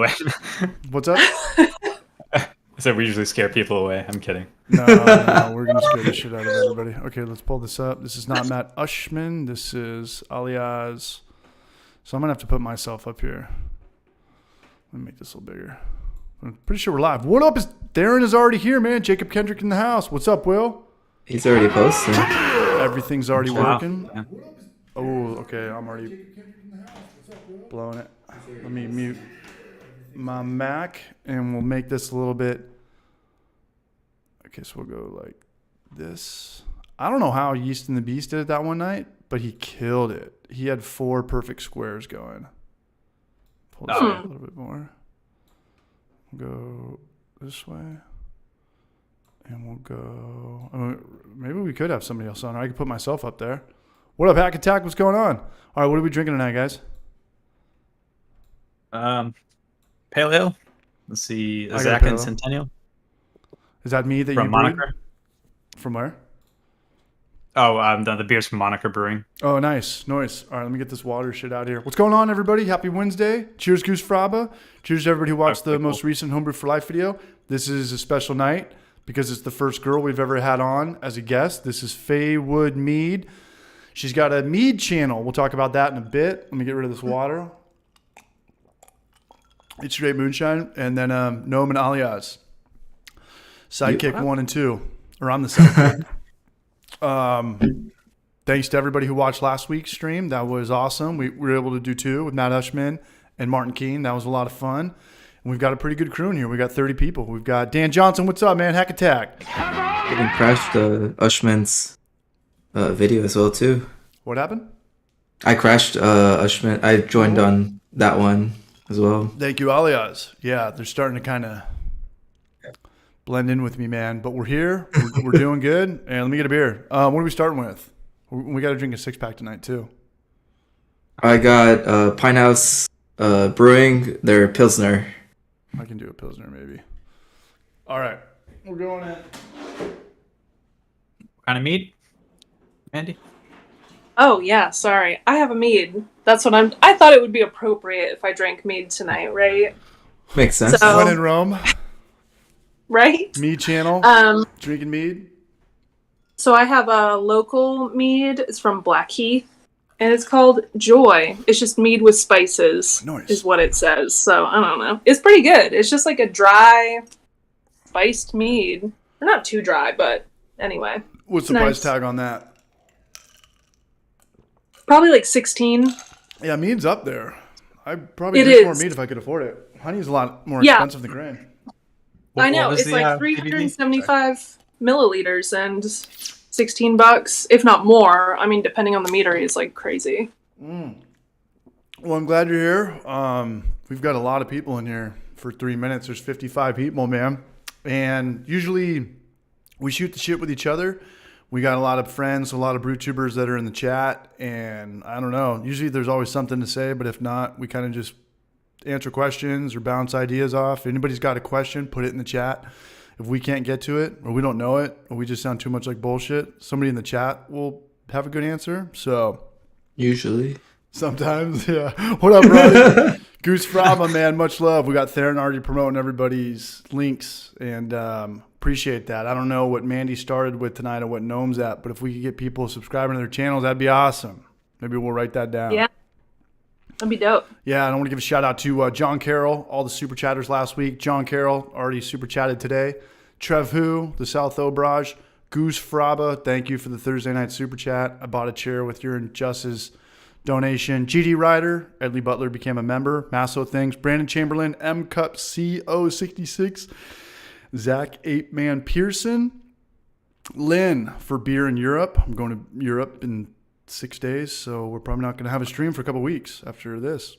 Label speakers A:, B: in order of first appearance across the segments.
A: away.
B: What's up?
A: I said we usually scare people away. I'm kidding.
B: No, we're going to scare the shit out of everybody. Okay, let's pull this up. This is not Matt Ushman. This is alias. So I'm going to have to put myself up here. Let me make this a little bigger. I'm pretty sure we're live. What up? Darren is already here, man. Jacob Kendrick in the house. What's up, Will?
C: He's already posted.
B: Everything's already working.
A: Yeah.
B: Oh, okay. I'm already blowing it. Let me mute my Mac, and we'll make this a little bit. Okay, so we'll go like this. I don't know how Yeast and the Beast did it that one night, but he killed it. He had 4 perfect squares going. Pull this up a little bit more. We'll go this way. And we'll go. Maybe we could have somebody else on. I could put myself up there. What up, Hack Attack? What's going on? All right, what are we drinking tonight, guys?
A: Pale Ale. Let's see.
B: I got
A: Zach
B: Pale
A: and
B: Ale.
A: Centennial.
B: Is that me that
A: From
B: you brewed?
A: Moniker.
B: From where?
A: Oh, the beer's from Moniker Brewing.
B: Oh, nice. All right, let me get this water shit out of here. What's going on, everybody? Happy Wednesday. Cheers, Goose Fraba. Cheers to everybody who watched the most recent Homebrew for Life video. This is a special night because it's the first girl we've ever had on as a guest. This is Faye Wood Mead. She's got a Mead channel. We'll talk about that in a bit. Let me get rid of this water. It's straight moonshine. And then Noam and Alias. Sidekick 1 and 2. Or I'm the sidekick. Thanks to everybody who watched last week's stream. That was awesome. We were able to do 2 with Matt Ushman and Martin Keene. That was a lot of fun. And we've got a pretty good crew in here. We got 30 people. We've got Dan Johnson. What's up, man? Hack Attack.
C: Even crashed Ushman's video as well too.
B: What happened?
C: I crashed Ushman. I joined on that one as well.
B: Thank you, Alias. Yeah, they're starting to kind of blend in with me, man. But we're here. We're doing good. And let me get a beer. What are we starting with? We got to drink a 6-pack tonight, too.
C: I got Pine House Brewing, their Pilsner.
B: I can do a Pilsner, maybe. All right. We're going in.
A: What kind of mead? Andy?
D: Oh, yeah, sorry. I have a mead. That's what I thought it would be appropriate if I drank mead tonight, right?
C: Makes sense.
D: So-
B: When in Rome.
D: Right?
B: Mead channel. Drinking mead.
D: So I have a local mead. It's from Blackheath, and it's called Joy. It's just mead with spices,
B: Nice.
D: is what it says. So I don't know. It's pretty good. It's just like a dry, spiced mead. Or not too dry, but anyway.
B: What's the
D: Nice.
B: price tag on that?
D: Probably like 16.
B: Yeah, mead's up there. I'd probably
D: It
B: drink more
D: is.
B: mead if I could afford it. Honey's a lot more
D: Yeah.
B: expensive than grain.
D: I know.
A: What was
D: It's
A: the,
D: like
A: ABV?
D: 375 milliliters and $16, if not more. I mean, depending on the meter, is like crazy.
B: Well, I'm glad you're here. We've got a lot of people in here for 3 minutes. There's 55 people, man. And usually we shoot the shit with each other. We got a lot of friends, a lot of brew tubers that are in the chat. And I don't know, usually there's always something to say, but if not, we kind of just answer questions or bounce ideas off. If anybody's got a question, put it in the chat. If we can't get to it or we don't know it or we just sound too much like bullshit, somebody in the chat will have a good answer. So
C: Usually.
B: sometimes, yeah. What up, Roddy? Goose Fraba, man, much love. We got Theron already promoting everybody's links and appreciate that. I don't know what Mandy started with tonight or what Gnome's at, but if we could get people subscribing to their channels, that'd be awesome. Maybe we'll write that down.
D: Yeah. That'd be dope.
B: Yeah, and I want to give a shout out to John Carroll, all the super chatters last week. John Carroll already super chatted today. Trev Hu, the South O Braj, Goose Fraba, thank you for the Thursday night super chat. I bought a chair with your and Just's donation. GD Ryder, Edley Butler became a member. Masso Things, Brandon Chamberlain, M Cup CO66, Zach 8-Man Pearson, Lynn for beer in Europe. I'm going to Europe in 6 days, so we're probably not going to have a stream for a couple weeks after this.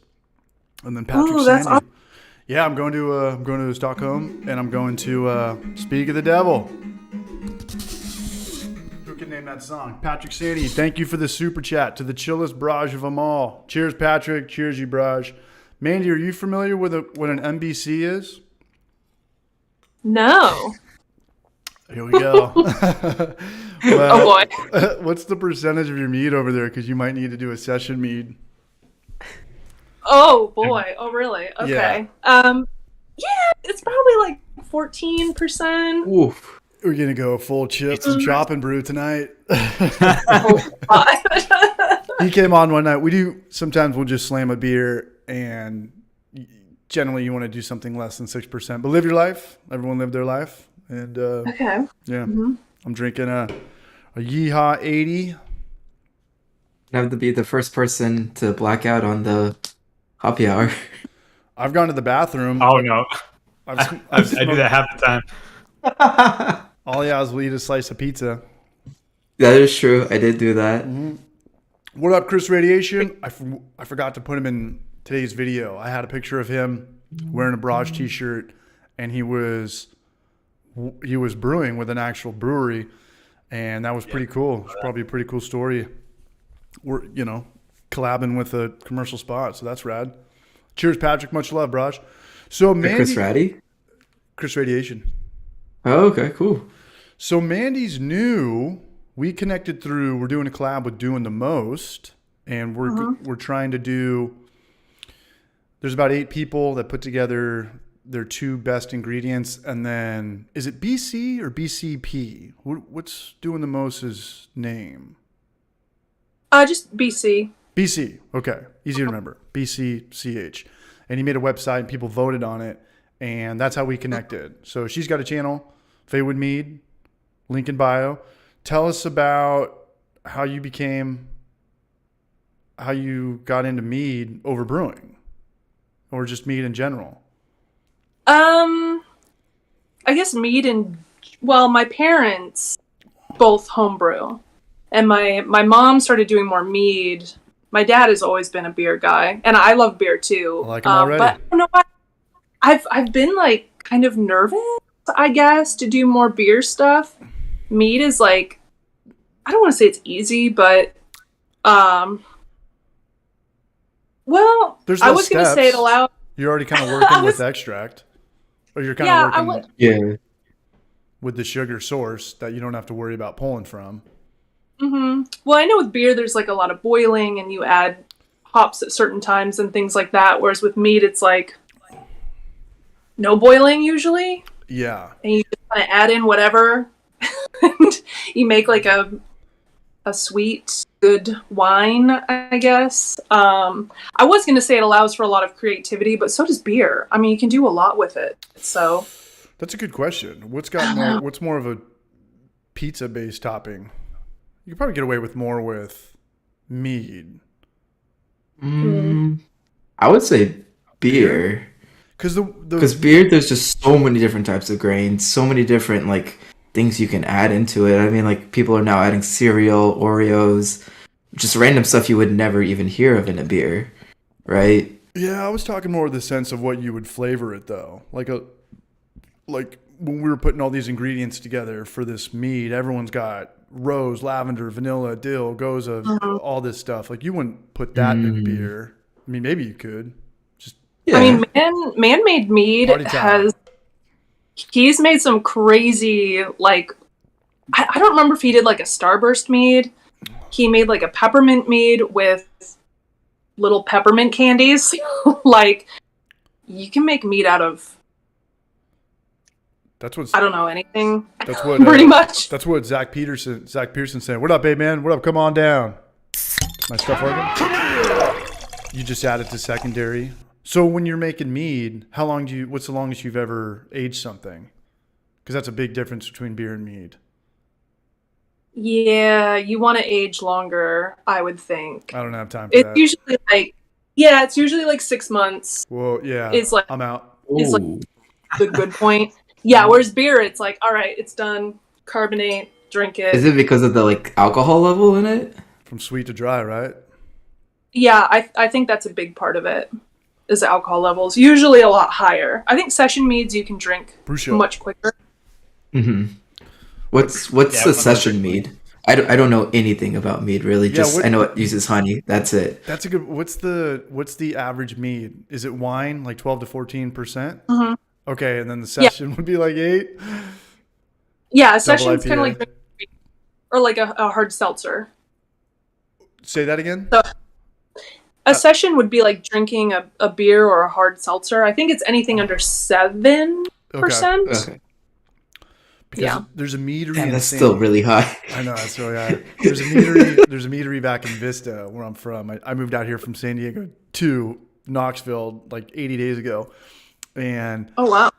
B: And then Patrick
D: Ooh, that's
B: Sandy.
D: awesome.
B: Yeah, I'm going to Stockholm, and I'm going to Speak of the Devil. Who can name that song? Patrick Sandy, thank you for the super chat to the chillest Braj of them all. Cheers, Patrick. Cheers, you Braj. Mandy, are you familiar with what an MBC is?
D: No.
B: Here we go. Well,
D: Oh, boy.
B: what's the percentage of your mead over there? Because you might need to do a session mead.
D: Oh boy. Oh really? Okay. Yeah, it's probably like 14%.
C: Oof.
B: We're gonna go full chips and chop and brew tonight.
D: Oh, God.
B: He came on one night. Sometimes we'll just slam a beer, and generally you want to do something less than 6%. But live your life. Everyone live their life. And
D: Okay.
B: yeah, I'm drinking a Yeehaw 80.
C: Have to be the first person to black out on the happy hour.
B: I've gone to the bathroom.
A: Oh no,
B: I've
A: I do that half the time.
B: All I was will eat a slice of pizza.
C: That is true. I did do that.
B: What up, Chris Radiation? I forgot to put him in today's video. I had a picture of him wearing a Braj t-shirt, and he was brewing with an actual brewery, and that was pretty cool. It's probably a pretty cool story. We're collabing with a commercial spot, so that's rad. Cheers, Patrick. Much love, Braj. So Mandy,
C: Chris Ratty?
B: Chris Radiation.
C: Oh, okay, cool.
B: So Mandy's new. We connected through. We're doing a collab with Doing the Most, and we're trying to do. There's about 8 people that put together their 2 best ingredients, and then is it BC or BCP? What's Doing the Most's name?
D: Just BC.
B: BC. Okay, easy to remember. BCCH, and he made a website, and people voted on it, and that's how we connected. So she's got a channel, Faywood Mead, link in bio. Tell us about how you got into mead over brewing, or just mead in general.
D: I guess mead and my parents both homebrew, and my mom started doing more mead. My dad has always been a beer guy, and I love beer too.
B: I like him already.
D: But I don't know why. I've been like kind of nervous, I guess, to do more beer stuff. Mead is like, I don't want to say it's easy, but well,
B: There's
D: I
B: less
D: was going to
B: steps.
D: say it aloud.
B: You're already kind of working with extract, or you're kind of working
C: Yeah.
B: with the sugar source that you don't have to worry about pulling from.
D: Well, I know with beer, there's like a lot of boiling, and you add hops at certain times and things like that. Whereas with mead, it's like no boiling usually.
B: Yeah.
D: And you just kind of add in whatever, and you make like a sweet, good wine, I guess. I was going to say it allows for a lot of creativity, but so does beer. I mean, you can do a lot with it. So
B: That's a good question. What's more of a pizza-based topping? You could probably get away with more with mead.
C: I would say beer. Because beer, there's just so many different types of grains, so many different like things you can add into it. I mean, like people are now adding cereal, Oreos, just random stuff you would never even hear of in a beer, right?
B: Yeah, I was talking more of the sense of what you would flavor it though. Like when we were putting all these ingredients together for this mead, everyone's got rose, lavender, vanilla, dill, goza, all this stuff. Like you wouldn't put that in beer. I mean, maybe you could.
C: Yeah.
D: I mean, Man-Made Mead he's made some crazy, like, I don't remember if he did like a Starburst mead. He made like a peppermint mead with little peppermint candies. Like, you can make mead out of, I don't know, anything.
B: That's what
D: pretty much.
B: That's what Zach Pearson said. What up, babe, man? What up? Come on down. My stuff working? You just add it to secondary. So when you're making mead, what's the longest you've ever aged something? Because that's a big difference between beer and mead.
D: Yeah, you want to age longer, I would think.
B: I don't have time for that.
D: It's usually like 6 months.
B: Well, yeah,
D: It's like,
B: I'm out.
D: It's like the good point. Yeah, whereas beer, it's like, all right, it's done. Carbonate, drink it.
C: Is it because of the like alcohol level in it?
B: From sweet to dry, right?
D: Yeah, I think that's a big part of it. Is the alcohol levels usually a lot higher. I think session meads you can drink much quicker.
C: Mm-hmm. What's the session mead? I don't know anything about mead really. I know it uses honey. That's it.
B: That's a good. What's the average mead? Is it wine like 12 to 14%? Okay, and then the session would be like 8.
D: Yeah, a session's kind of like, or like a hard seltzer.
B: Say that again.
D: So, A session would be like drinking a beer or a hard seltzer. I think it's anything under 7%.
C: Okay.
B: Because there's a meadery.
C: Damn, that's still really high.
B: I know, that's really high. There's a meadery. There's a meadery back in Vista, where I'm from. I moved out here from San Diego to Knoxville like 80 days ago, and
D: oh wow,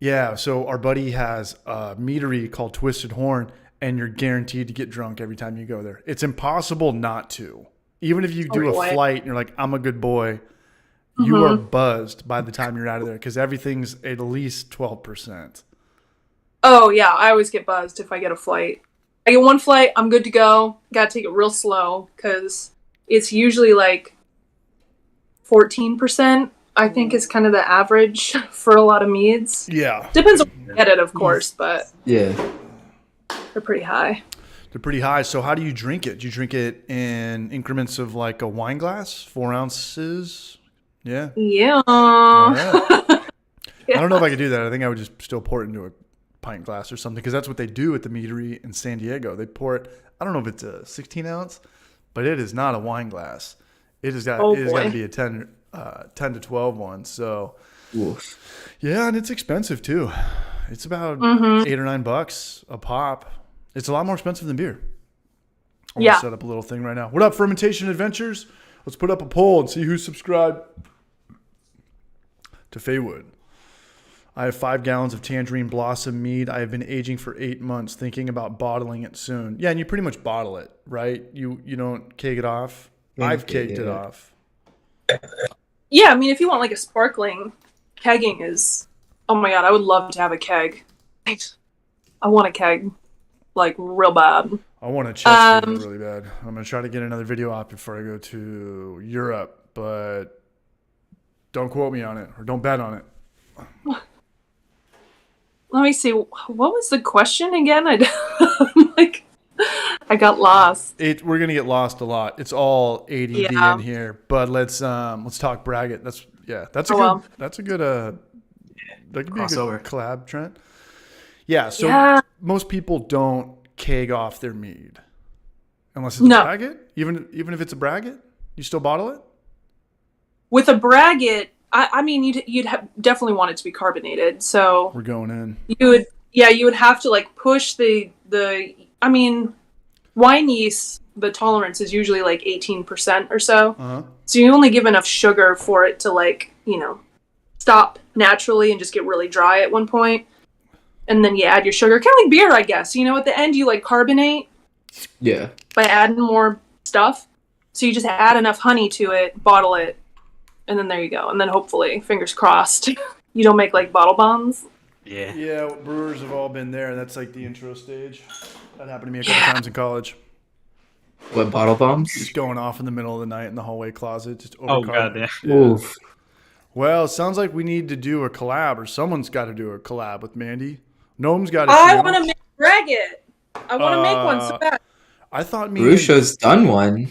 B: yeah. So our buddy has a meadery called Twisted Horn, and you're guaranteed to get drunk every time you go there. It's impossible not to. Even if you do a flight and you're like, I'm a good boy, you are buzzed by the time you're out of there because everything's at least 12%.
D: Oh, yeah. I always get buzzed if I get a flight. I get one flight, I'm good to go. Got to take it real slow because it's usually like 14%, I think is kind of the average for a lot of meads.
B: Yeah.
D: Depends on where you get it, of course, but
C: yeah,
D: they're pretty high.
B: They're pretty high. So how do you drink it? Do you drink it in increments of like a wine glass, 4 ounces? Yeah.
D: Yeah.
B: Right. I don't know if I could do that. I think I would just still pour it into a pint glass or something because that's what they do at the meadery in San Diego. They pour it. I don't know if it's a 16 ounce, but it is not a wine glass. It has got to be a 10 to 12 one. So yeah, and it's expensive too. It's about $8 or $9 a pop. It's a lot more expensive than beer. I'm gonna set up a little thing right now. What up, Fermentation Adventures? Let's put up a poll and see who's subscribed to Faywood. I have 5 gallons of Tangerine Blossom Mead. I have been aging for 8 months, thinking about bottling it soon. Yeah, and you pretty much bottle it, right? You don't keg it off. I've kegged it off.
D: Yeah, I mean, if you want like a sparkling, kegging is... Oh my god, I would love to have a keg. I want a keg, like, real bad.
B: I want a chest really bad. I'm going to try to get another video out before I go to Europe, but don't quote me on it, or don't bet on it.
D: Let me see. What was the question again? I got lost.
B: We're gonna get lost a lot. It's all ADD in here, but let's talk Braggot. That could be a good collab, Trent. Yeah. So most people don't keg off their mead unless it's a Braggot. Even if it's a Braggot, you still bottle it. With a
D: Braggot, I mean, you'd definitely want it to be carbonated. So
B: we're going in.
D: You would have to like push the. I mean, wine yeast, the tolerance is usually like 18% or so. So you only give enough sugar for it to like stop naturally and just get really dry at one point, and then you add your sugar, kind of like beer, I guess. At the end you like carbonate.
C: Yeah.
D: By adding more stuff, so you just add enough honey to it, bottle it. And then there you go. And then hopefully, fingers crossed, you don't make like bottle bombs.
A: Yeah.
B: Yeah, brewers have all been there. That's like the intro stage. That happened to me a couple times in college.
C: What, bottle bombs?
B: Just going off in the middle of the night in the hallway closet. Just
A: God, yeah.
C: Oof.
B: Well, it sounds like we need to do a collab, or someone's got to do a collab with Mandy. Gnome's got to.
D: I want to make Braggot. I want to make one so bad.
B: I thought
C: Brusho's done one.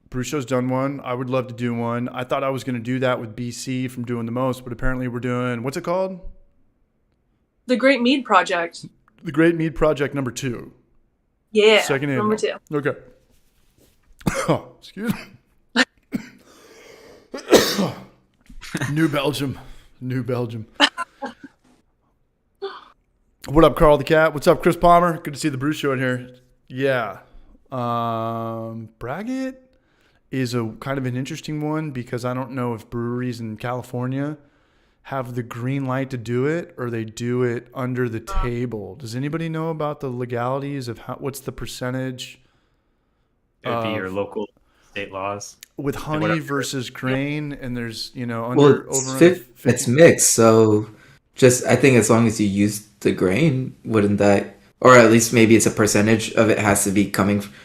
B: Brusho's done one. I would love to do one. I thought I was going to do that with BC from Doing the Most, but apparently we're doing, what's it called?
D: The Great Mead Project.
B: The Great Mead Project number 2.
D: Yeah.
B: Second annual.
D: Number 2.
B: Okay. Oh, excuse me. New Belgium. What up, Carl the Cat? What's up, Chris Palmer? Good to see the Brew Show in here. Yeah. Braggot is a kind of an interesting one because I don't know if breweries in California have the green light to do it or they do it under the table. Does anybody know about the legalities of what's the percentage?
A: It would be your local state laws.
B: With honey versus grain, and there's,
C: it's mixed. So I think as long as you use the grain, wouldn't that, or at least maybe it's a percentage of it has to be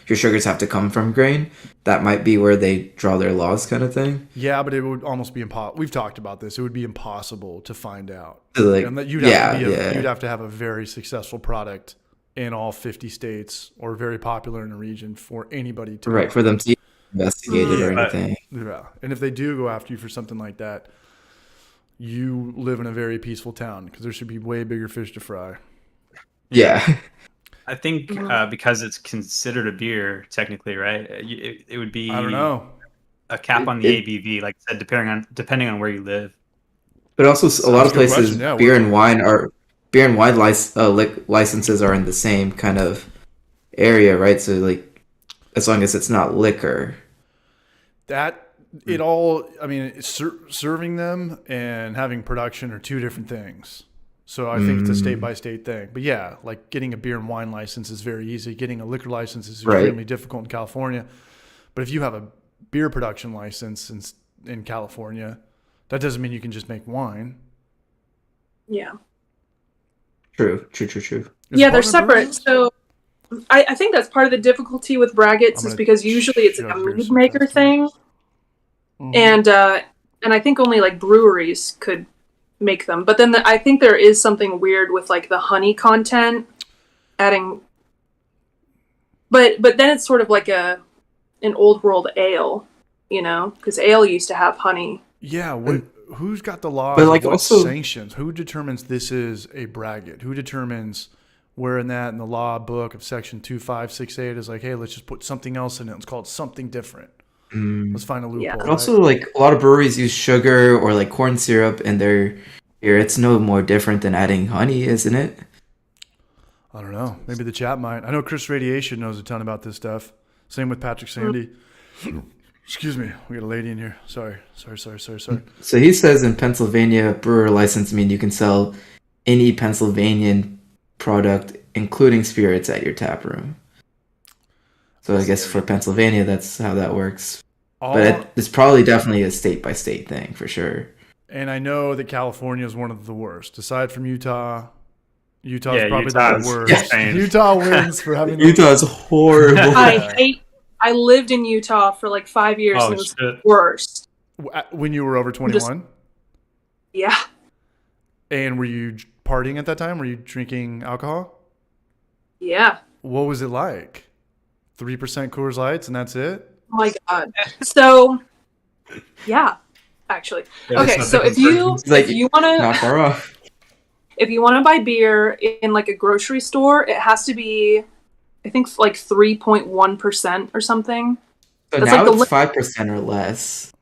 C: your sugars have to come from grain. That might be where they draw their laws kind of thing.
B: Yeah, but it would almost be impossible. We've talked about this. It would be impossible to find out. You'd have to have a very successful product in all 50 states or very popular in a region for anybody to
C: for them to investigate it or anything.
B: Yeah, and if they do go after you for something like that, you live in a very peaceful town because there should be way bigger fish to fry.
C: Yeah.
A: I think because it's considered a beer, technically, right? It would be.
B: I don't know.
A: a cap on the ABV, like I said, depending on where you live.
C: But also, a lot of
B: a good
C: places,
B: question. Yeah,
C: beer and wine licenses are in the same kind of area, right? So, like, as long as it's not liquor.
B: Serving them and having production are two different things. So I think it's a state by state thing. But yeah, like getting a beer and wine license is very easy. Getting a liquor license is extremely difficult in California. But if you have a beer production license in California, that doesn't mean you can just make wine.
D: Yeah.
C: True.
D: Yeah, they're separate. So I think that's part of the difficulty with Braggots is because usually it's like a mead maker thing. Mm-hmm. And I think only like breweries could make them. But then I think there is something weird with like the honey content adding. But then it's sort of like an old world ale, you know, because ale used to have honey.
B: Yeah, who's got the law?
C: But like also
B: sanctions. Who determines this is a braggot? Who determines where in the law book of section 2568 is like, hey, let's just put something else in it. Let's call it something different. Let's find a loophole. Yeah.
C: But also, like a lot of breweries use sugar or like corn syrup in their beer. It's no more different than adding honey, isn't it?
B: I don't know. Maybe the chat might. I know Chris Radiation knows a ton about this stuff. Same with Patrick Sandy. Excuse me, we got a lady in here. Sorry.
C: So he says in Pennsylvania, brewer license mean you can sell any Pennsylvanian product, including spirits, at your tap room. So I guess for Pennsylvania, that's how that works. But it's probably definitely a state by state thing for sure.
B: And I know that California is one of the worst. Aside from Utah, Utah's probably the worst. Yeah. Utah wins for having.
C: Utah's horrible.
D: I lived in Utah for like 5 years and it was the worst.
B: When you were over 21?
D: Yeah.
B: And were you partying at that time? Were you drinking alcohol?
D: Yeah.
B: What was it like? 3% Coors Lights and that's it?
D: Oh my God. So, yeah, actually. Okay, so if you want to...
C: Not far off.
D: If you want to buy beer in like a grocery store, it has to be... I think like 3.1% or something.
C: So that's now like it's 5% or less.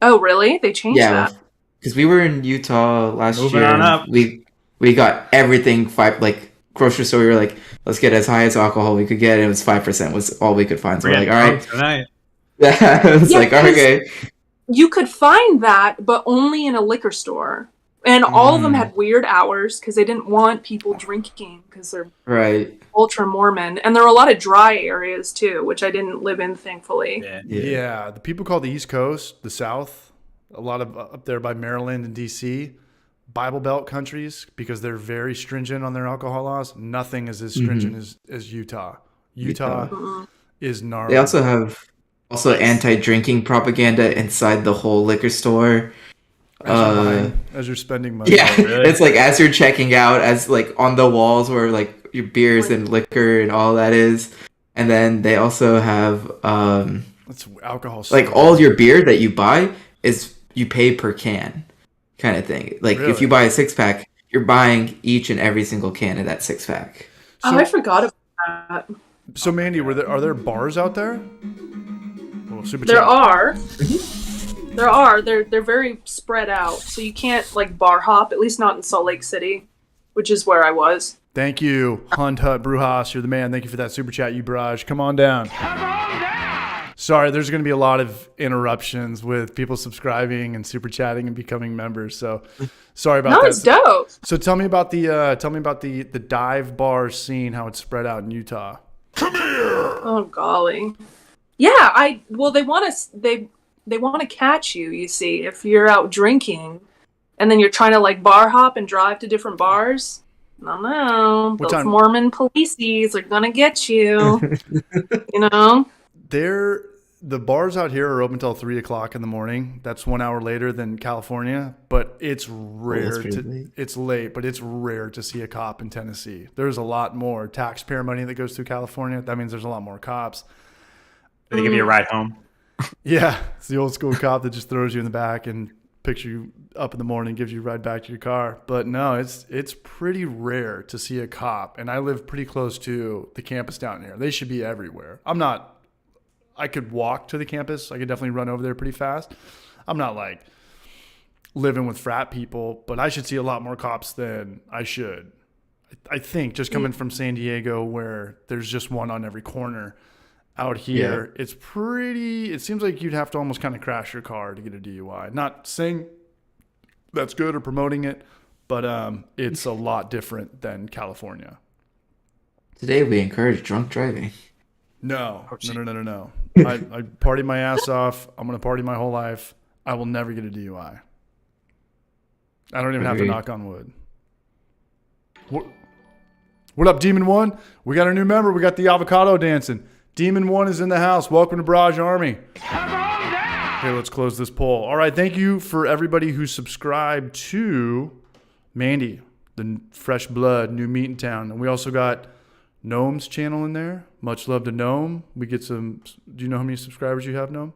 D: Oh, really? They changed that?
C: Because we were in Utah last year. And we got everything like grocery store. We were like, let's get as high as alcohol we could get. And it was 5% was all we could find. So we're like, all right. Yeah, it's like, okay.
D: You could find that, but only in a liquor store. And all of them had weird hours because they didn't want people drinking because they're ultra Mormon. And there were a lot of dry areas too, which I didn't live in, thankfully.
B: Yeah. The people call the East Coast, the South, a lot of up there by Maryland and DC, Bible Belt countries, because they're very stringent on their alcohol laws. Nothing is as stringent as Utah. Utah is gnarly.
C: They also have anti-drinking propaganda inside the whole liquor store.
B: As you're spending money.
C: Yeah, it's like as you're checking out, as like on the walls where like your beers and liquor and all that is. And then they also have
B: that's alcohol.
C: Like all your beer that you buy is you pay per can kind of thing. Like if you buy a 6-pack, you're buying each and every single can of that 6-pack.
D: So, I forgot about that.
B: So Mandy, are there bars out there?
D: There are. There are. They're very spread out, so you can't like bar hop. At least not in Salt Lake City, which is where I was.
B: Thank you, Hunt Brewhouse. You're the man. Thank you for that super chat, you Braj. Come on down. Sorry, there's going to be a lot of interruptions with people subscribing and super chatting and becoming members. So sorry about that.
D: No, it's dope.
B: So tell me about the dive bar scene. How it's spread out in Utah.
C: Come here.
D: Oh golly. Yeah, they want to catch you, you see, if you're out drinking and then you're trying to like bar hop and drive to different bars. No. Those Mormon policies are going to get you. You know?
B: The bars out here are open until 3 o'clock in the morning. That's 1 hour later than California, but it's rare. It's late, but it's rare to see a cop in Tennessee. There's a lot more taxpayer money that goes through California. That means there's a lot more cops.
A: They give you a ride home.
B: Yeah, it's the old school cop that just throws you in the back and picks you up in the morning, gives you a ride back to your car. But no, it's pretty rare to see a cop. And I live pretty close to the campus down here. They should be everywhere. I could walk to the campus. I could definitely run over there pretty fast. I'm not like living with frat people, but I should see a lot more cops than I should. I think just coming from San Diego where there's just one on every corner. Out here, it's pretty. It seems like you'd have to almost kind of crash your car to get a DUI. Not saying that's good or promoting it, but it's a lot different than California.
C: Today we encourage drunk driving.
B: No. I party my ass off. I'm gonna party my whole life. I will never get a DUI. I don't even have to knock on wood. What up, Demon One? We got a new member. We got the avocado dancing. Demon One is in the house. Welcome to Braj Army. Okay, let's close this poll. All right, thank you for everybody who subscribed to Mandy, the fresh blood, new meat in town. And we also got Gnome's channel in there. Much love to Gnome. We get some. Do you know how many subscribers you have, Gnome?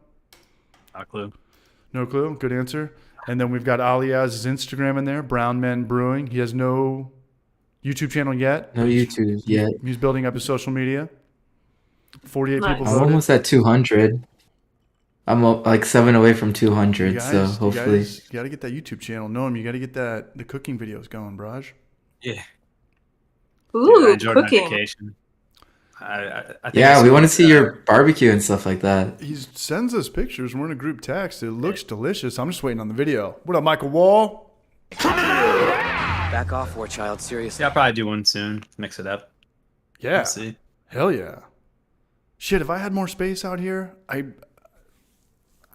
A: Not a clue.
B: No clue. Good answer. And then we've got Aliaz's Instagram in there, Brown Men Brewing. He has no YouTube channel yet.
C: No YouTube yet.
B: He's building up his social media. 48
D: Nice.
B: people
C: I'm
B: voted.
C: almost at 200. I'm like 7 away from 200,
B: Guys,
C: so hopefully.
B: you got to get that YouTube channel. Noam, you got to get the cooking videos going, Braj.
A: Yeah.
D: Ooh,
A: Dude, I enjoyed my
D: cooking.
A: vacation. I think
C: Yeah,
A: it's
C: we want to
A: cool.
C: see your barbecue and stuff like that.
B: He sends us pictures. We're in a group text. It looks delicious. I'm just waiting on the video. What up, Michael Wall?
E: Back off, war child. Seriously.
A: Yeah, I'll probably do one soon. Mix it up.
B: Yeah.
A: Let's see.
B: Hell yeah. Shit, if I had more space out here, I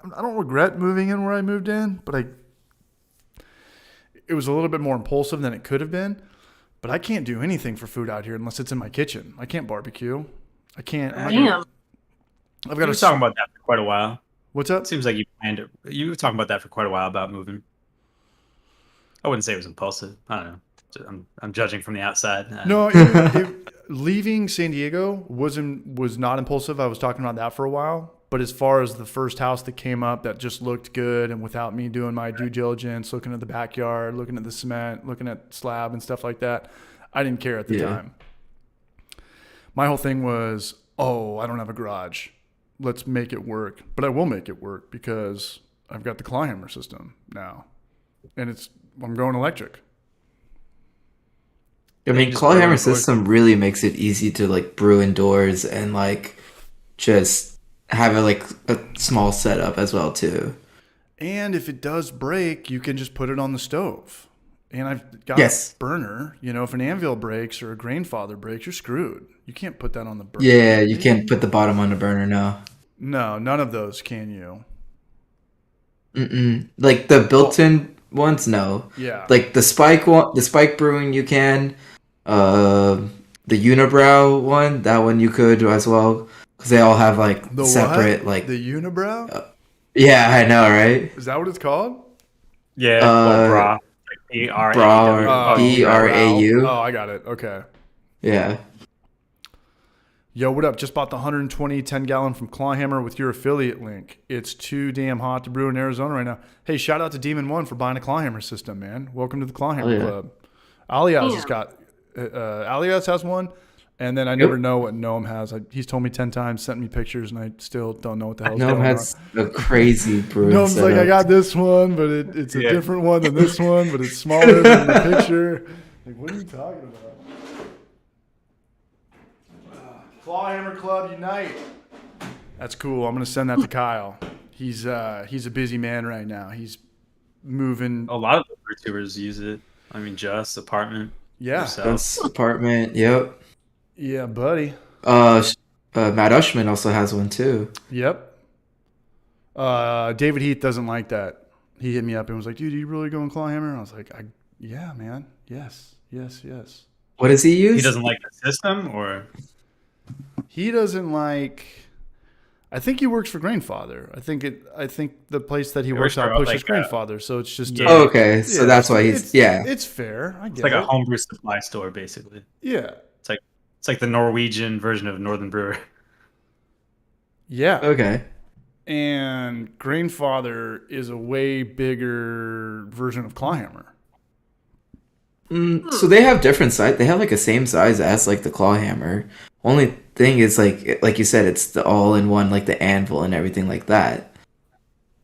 B: don't regret moving in where I moved in, but it was a little bit more impulsive than it could have been. But I can't do anything for food out here unless it's in my kitchen. I can't barbecue. I can't.
D: Damn.
B: I've
A: You
B: got
A: were
B: to
A: talking about that for quite a while.
B: What's up?
A: It seems like you planned it. You were talking about that for quite a while about moving. I wouldn't say it was impulsive. I don't know. I'm judging from the outside.
B: No, leaving San Diego was not impulsive. I was talking about that for a while. But as far as the first house that came up that just looked good and without me doing my due diligence, looking at the backyard, looking at the cement, looking at slab and stuff like that, I didn't care at the time. My whole thing was, I don't have a garage. Let's make it work. But I will make it work because I've got the Clawhammer system now. And I'm going electric.
C: I mean,
A: just
C: Clawhammer
A: brew
C: system really makes it easy to like brew indoors and like just have a small setup as well too.
B: And if it does break, you can just put it on the stove. And I've got a burner. You know, if an anvil breaks or a grainfather breaks, you're screwed. You can't put that on the burner.
C: Yeah, you can't put the bottom on the burner now.
B: No, none of those can you.
C: Like the built-in ones, no.
B: Yeah.
C: Like the spike brewing, you can. The unibrow one, that one you could as well, because they all have like
B: The
C: separate
B: what?
C: like.
B: The unibrow?
C: Yeah, I know, right?
B: Is that what it's called?
A: Yeah, well, bra. Like
C: Bra, B-R-A-U.
B: Oh, I got it. Okay.
C: Yeah.
B: Yo, what up? Just bought the 120 10-gallon from Clawhammer with your affiliate link. It's too damn hot to brew in Arizona right now. Hey, shout out to Demon One for buying a Clawhammer system, man. Welcome to the Clawhammer Club. Aliaz has got Aliaz has one, and then I never know what Noam has. He's told me 10 times, sent me pictures, and I still don't know what the hell's going on.
C: Noam has a crazy brew.
B: Noam's like, I got this one, but it's a different one than this one, but it's smaller than the picture. Like, what are you talking about? Clawhammer Club Unite. That's cool. I'm gonna send that to Kyle. He's a busy man right now. He's moving.
A: A lot of the YouTubers use it. I mean, Just Apartment.
B: Yeah.
C: That's apartment. Yep.
B: Yeah, buddy.
C: Matt Ushman also has one too.
B: Yep. David Heath doesn't like that. He hit me up and was like, "Dude, are you really going Clawhammer?" I was like, "Yeah, man. Yes.
C: What does he use?
A: He doesn't like the system, or
B: He doesn't like. I think he works for Grainfather. I think the place that he works
A: works
B: out
A: for,
B: pushes
A: like,
B: Grainfather, so it's just.
A: Yeah.
C: Okay, so that's why he's
B: It's fair. I get
A: it's like
B: it.
A: a homebrew supply store, basically.
B: Yeah.
A: It's like the Norwegian version of Northern Brewer.
B: Yeah.
C: Okay.
B: And Grainfather is a way bigger version of Clawhammer.
C: So they have different size. They have like the same size as like the Clawhammer. Only thing is like you said, it's the all-in-one, like the anvil and everything like that.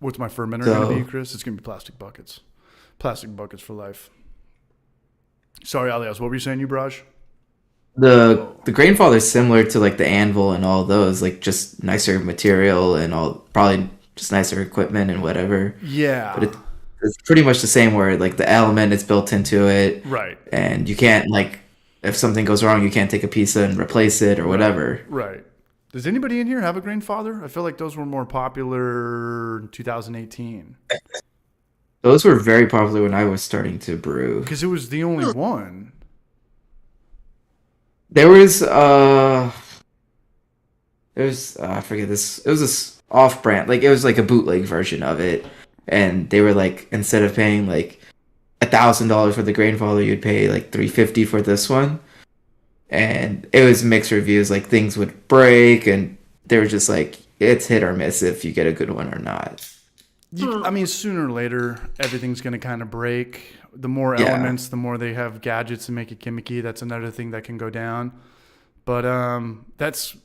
B: What's my fermenter going to be, Chris? It's going to be plastic buckets. Plastic buckets for life. Sorry, Alias. What were you saying, you Braj?
C: The Grainfather is similar to like the anvil and all those, like just nicer material and all, probably just nicer equipment and whatever.
B: Yeah.
C: But it's pretty much the same where like the element is built into it.
B: Right.
C: And you can't like, if something goes wrong, you can't take a piece and replace it or whatever.
B: Right. Does anybody in here have a Grainfather? I feel like those were more popular in 2018.
C: Those were very popular when I was starting to brew.
B: Because it was the only one.
C: There was I forget this. It was this off-brand, like it was like a bootleg version of it, and they were like, instead of paying like $1,000 for the Grainfather, you'd pay like $350 for this one, and it was mixed reviews. Like things would break, and they were just like, it's hit or miss if you get a good one or not.
B: I mean, sooner or later, everything's going to kind of break. The more elements, the more they have gadgets to make it gimmicky. That's another thing that can go down. But that's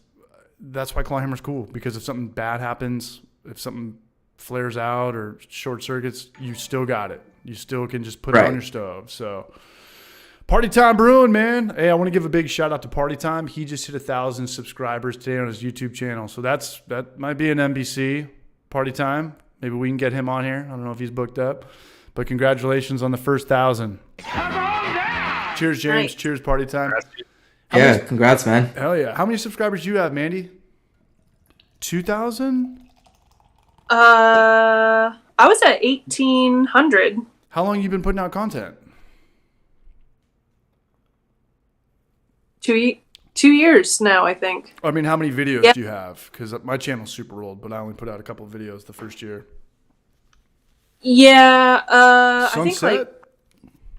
B: why Clawhammer's cool, because if something bad happens, if something flares out or short circuits, you still got it. You still can just put it on your stove. So Party Time Brewing, man. Hey, I want to give a big shout out to Party Time. He just hit 1,000 subscribers today on his YouTube channel. So that might be an NBC. Party Time. Maybe we can get him on here. I don't know if he's booked up. But congratulations on the first 1,000. Cheers, James.
D: Nice.
B: Cheers, Party Time.
C: Congrats, man.
B: Hell yeah. How many subscribers do you have, Mandy? 2,000?
D: I was at 1,800.
B: How long you been putting out content?
D: 2 years now, I think.
B: I mean, how many videos do you have? Because my channel's super old, but I only put out a couple of videos the first year.
D: Yeah, I think
B: Sunset?
D: like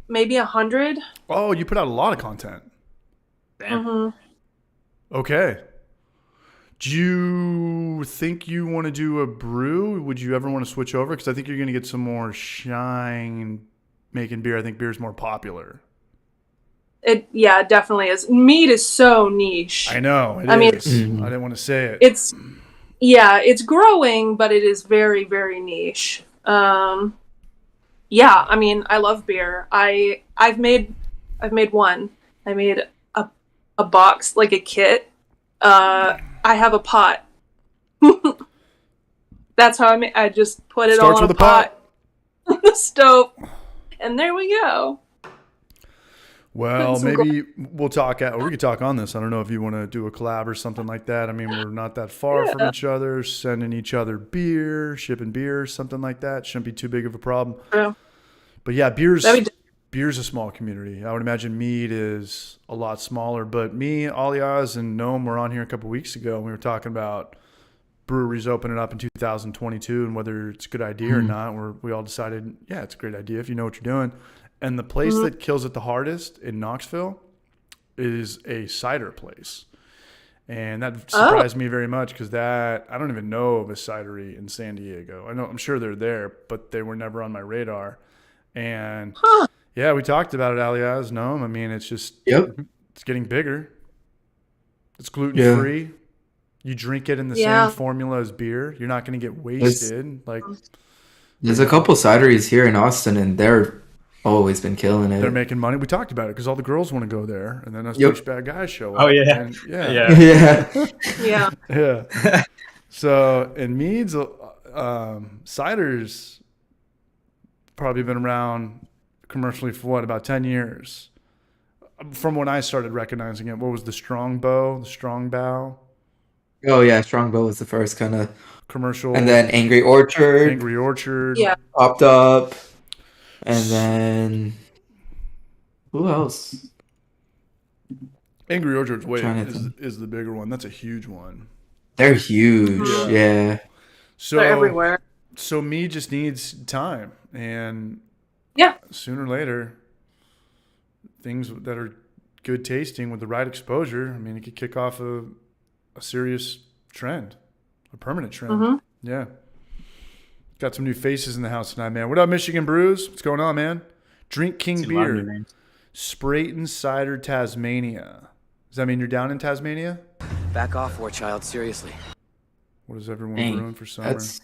D: maybe 100.
B: Oh, you put out a lot of content.
A: Damn.
B: Okay. Do you think you want to do a brew? Would you ever want to switch over? Because I think you're going to get some more shine making beer. I think beer's more popular.
D: It definitely is. Mead is so niche.
B: I know. I
D: mean,
B: I didn't want to say it.
D: It's growing, but it is very, very niche. I mean, I love beer. I've made one. I made a box, like a kit. I have a pot. That's how I just put it all in a pot on the stove, and there we go.
B: Well, maybe we'll talk or we could talk on this. I don't know if you want to do a collab or something like that. I mean, we're not that far from each other, sending each other beer, shipping beer, something like that. Shouldn't be too big of a problem.
D: Yeah.
B: But yeah, beer's a small community. I would imagine Mead is a lot smaller. But me, Alias, and Noam were on here a couple weeks ago, and we were talking about breweries opening up in 2022 and whether it's a good idea or not. We all decided, yeah, it's a great idea if you know what you're doing. And the place that kills it the hardest in Knoxville is a cider place. And that surprised me very much because I don't even know of a cidery in San Diego. I'm sure they're there, but they were never on my radar. And yeah, we talked about it, Alias. No, I mean, it's just, it's getting bigger. It's gluten free. You drink it in the same formula as beer. You're not going to get wasted.
C: There's a couple cideries here in Austin, and they're always been killing it.
B: They're making money. We talked about it because all the girls want to go there, and then us douchebag guys show up.
A: Oh yeah,
B: and,
A: yeah.
B: So in Mead's, cider's probably been around commercially for about 10 years. From when I started recognizing it, what was the Strong Bow?
C: Oh yeah, Strongbow was the first kind of
B: commercial,
C: and then Angry Orchard popped up. And then, who else?
B: Angry Orchard's is the bigger one. That's a huge one.
C: They're huge, yeah.
B: So
D: they're everywhere.
B: So me just needs time, and sooner or later, things that are good tasting with the right exposure. I mean, it could kick off a serious trend, a permanent trend. Yeah. Got some new faces in the house tonight, man. What up, Michigan Brews? What's going on, man? Drink King Beer. Sprayton Cider Tasmania. Does that mean you're down in Tasmania?
E: Back off, war child, seriously.
B: What is everyone
C: Dang,
B: brewing for summer?
C: that's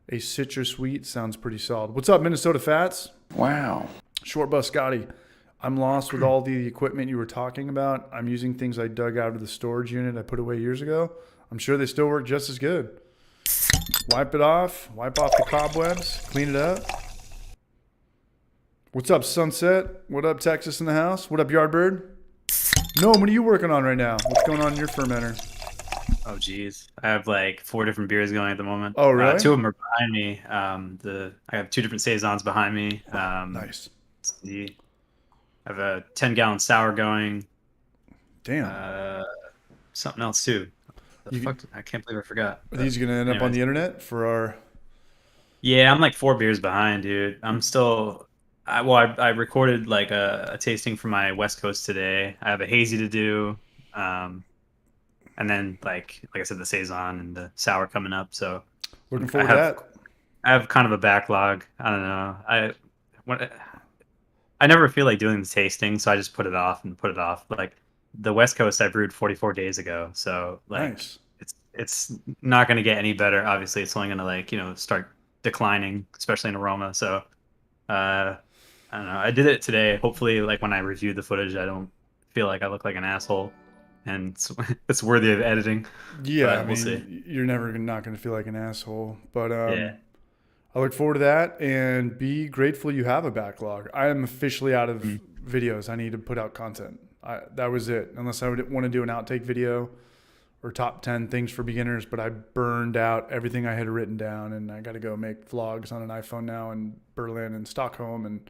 B: A citrus wheat sounds pretty solid. What's up, Minnesota Fats?
F: Wow.
B: Short Bus Scotty. I'm lost with all the equipment you were talking about. I'm using things I dug out of the storage unit I put away years ago. I'm sure they still work just as good. Wipe it off. Wipe off the cobwebs. Clean it up. What's up, Sunset? What up, Texas in the house? What up, Yardbird? No, what are you working on right now? What's going on in your fermenter?
A: Oh, geez. I have like 4 different beers going at the moment.
B: Oh, really?
A: 2 of them are behind me. I have 2 different saisons behind me.
B: Nice.
A: I have a 10-gallon sour going.
B: Damn.
A: Something else too.
B: You-
A: I can't believe I forgot.
B: Are these going to end up on the internet for our...
A: Yeah, I'm like 4 beers behind, dude. I'm still. I recorded like a tasting for my West Coast today. I have a hazy to do, and then like I said, the saison and the sour coming up. So
B: Looking forward to that.
A: I have kind of a backlog. I don't know. I never feel like doing the tasting, so I just put it off and put it off. Like the West Coast, I brewed 44 days ago, so like
B: Nice.
A: it's not going to get any better. Obviously, it's only going to like start declining, especially in aroma. So I don't know. I did it today. Hopefully, like when I review the footage, I don't feel like I look like an asshole, and it's worthy of editing.
B: Yeah,
A: But
B: I mean,
A: we'll see.
B: you're never not going to feel like an asshole. But
A: Yeah.
B: I look forward to that, and be grateful you have a backlog. I am officially out of videos. I need to put out content. That was it. Unless I would want to do an outtake video or top 10 things for beginners, but I burned out everything I had written down, and I got to go make vlogs on an iPhone now in Berlin and Stockholm and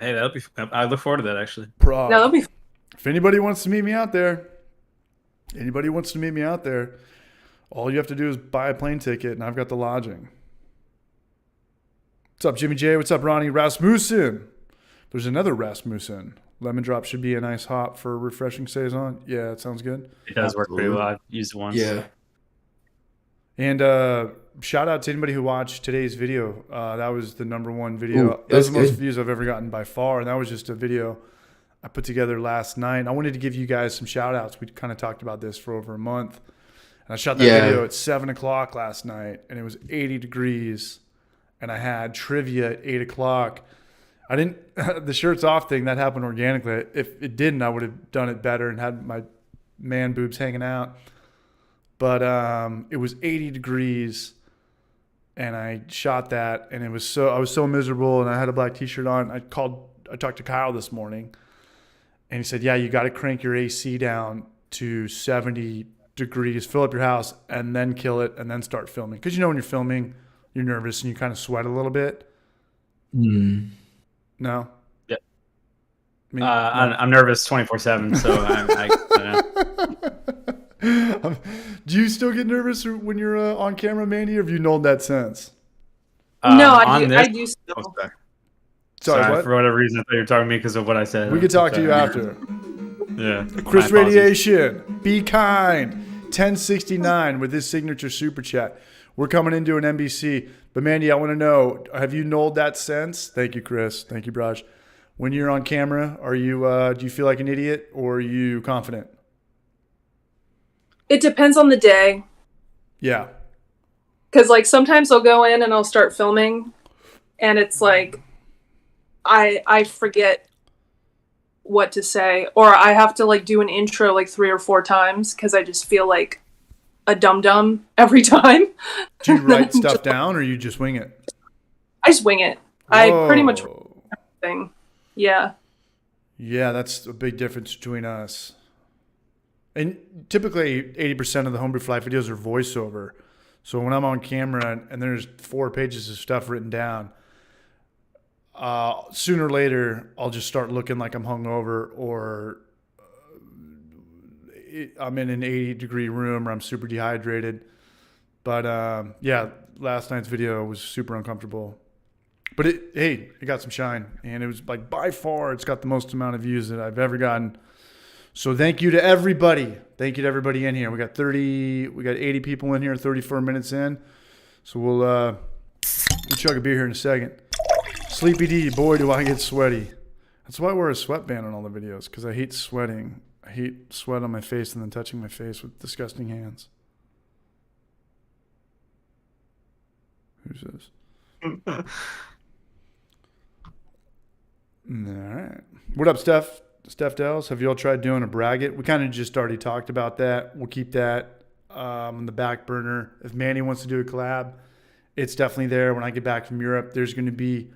A: Hey, that'll be. I look forward to that actually.
B: Prague.
D: No, that'll be.
B: If anybody wants to meet me out there, all you have to do is buy a plane ticket, and I've got the lodging. What's up, Jimmy J? What's up, Ronnie? Rasmussen. There's another Rasmussen. Lemon drop should be a nice hop for a refreshing saison. Yeah, that sounds good.
A: It does work pretty
C: Absolutely.
A: well. I've used it once.
C: yeah.
B: And shout out to anybody who watched today's video. That was the #1 video.
C: Ooh,
B: That was
C: that's
B: the most
C: good.
B: views I've ever gotten by far. And that was just a video I put together last night. I wanted to give you guys some shout outs. We kind of talked about this for over a month. And I shot that
C: Yeah.
B: video at 7 o'clock last night, and it was 80 degrees. And I had trivia at 8 o'clock. I didn't, the shirts off thing, that happened organically. If it didn't, I would have done it better and had my man boobs hanging out. But it was 80 degrees, and I shot that, and I was so miserable, and I had a black t-shirt on. I talked to Kyle this morning, and he said, yeah, you got to crank your AC down to 70 degrees, fill up your house, and then kill it, and then start filming. Because when you're filming, you're nervous, and you kind of sweat a little bit.
C: Mm.
B: No?
A: Yeah.
B: I mean,
A: I'm nervous 24/7, so I don't know.
B: do you still get nervous when you're on camera, Mandy, or have you known that since?
D: No,
A: on
D: I
A: this-
D: do still.
A: Oh, sorry.
B: Sorry, what?
A: For whatever reason, I thought you were talking to me because of what I said.
B: We could talk to
A: Sorry.
B: you after.
A: Yeah.
B: Chris
A: My apologies.
B: Radiation, be kind. 1069 with his signature super chat. We're coming into an NBC. But Mandy, I want to know, have you known that since? Thank you, Chris. Thank you, Braj. When you're on camera, are you do you feel like an idiot, or are you confident?
D: It depends on the day.
B: Yeah.
D: Because like sometimes I'll go in and I'll start filming, and it's like I forget what to say, or I have to like do an intro like 3 or 4 times because I just feel like a dum-dum every time.
B: Do you write stuff down, or you just wing it?
D: I just wing it. I pretty much
B: Whoa.
D: thing. Yeah.
B: Yeah, that's a big difference between us. And typically 80% of the Homebrew for Life videos are voiceover. So when I'm on camera and there's 4 pages of stuff written down, sooner or later I'll just start looking like I'm hungover, or I'm in an 80-degree room, or I'm super dehydrated. But yeah, last night's video was super uncomfortable. But it got some shine, and it was like by far it's got the most amount of views that I've ever gotten. So thank you to everybody. Thank you to everybody in here. We got 80 people in here, 34 minutes in. So we'll chug a beer here in a second. Sleepy D, boy, do I get sweaty. That's why I wear a sweatband on all the videos, because I hate sweating. I hate sweat on my face and then touching my face with disgusting hands. Who's this? All right. What up, Steph? Steph Dells, have you all tried doing a Braggot? We kind of just already talked about that. We'll keep that on the back burner. If Manny wants to do a collab, it's definitely there. When I get back from Europe, there's going to be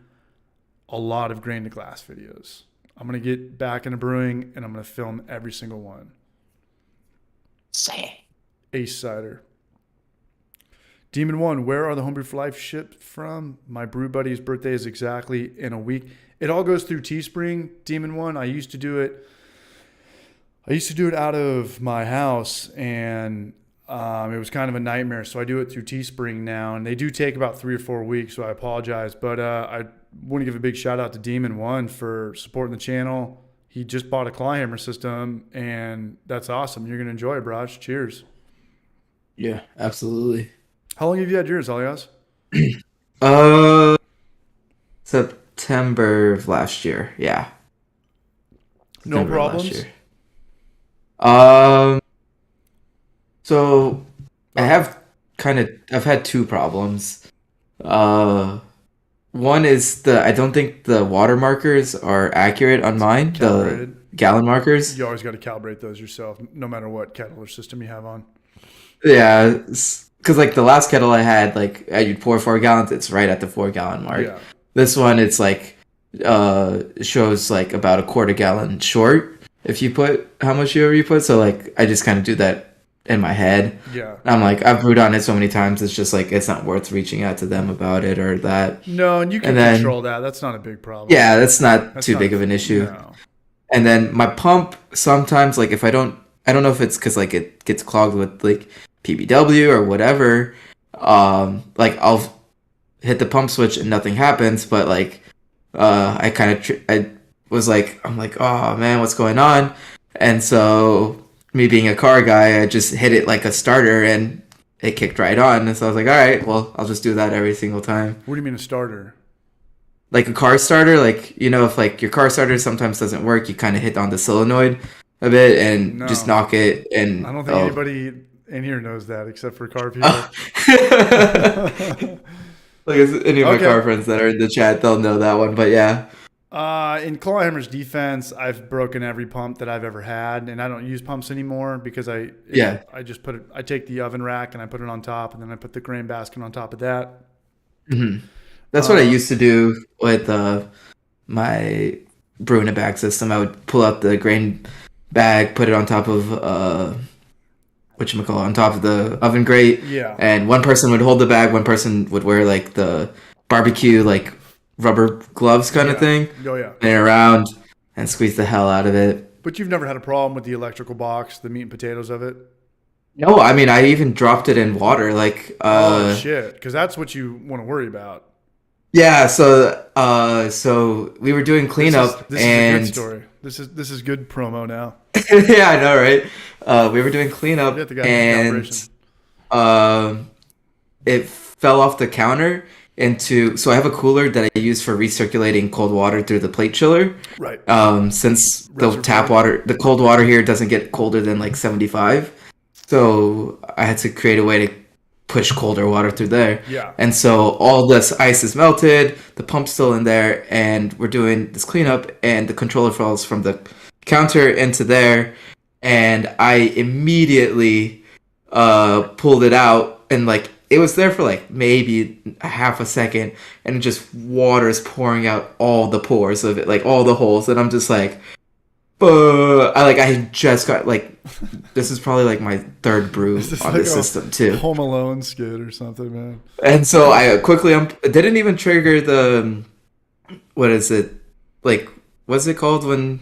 B: a lot of grain to glass videos. I'm going to get back into brewing, and I'm going to film every single one.
C: Say.
B: Ace Cider. Demon One, where are the Homebrew for Life shipped from? My brew buddy's birthday is exactly in a week. It all goes through Teespring. Demon One, I used to do it out of my house, and it was kind of a nightmare. So I do it through Teespring now, and they do take about 3 or 4 weeks. So I apologize, but I want to give a big shout out to Demon One for supporting the channel. He just bought a Clawhammer system, and that's awesome. You're gonna enjoy it, Braj. Cheers.
C: Yeah, absolutely.
B: How long have you had yours, Alias?
C: September of last year. Yeah.
B: No
C: September of
B: problems?
C: So I've had 2 problems. One is I don't think the water markers are accurate on mine.
B: Calibrated.
C: The gallon markers.
B: You always got to calibrate those yourself, no matter what kettle or system you have on.
C: Yeah, because like the last kettle I had, like you'd pour 4 gallons, it's right at the 4-gallon mark.
B: Yeah.
C: This one, it's like shows like about a quarter gallon short if you put how much you put. So like I just kind of do that in my head.
B: Yeah.
C: I'm like, I've brewed on it so many times, it's just like it's not worth reaching out to them about it or that.
B: No, and you can control that. That's not a big problem.
C: Yeah, that's not too big of an issue.
B: No.
C: And then my pump sometimes, like if I don't know if it's because like it gets clogged with like PBW or whatever. Like I'll hit the pump switch and nothing happens, but like I was like, I'm like, oh man, what's going on? And so me being a car guy, I just hit it like a starter and it kicked right on. And so I was like, all right, well, I'll just do that every single time.
B: What do you mean a starter?
C: Like a car starter, like, you know, if like your car starter sometimes doesn't work, you kind of hit on the solenoid a bit and just knock it. And
B: I don't think anybody in here knows that except for car people.
C: Like any of my car friends that are in the chat, they'll know that one. But yeah.
B: In Clawhammer's defense, I've broken every pump that I've ever had, and I don't use pumps anymore because I just put it. I take the oven rack and I put it on top, and then I put the grain basket on top of that.
C: Mm-hmm. That's what I used to do with my brewing a bag system. I would pull out the grain bag, put it on top of on top of the oven grate.
B: Yeah.
C: And one person would hold the bag, one person would wear like the barbecue like rubber gloves kind of thing.
B: Oh yeah.
C: And around and squeeze the hell out of it.
B: But you've never had a problem with the electrical box, the meat and potatoes of it?
C: No, I mean I even dropped it in water, like
B: oh shit, because that's what you want to worry about.
C: Yeah, so we were doing cleanup
B: this
C: and
B: is a good story. This is good promo now.
C: Yeah, I know, right? We were doing cleanup and it fell off the counter so I have a cooler that I use for recirculating cold water through the plate chiller.
B: Right.
C: Since the cold water here doesn't get colder than like 75. So I had to create a way to push colder water through there.
B: Yeah.
C: And so all this ice is melted, the pump's still in there, and we're doing this cleanup, and the controller falls from the counter into there, and I immediately pulled it out, and like it was there for like maybe a half a second, and just water is pouring out all the pores of it, like all the holes, and I'm just like, I just got like, this is probably like my 3rd brew on this system too.
B: Home Alone skit or something, man.
C: And so I quickly didn't even trigger the what is it, like what's it called when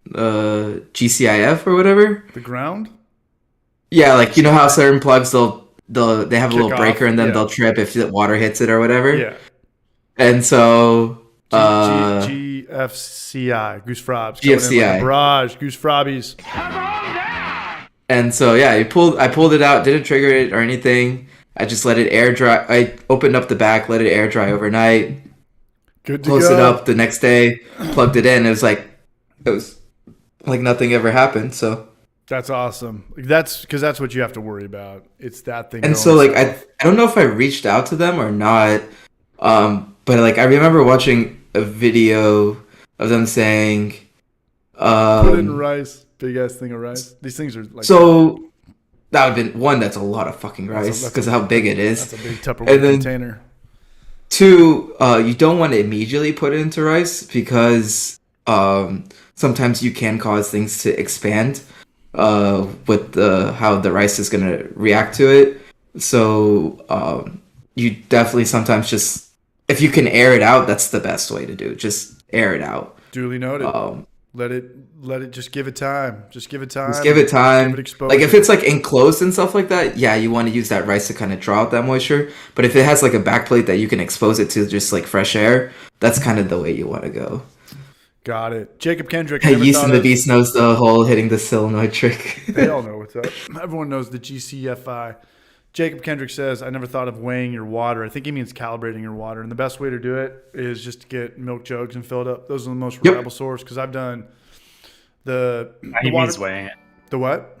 C: GCIF or whatever,
B: the ground.
C: Yeah, like you know how certain plugs they have a little breaker and then
B: yeah.
C: they'll trip if the water hits it or whatever.
B: Yeah.
C: And so
B: GFCI, Goose Frobs.
C: GFCI.
B: Braj, Goose Frobbies.
C: And so yeah, I pulled it out, didn't trigger it or anything. I just let it air dry. I opened up the back, let it air dry overnight.
B: Good to
C: Closed
B: go.
C: it up the next day, plugged it in. It was like nothing ever happened. So
B: That's awesome. That's because that's what you have to worry about. It's that thing.
C: and
B: going
C: so like
B: south.
C: I don't know if I reached out to them or not. But like I remember watching a video of them saying,
B: Put in rice, big ass thing of rice. These things are like
C: so that would have been one. That's a lot of fucking rice
B: That's
C: because of how big it is.
B: That's a big Tupperware container.
C: Two, you don't want to immediately put it into rice because sometimes you can cause things to expand with how the rice is going to react to it. So you definitely sometimes just, if you can air it out, that's the best way to do it. Just air it out.
B: Duly noted. Let it just give it time. Just give it time.
C: Just give it time.
B: Give it exposure.
C: Like if it's like enclosed and stuff like that, yeah, you want to use that rice to kind of draw out that moisture. But if it has like a backplate that you can expose it to just like fresh air, that's kind of the way you want to go.
B: Got it. Jacob Kendrick.
C: Yeast and the Beast knows the whole hitting the solenoid trick.
B: They all know what's up. Everyone knows the GCFI. Jacob Kendrick says, I never thought of weighing your water. I think he means calibrating your water. And the best way to do it is just to get milk jugs and fill it up. Those are the most reliable source because I've done the
A: He
B: water.
A: means weighing it.
B: The what?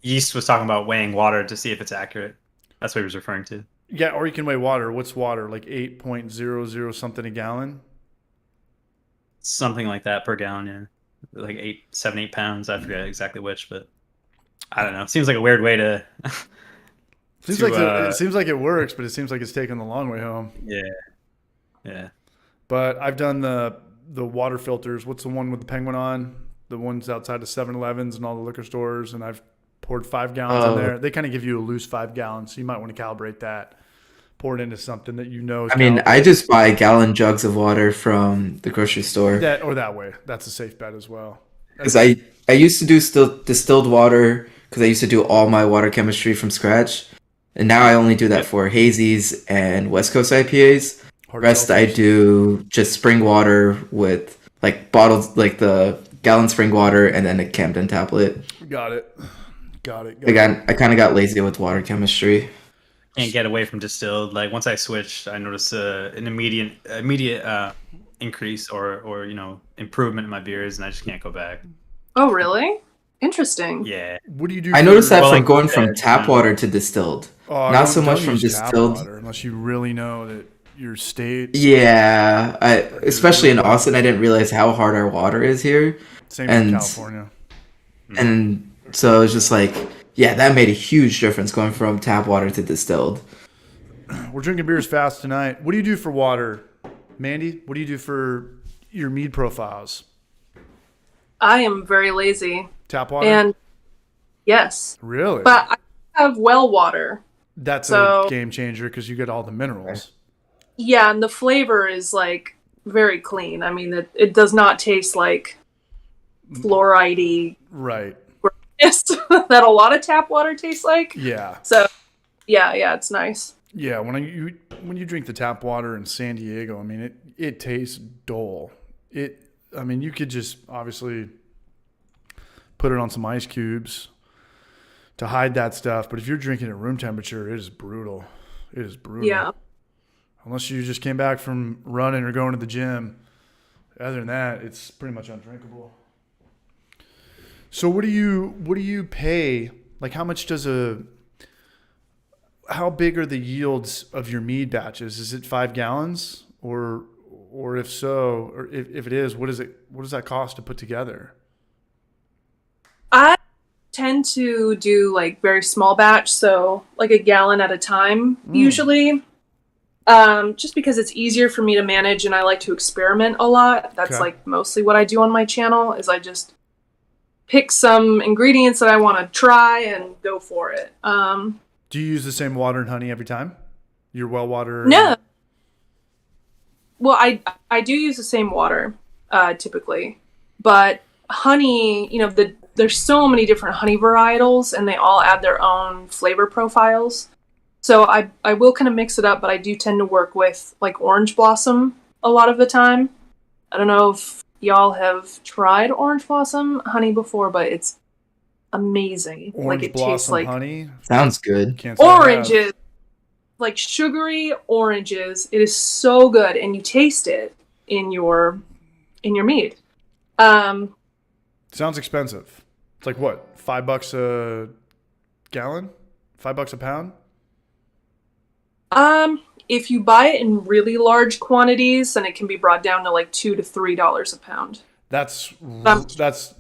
A: Yeast was talking about weighing water to see if it's accurate. That's what he was referring to.
B: Yeah, or you can weigh water. What's water? Like 8.00 something a gallon?
A: Something like that per gallon, yeah. Like 8 pounds. I forget exactly which, but I don't know. It seems like a weird way to...
B: it seems like it works, but it seems like it's taking the long way home.
A: Yeah.
B: But I've done the water filters. What's the one with the penguin on? The ones outside of 7-Elevens and all the liquor stores, and I've poured 5 gallons in there. They kind of give you a loose 5 gallons, so you might want to calibrate that. Pour it into something that you know is
C: I just buy gallon jugs of water from the grocery store.
B: That way. That's a safe bet as well.
C: Because I used to do distilled water because I used to do all my water chemistry from scratch. And now I only do that for hazies and West Coast IPAs. Rest I do just spring water with like bottles, like the gallon spring water and then a Camden tablet.
B: Got it.
C: Again, I kind of got lazy with water chemistry.
A: Can't get away from distilled. Like once I switched, I noticed an immediate increase or improvement in my beers, and I just can't go back.
D: Oh, really? Interesting.
A: Yeah.
B: What do you do?
C: I noticed that from going from tap water to distilled. Not so much from distilled.
B: Water, unless you really know that your state.
C: Yeah, especially in Austin, I didn't realize how hard our water is here.
B: Same in California.
C: And so it's just like, yeah, that made a huge difference going from tap water to distilled.
B: We're drinking beers fast tonight. What do you do for water, Mandy? What do you do for your mead profiles?
D: I am very lazy.
B: Tap water?
D: And yes.
B: Really?
D: But I have well water.
B: That's a game changer because you get all the minerals.
D: Yeah, and the flavor is like very clean. I mean, it does not taste like fluoride-y.
B: Right.
D: That a lot of tap water tastes like.
B: Yeah.
D: So, yeah, it's nice.
B: Yeah, when you drink the tap water in San Diego, I mean it tastes dull. You could just obviously put it on some ice cubes to hide that stuff, but if you're drinking at room temperature, it is brutal. It is brutal. Yeah. Unless you just came back from running or going to the gym. Other than that, it's pretty much undrinkable. So what do you pay? Like how big are the yields of your mead batches? Is it 5 gallons? Or if so, or if it is, what does that cost to put together?
D: I tend to do like very small batch, so like a gallon at a time usually. Just because it's easier for me to manage and I like to experiment a lot. That's like mostly what I do on my channel is I just pick some ingredients that I want to try and go for it.
B: Do you use the same water and honey every time? Your well water?
D: No. Well, I do use the same water typically, but honey, there's so many different honey varietals and they all add their own flavor profiles. So I will kind of mix it up, but I do tend to work with like orange blossom a lot of the time. I don't know if y'all have tried orange blossom honey before, but it's amazing.
B: Orange
D: like it
B: blossom
D: tastes like
B: honey
C: sounds good.
B: Can't say
D: oranges, like sugary oranges. It is so good, and you taste it in your mead.
B: Sounds expensive. It's like what? $5 a gallon? $5 a pound?
D: If you buy it in really large quantities, then it can be brought down to like $2 to $3 a pound.
B: That's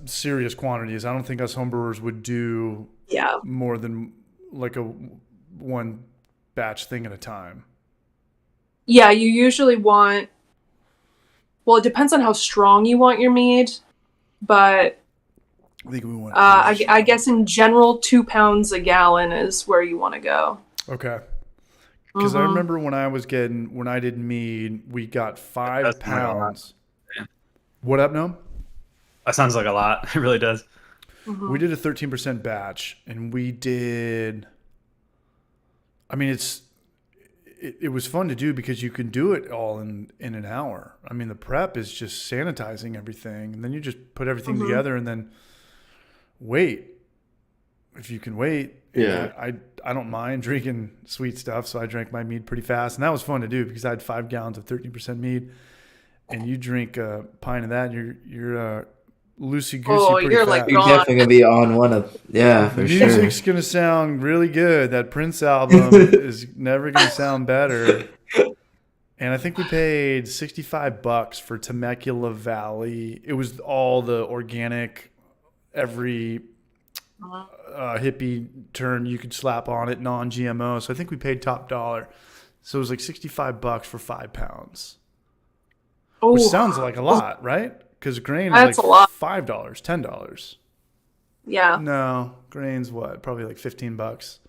B: serious quantities. I don't think us homebrewers would do more than like a one batch thing at a time.
D: Yeah, you usually want. Well, it depends on how strong you want your mead, but
B: I think we want.
D: I guess in general, 2 pounds a gallon is where you want to go.
B: Okay. Because I remember when I did mead, we got 5 pounds.
A: Yeah.
B: What up, Noam?
A: That sounds like a lot. It really does.
B: We did a 13% batch, and we did. I mean, it was fun to do because you can do it all in an hour. I mean, the prep is just sanitizing everything, and then you just put everything together, and then wait. If you can wait,
C: yeah.
B: I don't mind drinking sweet stuff, so I drank my mead pretty fast, and that was fun to do because I had 5 gallons of 13% mead, and you drink a pint of that, and you're loosey goosey pretty
D: you're
B: fast.
D: like
C: You're definitely gonna be on one of for sure.
B: Music's gonna sound really good. That Prince album is never gonna sound better. And I think we paid $65 for Temecula Valley. It was all the organic, every hippie turn you could slap on it, non-GMO. So I think we paid top dollar. So it was like $65 for 5 pounds.
D: Oh,
B: which sounds like a lot, right? Because grain is
D: That's
B: like
D: a lot.
B: $5, $10.
D: Yeah.
B: No, grain's what? Probably like $15.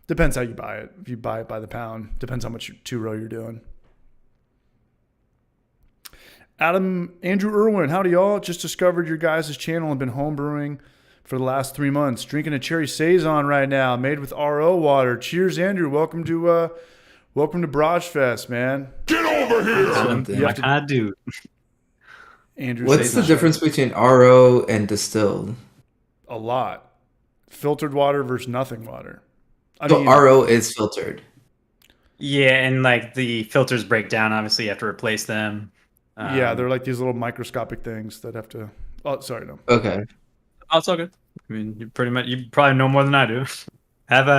B: Depends how you buy it. If you buy it by the pound, depends how much 2-row you're doing. Andrew Irwin, howdy y'all. Just discovered your guys' channel and been home brewing for the last 3 months. Drinking a cherry saison right now, made with RO water. Cheers, Andrew. Welcome to Braj Fest, man.
C: Get over here.
A: I do.
B: Andrew,
C: what's the difference between RO and distilled?
B: A lot. Filtered water versus nothing water.
C: So RO is filtered.
A: Yeah, and like the filters break down. Obviously, you have to replace them.
B: Yeah, they're like these little microscopic things that have to. Oh, sorry, no.
C: Okay.
A: Oh, it's all good. I mean, you probably know more than I do. Have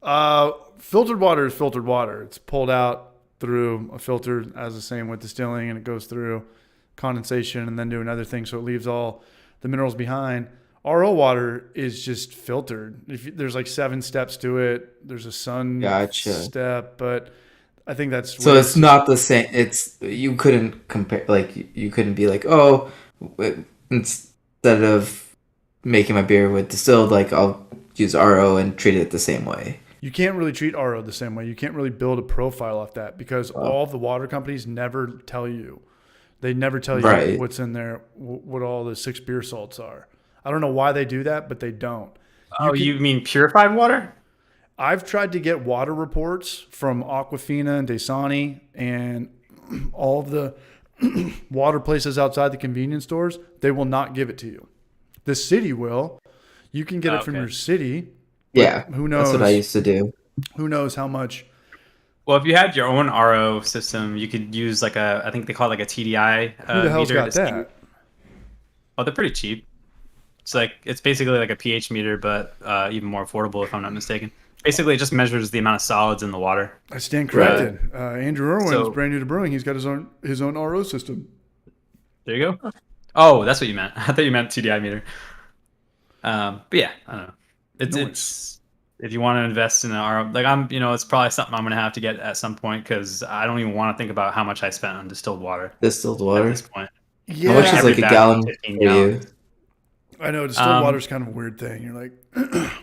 A: a
B: filtered water is filtered water. It's pulled out through a filter, as the same with distilling, and it goes through condensation and then do another thing, so it leaves all the minerals behind. RO water is just filtered. There's like 7 steps to it. There's a sun step, but I think that's
C: so it's not the same. It's you couldn't compare. Like you couldn't be like, oh, instead of making my beer with distilled, like I'll use RO and treat it the same way.
B: You can't really treat RO the same way. You can't really build a profile off that because all of the water companies never tell you. They never tell you what's in there, what all the 6 beer salts are. I don't know why they do that, but they don't.
A: You mean purified water?
B: I've tried to get water reports from Aquafina and Dasani and all of the water places outside the convenience stores. They will not give it to you. The city will. You can get it from your city.
C: Yeah,
B: who knows?
C: That's what I used to do.
B: Who knows how much?
A: Well, if you had your own RO system, you could use like I think they call it like a TDI.
B: Who the hell's got that?
A: Oh, they're pretty cheap. It's basically like a pH meter, but even more affordable if I'm not mistaken. Basically, it just measures the amount of solids in the water.
B: I stand corrected. Andrew Irwin is brand new to brewing. He's got his own RO system.
A: There you go. Oh, that's what you meant. I thought you meant TDI meter. But yeah, I don't know. It's if you want to invest in an RO, like it's probably something I'm gonna have to get at some point because I don't even want to think about how much I spent on distilled water.
C: Distilled water
A: at this point.
B: Yeah.
C: How much is like a gallon for you?
B: I know distilled water is kind of a weird thing. You're like,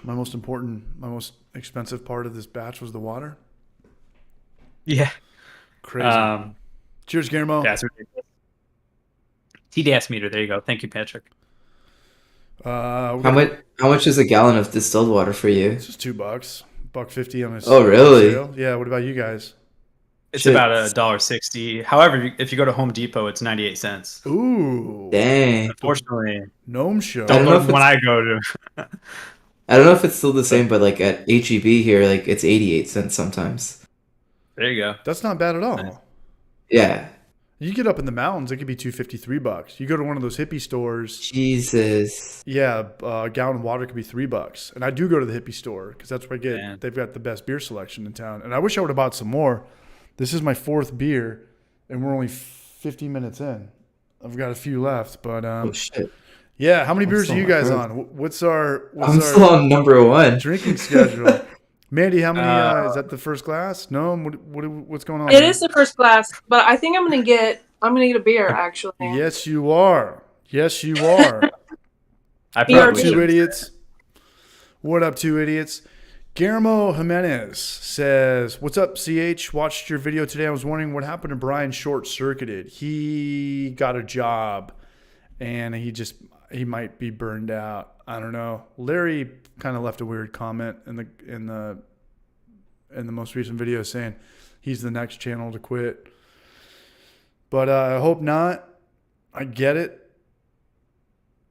B: my most expensive part of this batch was the water.
A: Yeah.
B: Crazy. Cheers, Guillermo.
A: That's ridiculous. TDS meter. There you go. Thank you, Patrick.
C: How much is a gallon of distilled water for you?
B: It's just $2, $1.50 on a.
C: Oh, really?
B: Sale. Yeah. What about you guys?
A: It's about $1.60. However, if you go to Home Depot, it's 98 cents.
B: Ooh.
C: Dang.
A: Unfortunately,
B: Gnome Show.
A: Don't know when I go to.
C: I don't know if it's still the same, but like at HEB here, like it's 88 cents sometimes.
A: There you go.
B: That's not bad at all.
C: Yeah.
B: You get up in the mountains, it could be $2.50, $3. You go to one of those hippie stores.
C: Jesus.
B: Yeah, a gallon of water could be $3. And I do go to the hippie store because that's where I get.
A: Man.
B: They've got the best beer selection in town. And I wish I would have bought some more. This is my 4th beer, and we're only 50 minutes in. I've got a few left, but
C: Oh shit.
B: yeah. How many beers
C: still
B: are you
C: on
B: guys
C: my
B: on? What's our
C: I'm still on number 1.
B: drinking schedule? Mandy, how many? Is that the first glass? No. What's going on?
D: It
B: man?
D: is the first glass, but I think I'm gonna get a beer actually.
B: Yes, you are. Yes, you are.
A: I
B: What up,
A: probably
D: BRB.
B: two
A: should.
B: idiots? What up, 2 idiots? Guillermo Jimenez says, "What's up, CH? Watched your video today. I was wondering what happened to Brian short circuited. He got a job, and he might be burned out. I don't know." Larry kind of left a weird comment in the most recent video saying he's the next channel to quit. But I hope not. I get it,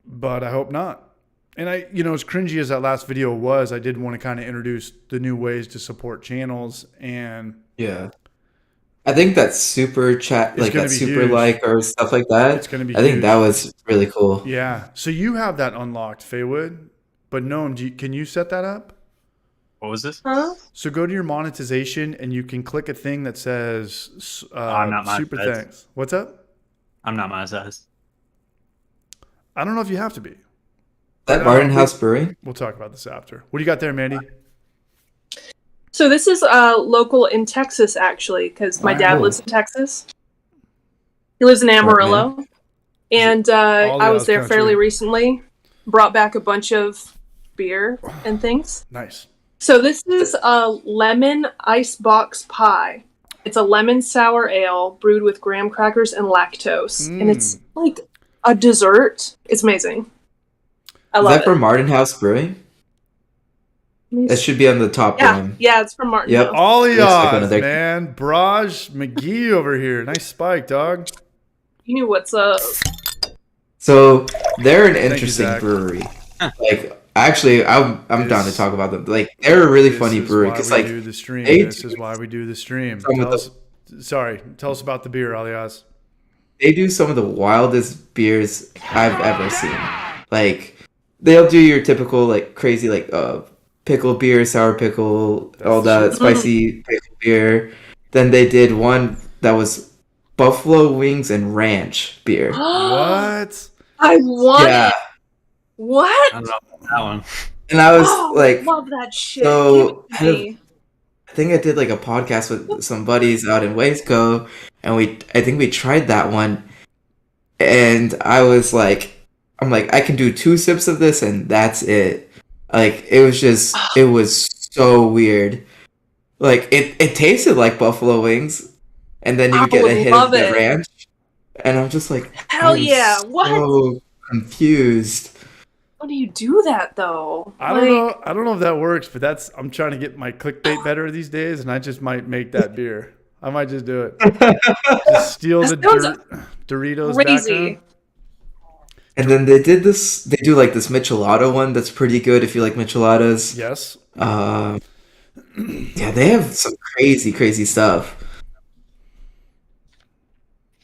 B: but I hope not. And as cringy as that last video was, I did want to kind of introduce the new ways to support channels. And
C: Yeah. I think that super chat,
B: It's
C: like
B: gonna
C: that
B: be
C: super
B: huge.
C: like or stuff like that.
B: It's gonna be
C: I think
B: huge.
C: that was really cool.
B: yeah, so you have that unlocked, Faywood. But Noam, can you set that up?
A: What was this?
D: Huh?
B: So go to your monetization and you can click a thing that says
A: I'm not
B: super
A: monetized.
B: thanks. What's up?
A: I'm not monetized.
B: I don't know if you have to be.
C: That Barton House Brewing?
B: We'll talk about this after. What do you got there, Mandy?
D: So this is local in Texas actually, because my dad
C: Wow.
D: lives in Texas. He lives in Amarillo, and
B: all the
D: I was there
B: country.
D: fairly recently. Brought back a bunch of beer and things.
B: Nice.
D: So this is a lemon ice box pie. It's a lemon sour ale brewed with graham crackers and lactose, and it's like a dessert. It's amazing. I
C: Is
D: love
C: that
D: it.
C: for Martin House Brewing? It should be on the top one.
D: Yeah, it's from Martin.
C: Yep.
D: House.
B: All
C: Looks like one
B: y'all,
C: of their-
B: man. Braj McGee over here. Nice spike, dog.
D: You knew what's up.
C: So they're an
B: you,
C: interesting
B: Zach.
C: brewery. Like, actually, I'm down to
B: This-
C: talk about them. Like, they're a really
B: This
C: funny
B: is
C: brewery
B: why
C: because,
B: we
C: like,
B: do the stream.
C: they
B: This
C: do
B: is why we do the stream.
C: some of
B: Tell us about the beer, Alias.
C: they do some of the wildest beers I've ever seen. Like, they'll do your typical, like, crazy, like, pickle beer, sour pickle, all that spicy pickle beer. Then they did one that was buffalo wings and ranch beer.
B: What?
D: I want
C: Yeah.
D: it. What?
A: I don't know about that one.
C: And I was
D: Oh,
C: like,
D: I love that shit.
C: so
D: Give it to me.
C: I think I did like a podcast with some buddies out in Waco, and I think we tried that one, and I was like, I'm like, I can do 2 sips of this and that's it. Like, it was so weird. Like, it tasted like buffalo wings, and then you
D: I
C: get a
D: would
C: hit
D: love
C: of the
D: it.
C: ranch, and I'm just like,
D: Hell
C: I'm
D: yeah. What?
C: so confused.
D: How do you do that though?
B: I don't know. I don't know if that works, but I'm trying to get my clickbait better these days, and I just might make that beer. I might just do it. Just steal the
D: That sounds
B: Doritos
D: crazy.
B: background.
C: And then they do like this michelada one that's pretty good if you like micheladas.
B: Yes.
C: Yeah, they have some crazy stuff.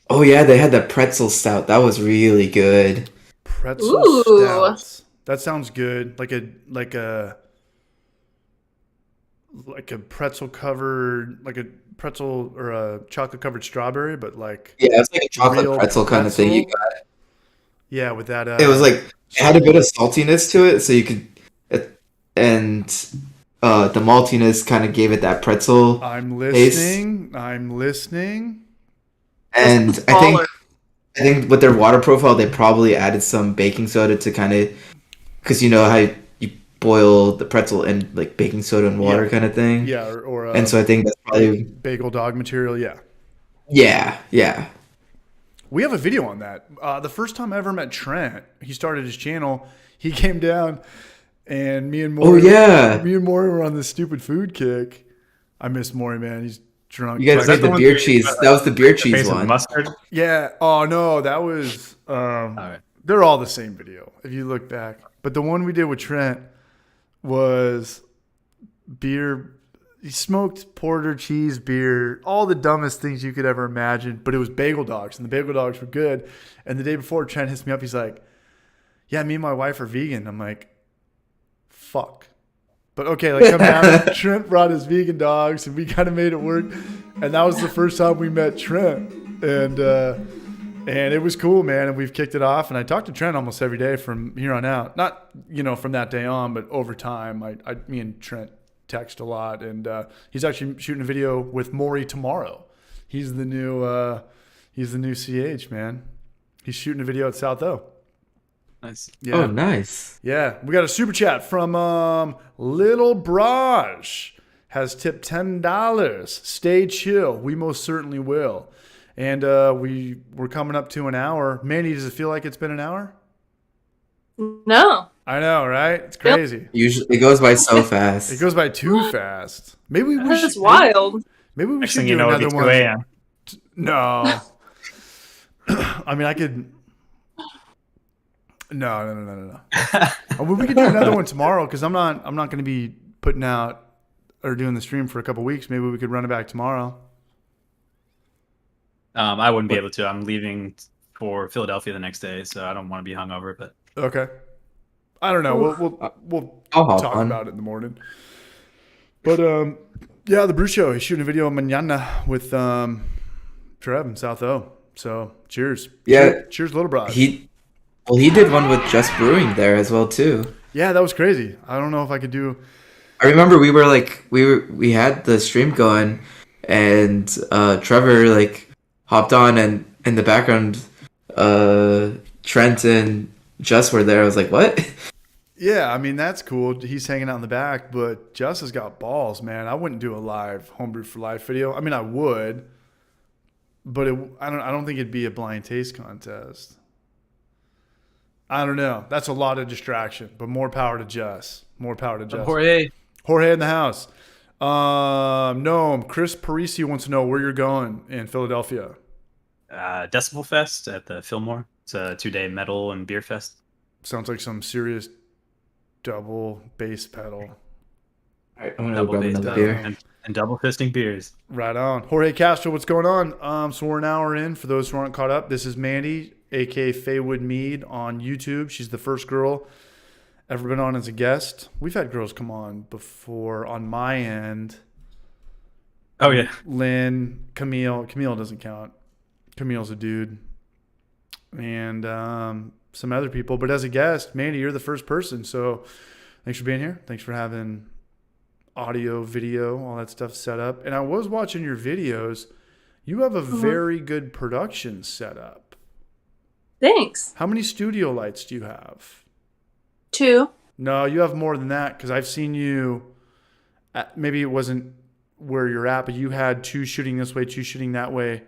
C: Oh yeah, they had the pretzel stout. That was really good.
B: Pretzel
D: Ooh.
B: stouts. That sounds good. Like a pretzel covered, like a pretzel or a chocolate covered strawberry, but like
C: Yeah, it's like a chocolate
B: real
C: pretzel kind of thing you
B: pretzel.
C: got.
B: Yeah, with that.
C: It was like it had a bit of saltiness to it, so you could, and the maltiness kind of gave it that pretzel.
B: I'm
C: taste.
B: listening. I'm listening.
C: And I
D: Baller.
C: think with their water profile, they probably added some baking soda to kind of, because you know how you boil the pretzel in like baking soda and water
B: Yeah.
C: kind of thing.
B: Yeah, or
C: And so I think that's probably
B: bagel dog material. Yeah.
C: yeah.
B: We have a video on that. The first time I ever met Trent, he started his channel. He came down, and me and Maury, me and Maury were on this stupid food kick. I miss Maury, man. He's drunk.
C: You guys
B: Like,
C: did the beer cheese. That was the beer cheese
A: Face with
C: one.
A: mustard.
B: yeah. Oh no, that was.
A: right.
B: They're all the same video if you look back. But the one we did with Trent was beer. he smoked porter, cheese, beer, all the dumbest things you could ever imagine. But it was bagel dogs, and the bagel dogs were good. And the day before, Trent hits me up. He's like, "Yeah, me and my wife are vegan." I'm like, "Fuck." But okay, like come down. Trent brought his vegan dogs, and we kind of made it work. And that was the first time we met Trent, and it was cool, man. And we've kicked it off. And I talk to Trent almost every day from here on out. Not from that day on, but over time, me and Trent text a lot. And he's actually shooting a video with Maury tomorrow. He's the new CH, man. He's shooting a video at South O.
A: Nice.
B: Yeah.
C: Oh, nice.
B: Yeah, we got a super chat from Little Braj. Has tipped $10. Stay chill. We most certainly will. And we're coming up to an hour. Mandy, does it feel like it's been an hour?
D: No.
B: I know, right? It's crazy.
C: Usually it goes by so fast.
B: It goes by too fast. Maybe we
D: That's
B: should.
D: wild.
B: Maybe we
A: Next
B: should
A: thing
B: do
A: you know, it'll
B: another
A: be 2
B: one.
A: a.m.
B: No. I mean, I could. No. I mean, we could do another one tomorrow because I'm not going to be putting out or doing the stream for a couple weeks. Maybe we could run it back tomorrow.
A: I wouldn't be able to. I'm leaving for Philadelphia the next day, so I don't want to be hungover. But
B: Okay. I don't know. We'll
C: I'll hop
B: talk
C: on.
B: about it in the morning. But yeah, the Brew Show. He's shooting a video mañana with Trev in South O. So cheers.
C: Yeah.
B: Cheers, Little Brad.
C: He did one with Just Brewing there as well too.
B: Yeah, that was crazy. I don't know if I could do.
C: I remember we had the stream going, and Trevor like hopped on, and in the background, Trent and Just were there. I was like, what?
B: Yeah, I mean that's cool. He's hanging out in the back, but Just has got balls, man. I wouldn't do a live Homebrew for Life video. I mean, I would, but I don't think it'd be a blind taste contest. I don't know. That's a lot of distraction, but more power to Just. More power to Just.
A: Jorge
B: in the house. No, Chris Parisi wants to know where you're going in Philadelphia.
A: Decibel Fest at the Fillmore. It's a 2-day metal and beer fest.
B: Sounds like some serious double bass pedal.
C: All right, I'm gonna
A: Double
C: grab
A: bass
C: another
A: pedal
C: beer.
A: and double fisting beers.
B: Right on. Jorge Castro, what's going on? So we're an hour in. For those who aren't caught up, this is Mandy, a.k.a. Faywood Mead on YouTube. She's the first girl ever been on as a guest. We've had girls come on before on my end.
A: Oh yeah.
B: Lynn, Camille. Camille doesn't count. Camille's a dude. And some other people. But as a guest, Mandy, you're the first person. So thanks for being here. Thanks for having audio, video, all that stuff set up. And I was watching your videos. You have a very good production setup.
D: Thanks.
B: How many studio lights do you have?
D: 2.
B: No, you have more than that because I've seen you. Maybe it wasn't where you're at, but you had 2 shooting this way, 2 shooting that way.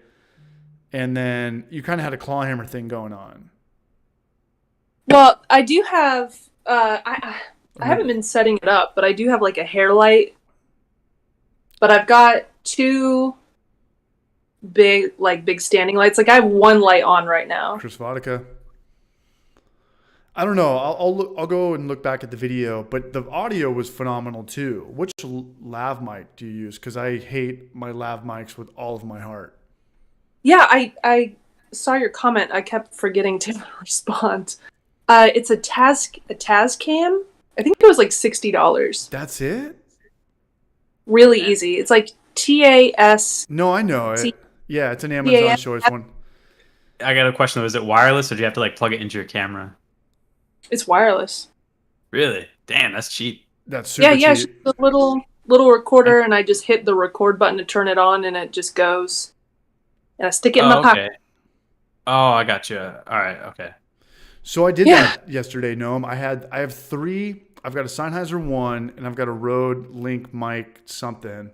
B: And then you kind of had a Clawhammer thing going on.
D: Well, I do have. I haven't been setting it up, but I do have like a hair light. But I've got 2 big standing lights. Like I have 1 light on right now.
B: Chris Vodka. I don't know. I'll go and look back at the video, but the audio was phenomenal too. Which lav mic do you use? Because I hate my lav mics with all of my heart.
D: Yeah, I saw your comment. I kept forgetting to respond. It's a Tascam. I think it was like $60.
B: That's it?
D: Really easy. It's like TAS.
B: No, I know it. Yeah, it's an Amazon choice one.
A: I got a question though. Is it wireless or do you have to like plug it into your camera?
D: It's wireless.
A: Really? Damn, that's cheap.
B: That's super
D: Yeah,
B: cheap.
D: it's a little recorder, and I just hit the record button to turn it on, and it just goes. And I stick it in my pocket.
A: Oh, I got you. All right, okay.
B: So I did that yesterday, Noam. I have 3. I've got a Sennheiser 1, and I've got a Rode Link mic something.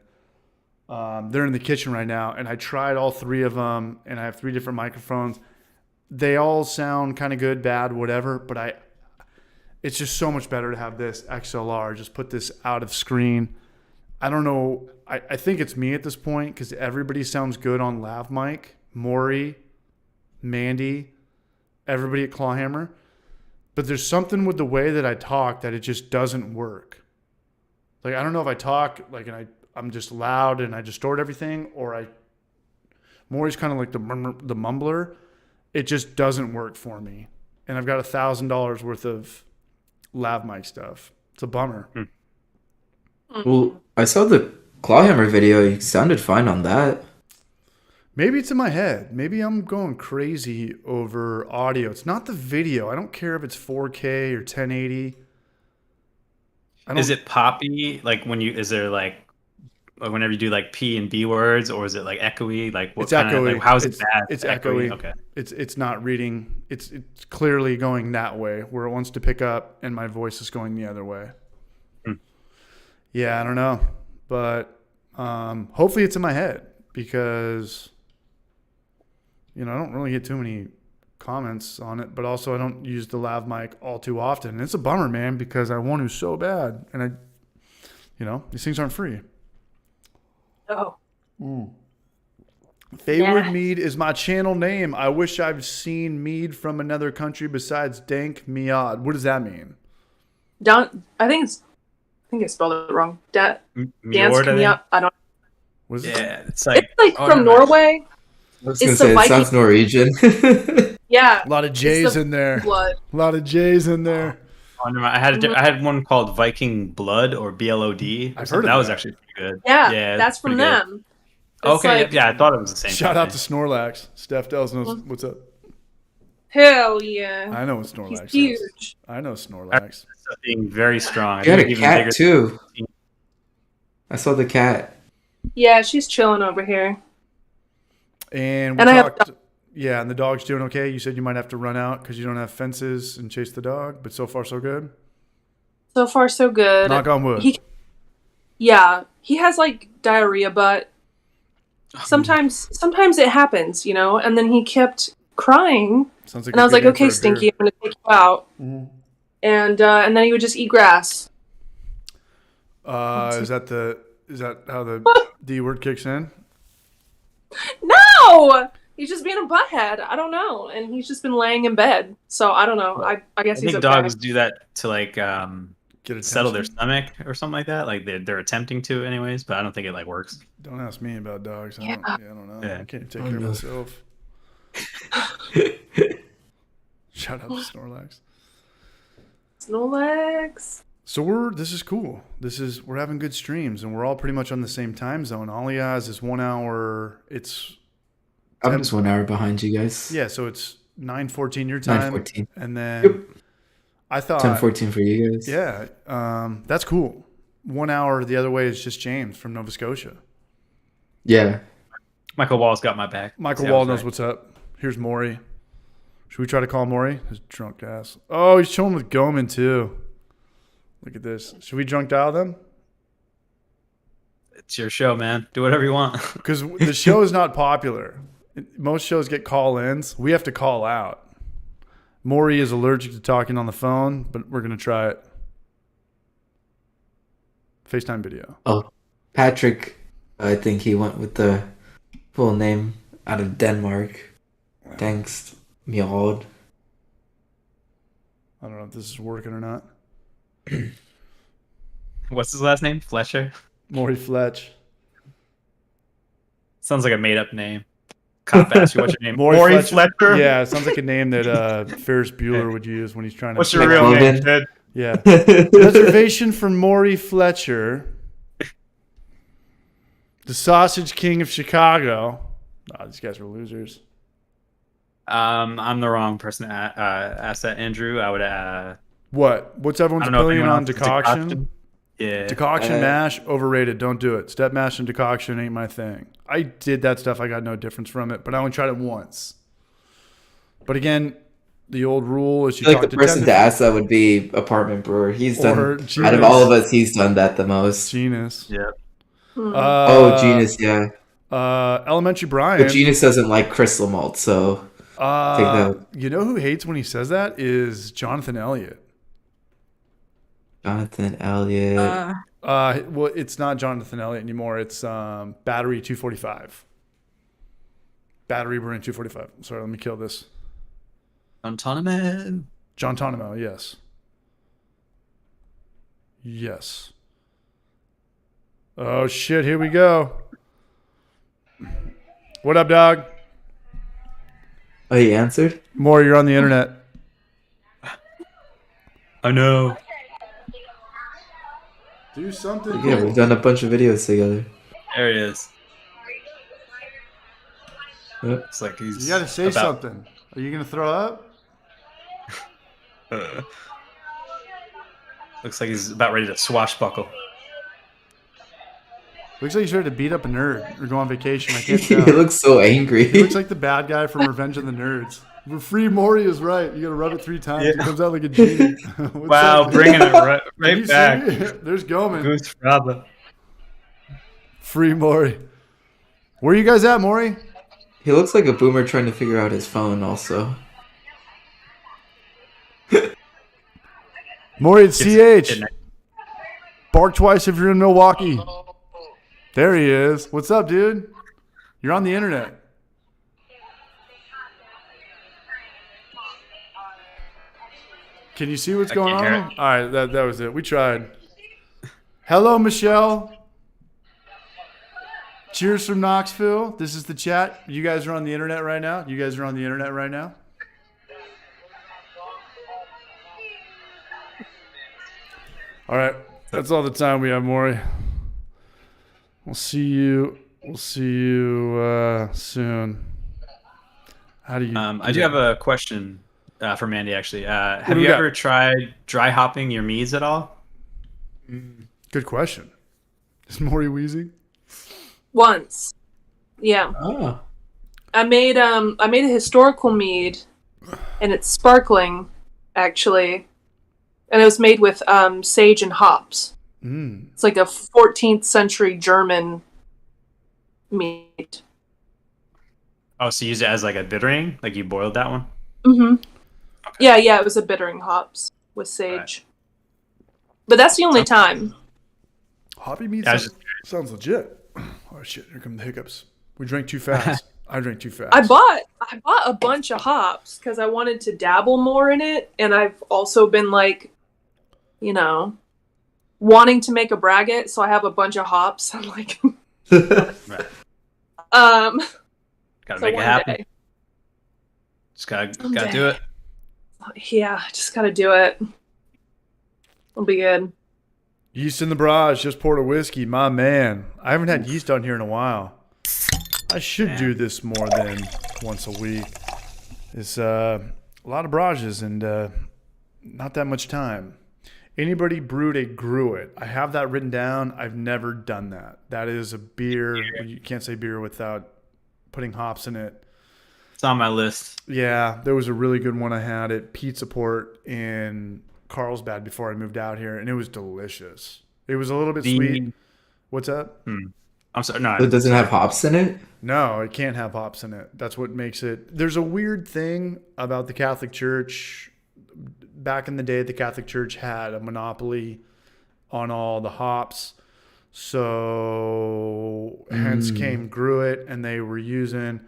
B: They're in the kitchen right now, and I tried all 3 of them, and I have 3 different microphones. They all sound kind of good, bad, whatever, but it's just so much better to have this XLR. Just put this out of screen. I don't know. I think it's me at this point because everybody sounds good on lav mic. Maury, Mandy, everybody at Clawhammer. But there's something with the way that I talk that it just doesn't work. Like, I don't know if I talk like and I'm just loud and I distort everything, or Maury's kind of like the mumbler. It just doesn't work for me. And I've got $1,000 worth of lav mic stuff. It's a bummer.
C: Well, I saw the Clawhammer video. You sounded fine on that.
B: Maybe it's in my head. Maybe I'm going crazy over audio. It's not the video. I don't care if it's 4K or 1080.
A: Is it poppy? Like is there like whenever you do like P and B words, or is it like echoey? Like what
B: it's
A: kind
B: echoey.
A: of, like, how is it bad?
B: It's echoey.
A: Okay.
B: It's not reading. It's clearly going that way where it wants to pick up, and my voice is going the other way. Yeah, I don't know, but hopefully it's in my head because I don't really get too many comments on it, but also I don't use the lav mic all too often. And it's a bummer, man, because I want to so bad, and these things aren't free.
D: Oh.
B: Favorite Mead is my channel name. I wish I've seen Mead from another country besides Dank Mead. What does that mean?
D: I think I spelled it wrong. Dance
A: Mead.
D: I don't.
B: What is it?
A: Yeah, it's like
D: from Norway.
C: I was going to say, it sounds Norwegian.
D: Yeah.
B: A lot of J's in there.
D: Blood.
B: A lot of J's in there.
A: Oh, never mind. I had one called Viking Blood or BLOD.
B: I've heard of
A: that. Was
B: that.
A: actually pretty good.
D: Yeah, that's from them.
A: Okay,
D: like,
A: yeah, I thought it was the same.
B: Shout out to Snorlax. Steph Dells knows what's up.
D: Hell yeah.
B: I know what Snorlax
D: He's
B: is.
D: huge.
B: I know Snorlax.
A: Being very strong.
C: You had a cat too. I saw the cat.
D: Yeah, she's chilling over here.
B: And
D: I have
B: yeah, and the dog's doing okay. You said you might have to run out because you don't have fences and chase the dog, but so far so good.
D: So far so good.
B: Knock on wood.
D: He has like diarrhea, but sometimes it happens, and then he kept crying.
B: Sounds like
D: and I was like, okay, Stinky, I'm gonna take you out.
B: Mm-hmm.
D: And then he would just eat grass.
B: Is that how the D word kicks in?
D: No! He's just being a butthead. I don't know. And he's just been laying in bed. So I don't know. I guess he's
A: think
D: okay.
A: dogs do that to like settle their
B: attention?
A: stomach or something like that. Like they're attempting to anyways, but I don't think it like works.
B: Don't ask me about dogs. I don't know.
A: Yeah.
B: I can't take care of myself. Shout out to Snorlax.
D: Snorlax.
B: So this is cool. We're having good streams, and we're all pretty much on the same time zone. All he has is 1 hour.
C: I'm just 1 hour behind you guys.
B: Yeah, so it's 9:14 your time.
C: 9:14.
B: And then I thought
C: 10:14 for you guys.
B: Yeah, that's cool. 1 hour the other way is just James from Nova Scotia.
C: Yeah.
A: Michael Wall's got my back.
B: Michael Wall knows what's up. Here's Maury. Should we try to call Maury? His drunk ass. Oh, he's chilling with Goman too. Look at this. Should we drunk dial them?
A: It's your show, man. Do whatever you want.
B: Because the show is not popular. Most shows get call-ins. We have to call out. Maury is allergic to talking on the phone, but we're going to try it. FaceTime video.
C: Oh, Patrick, I think he went with the full name out of Denmark. Thanks, Mjord.
B: I don't know if this is working or not.
A: What's his last name? Fletcher?
B: Maury Fletch.
A: Sounds like a made-up name. Cop asked you what's your name.
B: Maury
A: Fletcher?
B: Yeah, it sounds like a name that Ferris Bueller would use when he's trying to...
A: What's your real name, Ted?
B: Yeah. Reservation for Maury Fletcher. The Sausage King of Chicago. Oh, these guys are losers.
A: I'm the wrong person to ask that, Andrew. I would...
B: What's everyone's opinion on decoction?
A: Yeah.
B: Decoction mash, overrated. Don't do it. Step mash and decoction ain't my thing. I did that stuff. I got no difference from it, but I only tried it once. But again, the old rule is you
C: I feel
B: talk
C: like the
B: to
C: person to ask that would be Apartment Brewer. He's done, out of all of us, he's done that the most.
B: Genus.
A: Yeah.
C: Genus, yeah.
B: Elementary Brian.
C: But Genus doesn't like crystal malt, so take that.
B: You know who hates when he says that is Jonathan Elliott.
C: Jonathan Elliott.
B: Well, it's not Jonathan Elliott anymore. It's Battery 245. Battery Brewing 245. Sorry, let me kill this.
A: John
B: Tonemo, yes. Yes. Oh, shit. Here we go. What up, dog?
C: Oh, he answered?
B: More, you're on the internet.
A: I know.
B: Do something.
C: Yeah, we've done a bunch of videos together.
A: There he is.
C: Yep.
A: It's like he's.
B: You got to say something. Are you going to throw up?
A: Looks like he's about ready to swashbuckle.
B: Looks like he's ready to beat up a nerd or go on vacation. I can't
C: He
B: tell.
C: looks so angry.
B: He looks like the bad guy from Revenge of the Nerds. Free Maury is right. You got to rub it 3 times.
A: Yeah.
B: It comes out like a genie.
A: Wow, bringing it right back.
B: There's Goman.
A: Goose Fraba.
B: Free Maury. Where are you guys at, Maury?
C: He looks like a boomer trying to figure out his phone also.
B: Maury, it's CH. Bark twice if you're in Milwaukee. There he is. What's up, dude? You're on the internet. Can you see what's going on? All right, that was it. We tried. Hello, Michelle. Cheers from Knoxville. This is the chat. You guys are on the internet right now? All right. That's all the time we have, Maury. We'll see you soon. How do you
A: I do have a question for Mandy, actually. Have you ever tried dry hopping your meads at all?
B: Good question. Is Maury wheezing?
D: Once. Yeah.
C: Oh.
D: I made a historical mead, and it's sparkling, actually. And it was made with sage and hops. It's like a 14th century German mead.
A: Oh, so you use it as like a bittering? Like you boiled that one?
D: Mm-hmm. Okay. Yeah, it was a bittering hops with sage. Right. But that's the only time.
B: Hoppy mead sounds legit. Oh shit, here come the hiccups. We drank too fast. I drank too fast.
D: I bought a bunch of hops because I wanted to dabble more in it, and I've also been like, wanting to make a braggot, so I have a bunch of hops. I'm like,
A: right. Gotta make it happen.
D: Day.
A: Just gotta do it.
D: Yeah, just gotta do it. It'll be good.
B: Yeast in the Braj just poured a whiskey, my man. I haven't had yeast on here in a while. I should do this more than once a week. It's a lot of Brajes and not that much time. Anybody brewed a Gruit? I have that written down. I've never done that. That is a beer. You can't say beer without putting hops in it.
A: It's on my list.
B: Yeah, there was a really good one I had at Pizza Port in Carlsbad before I moved out here, and it was delicious. It was a little bit sweet. What's that?
A: I'm sorry. No,
C: it doesn't have hops in it?
B: No, it can't have hops in it. That's what makes it. There's a weird thing about the Catholic Church. Back in the day, the Catholic Church had a monopoly on all the hops. So hence came Gruit, and they were using,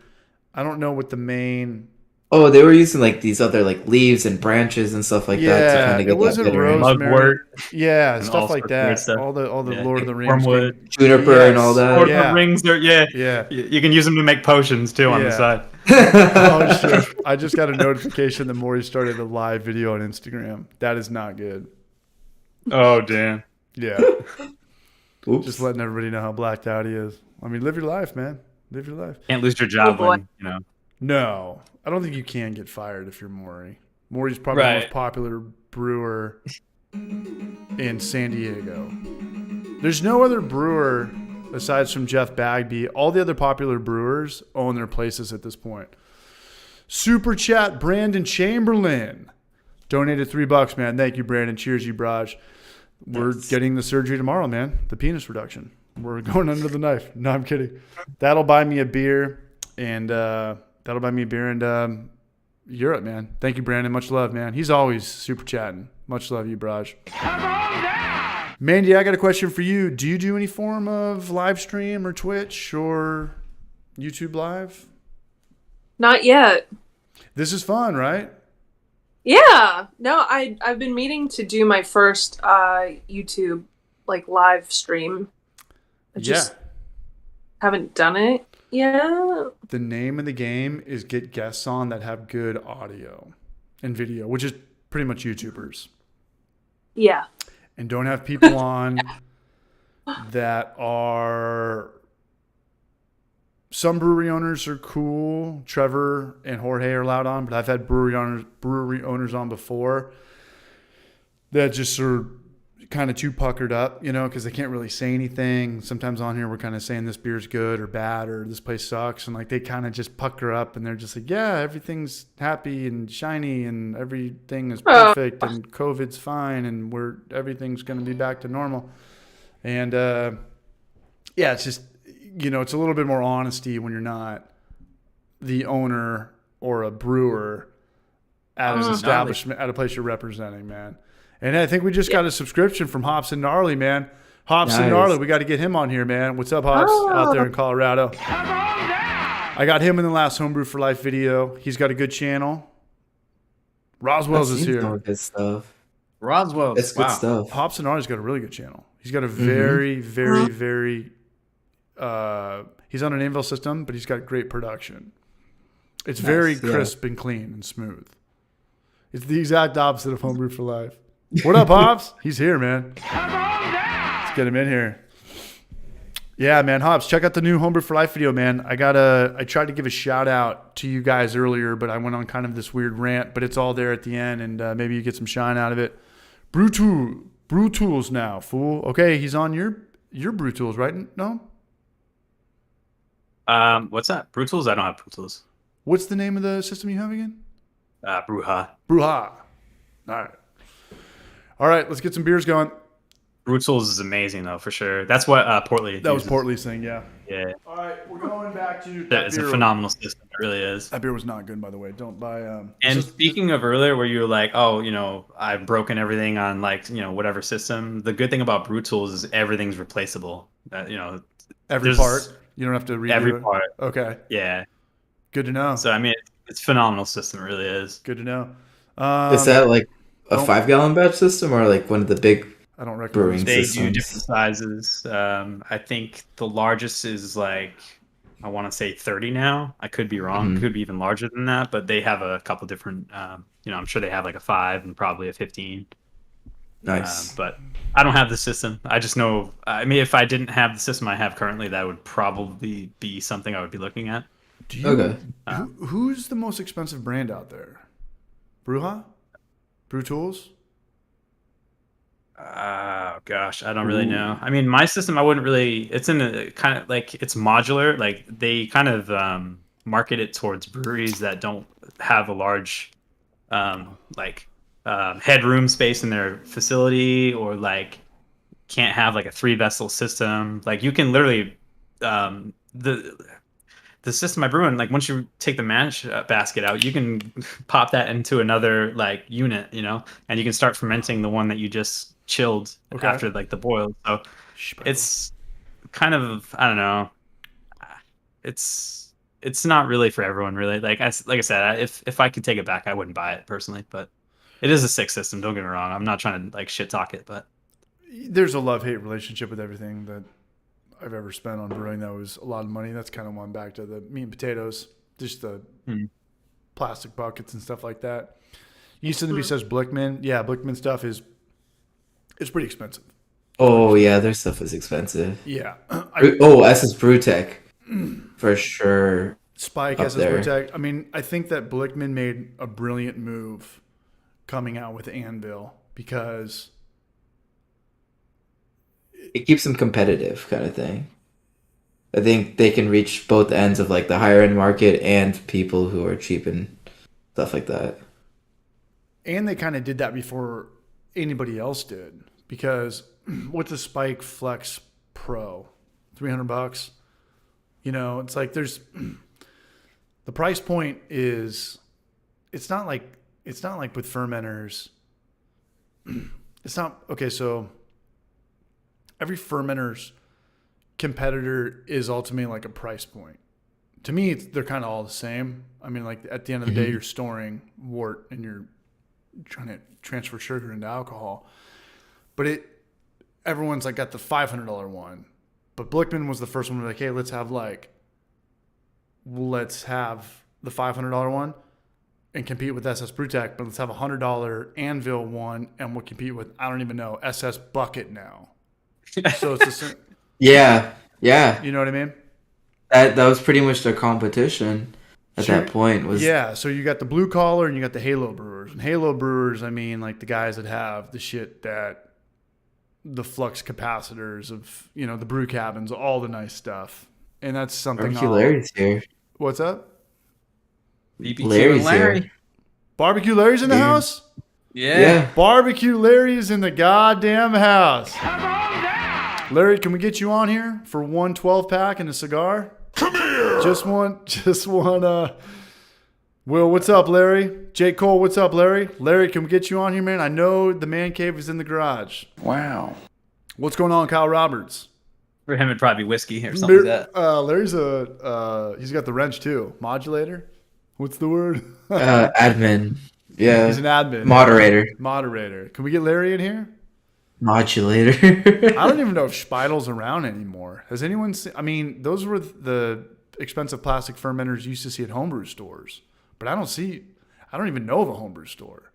B: I don't know what the main.
C: Oh, they were using like these other like leaves and branches and stuff like that to kind of get
B: it wasn't
C: that bitter.
B: rosemary. Yeah, stuff like that.
A: Stuff.
B: All the Lord of the Rings,
A: wormwood,
C: juniper, and all that.
A: Lord of the Rings are You can use them to make potions too on the side.
B: Oh shit! I just got a notification that Maury started a live video on Instagram. That is not good.
A: Oh damn.
B: Yeah. Oops. Just letting everybody know how blacked out he is. I mean, live your life, man. Live your life.
A: Can't lose your job when
B: No, I don't think you can get fired if you're Maury. Maury's probably the most popular brewer in San Diego. There's no other brewer aside from Jeff Bagby. All the other popular brewers own their places at this point. Super chat, Brandon Chamberlain donated $3, man. Thank you, Brandon. Cheers, you Braj. We're getting the surgery tomorrow, man. The penis reduction. We're going under the knife. No, I'm kidding. That'll buy me a beer and Europe, man. Thank you, Brandon. Much love, man. He's always super chatting. Much love, you, Braj. Come on down! Mandy, I got a question for you. Do you do any form of live stream or Twitch or YouTube Live?
D: Not yet.
B: This is fun, right?
D: Yeah. No, I've been meaning to do my first YouTube live stream. I just haven't done it yet.
B: The name of the game is get guests on that have good audio and video, which is pretty much YouTubers.
D: Yeah.
B: And don't have people on that are... Some brewery owners are cool. Trevor and Jorge are allowed on, but I've had brewery owners on before that just are kind of too puckered up, you know, because they can't really say anything. Sometimes on here we're kind of saying this beer's good or bad or this place sucks, and like they kind of just pucker up and they're just like, yeah, everything's happy and shiny and everything is perfect and COVID's fine and everything's going to be back to normal. And yeah, it's just, you know, it's a little bit more honesty when you're not the owner or a brewer at an establishment, at a place you're representing, man. And I think we just got a subscription from Hops and Gnarly, man. Hops and Gnarly, we got to get him on here, man. What's up, Hops, out there in Colorado? I got him in the last Homebrew for Life video. He's got a good channel. Roswell's is here.
C: Good stuff.
A: Roswell's,
C: it's good stuff.
B: Hops and Gnarly's got a really good channel. He's got a very, very he's on an Anvil system, but he's got great production. It's very crisp and clean and smooth. It's the exact opposite of Homebrew for Life. What up, Hops? He's here, man. Let's get him in here. Yeah, man, Hops, check out the new Homebrew for Life video, man. I tried to give a shout out to you guys earlier, but I went on kind of this weird rant, but it's all there at the end, and maybe you get some shine out of it. Brew Tools now, fool. Okay, he's on your Brew Tools, right? No?
A: What's that? Brew Tools? I don't have Brew Tools.
B: What's the name of the system you have again?
A: Brewha.
B: All right, let's get some beers going.
A: Brew Tools is amazing, though, for sure. That's what Portly
B: That was Portly's thing, yeah.
A: Yeah.
B: All right, we're going back to
A: that is a phenomenal system. It really is.
B: That beer was not good, by the way. Don't buy...
A: and speaking of earlier, where you were like, oh, you know, I've broken everything on, like, you know, whatever system. The good thing about Brew Tools is everything's replaceable. You know,
B: every part? You don't have to redo
A: every
B: it?
A: part.
B: Okay.
A: Yeah.
B: Good to know.
A: So, I mean, it's a phenomenal system. It really is.
B: Good to know.
C: Is that like a 5-gallon batch system or like one of the big
B: I don't recommend
C: brewing
A: They
C: systems?
A: do different sizes. I think the largest is like, I want to say 30 now. I could be wrong. Could be even larger than that, but they have a couple different, you know, I'm sure they have like a 5 and probably a 15.
C: Nice.
A: But I don't have the system. I just know, I mean, if I didn't have the system I have currently, that would probably be something I would be looking at.
C: Okay.
B: Who's the most expensive brand out there? Brewha? Brew Tools?
A: Gosh, I don't really know. I mean, my system, I wouldn't really, it's in a kind of like, it's modular. Like they kind of market it towards breweries that don't have a large headroom space in their facility, or like can't have like a 3-vessel system. Like you can literally, the system I brew in, like once you take the mash basket out, you can pop that into another like unit, you know, and you can start fermenting the one that you just chilled after like the boil. So it's kind of, I don't know, it's not really for everyone, really. Like I said, if I could take it back, I wouldn't buy it personally, but it is a sick system. Don't get me wrong. I'm not trying to like shit talk it, but
B: there's a love-hate relationship with everything that I've ever spent on brewing. That was a lot of money. That's kind of one back to the meat and potatoes, just the plastic buckets and stuff like that. East of the Beast says Blickman. Yeah, Blickman stuff it's pretty expensive.
C: Oh yeah, their stuff is expensive.
B: Yeah.
C: SS Brewtech for sure.
B: Spike SS Brewtech. I mean, I think that Blickman made a brilliant move coming out with Anvil because
C: it keeps them competitive, kind of thing. I think they can reach both ends of like the higher end market and people who are cheap and stuff like that.
B: And they kind of did that before anybody else did, because what's a Spike Flex Pro? $300. You know, it's like there's the price point is it's not like with fermenters. It's not okay, so every fermenter's competitor is ultimately like a price point. To me, they're kind of all the same. I mean, like at the end of the day, you're storing wort and you're trying to transfer sugar into alcohol. But everyone's like got the $500 one. But Blickman was the first one to be like, hey, let's have the $500 one and compete with SS Brewtech, but let's have a $100 Anvil one and we'll compete with, I don't even know, SS Bucket now. So it's the same.
C: Yeah. Yeah.
B: You know what I mean?
C: That was pretty much their competition at that point.
B: So you got the blue collar and you got the Halo brewers. And Halo brewers, I mean, like the guys that have the shit that the flux capacitors of, you know, the brew cabins, all the nice stuff. And that's something.
C: Barbecue Larry's here.
B: What's up?
A: BBQ
C: Larry's
A: and Larry.
C: here.
B: Barbecue Larry's in the house?
A: Yeah.
B: Barbecue Larry's in the goddamn house. Larry, can we get you on here for one 12-pack and a cigar? Come here. Just one. Will, what's up, Larry? Jake Cole, what's up, Larry? Larry, can we get you on here, man? I know the man cave is in the garage.
F: Wow.
B: What's going on, Kyle Roberts?
A: For him, it'd probably be whiskey or something like that.
B: Larry's he's got the wrench too. Modulator? What's the word?
C: Admin. Yeah.
B: He's an admin.
C: Moderator.
B: Can we get Larry in here?
C: Modulator.
B: I don't even know if Speidl's around anymore. Has anyone seen? I mean, those were the expensive plastic fermenters you used to see at homebrew stores. But I don't even know of a homebrew store.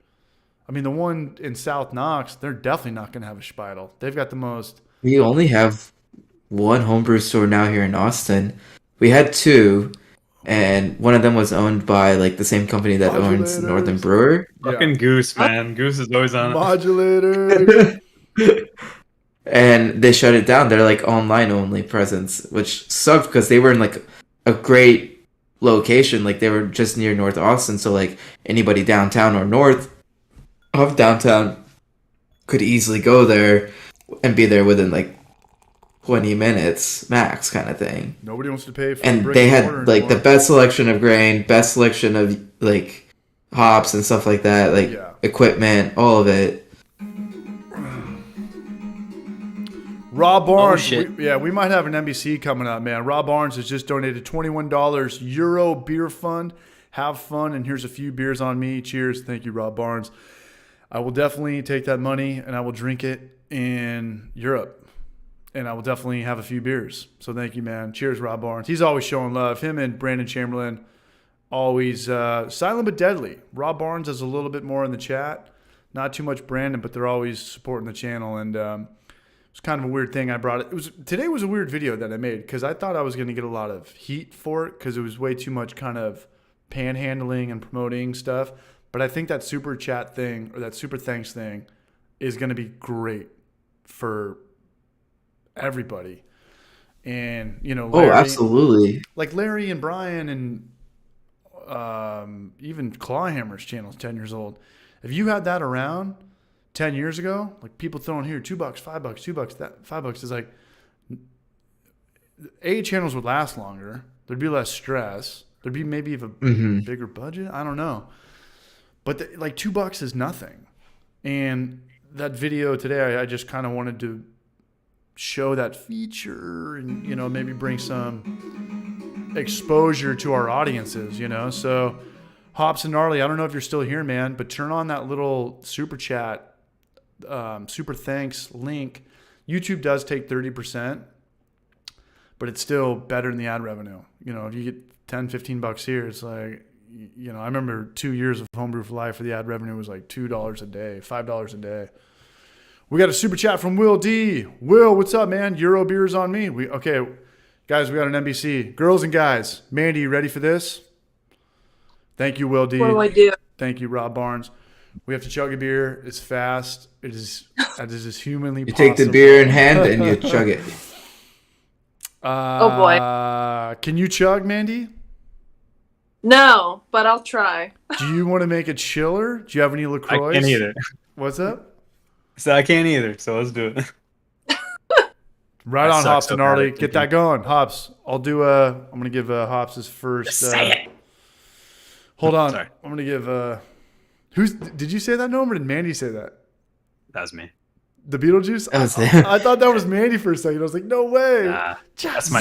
B: I mean, the one in South Knox, they're definitely not going to have a Speidl. They've got the most.
C: We only have one homebrew store now here in Austin. We had two, and one of them was owned by like the same company that owns Northern Brewer.
A: Fucking Goose, man. Goose is always on it.
B: Modulator.
C: And they shut it down. They're like online only presence, which sucked because they were in like a great location. Like they were just near North Austin, so like anybody downtown or north of downtown could easily go there and be there within like 20 minutes max, kind of thing.
B: Nobody wants to pay for.
C: And they had like the best selection of grain, best selection of like hops and stuff like that, like equipment, all of it.
B: Rob Barnes,
A: Oh, shit.
B: we might have an NBC coming up, man. Rob Barnes has just donated $21 Euro beer fund. Have fun, and here's a few beers on me. Cheers. Thank you, Rob Barnes. I will definitely take that money and I will drink it in Europe. And I will definitely have a few beers. So thank you, man. Cheers, Rob Barnes. He's always showing love. Him and Brandon Chamberlain, always silent but deadly. Rob Barnes is a little bit more in the chat. Not too much Brandon, but they're always supporting the channel. And it's kind of a weird thing I brought it. Today was a weird video that I made because I thought I was going to get a lot of heat for it because it was way too much kind of panhandling and promoting stuff. But I think that super chat thing or that super thanks thing is going to be great for everybody. And, you know, Larry,
C: absolutely.
B: Like Larry and Brian and even Clawhammer's channel is 10 years old. If you had that around 10 years ago, like people throwing here $2, $5, $2, that $5 is like channels would last longer. There'd be less stress. There'd be maybe even a bigger budget. I don't know. But like $2 is nothing. And that video today, I just kind of wanted to show that feature and, you know, maybe bring some exposure to our audiences, you know? So Hops and Gnarly, I don't know if you're still here, man, but turn on that little super chat, super thanks link. YouTube does take 30%, but it's still better than the ad revenue. You know, if you get $10-15 here, it's like, you know, I remember 2 years of Homebrew for Life for the ad revenue was like $2 a day, $5 a day. We got a super chat from Will D. Will, what's up, man? Euro beers on me. Okay, guys, we got an NBC. Girls and guys, Mandy, you ready for this? Thank you, Will D.
D: What do I do?
B: Thank you, Rob Barnes. We have to chug a beer. It's fast. It is as humanly
C: You
B: possible.
C: take the beer in hand and you chug it.
D: Oh, boy.
B: Can you chug, Mandy?
D: No, but I'll try.
B: Do you want to make it chiller? Do you have any LaCroix?
A: I can't either.
B: What's up?
A: So I can't either. So let's do it.
B: Right
A: I
B: on,
A: suck
B: Hops
A: so
B: and Gnarly.
A: bad at
B: Get that going. Hops, I'm going to give Hops his first.
A: Just say it.
B: Hold on.
A: Sorry.
B: I'm going to give. Did you say that, Noam, or did Mandy say that?
A: That was me.
B: The Beetlejuice?
C: That was him.
B: I thought that was Mandy for a second. I was like, no way.
A: That's my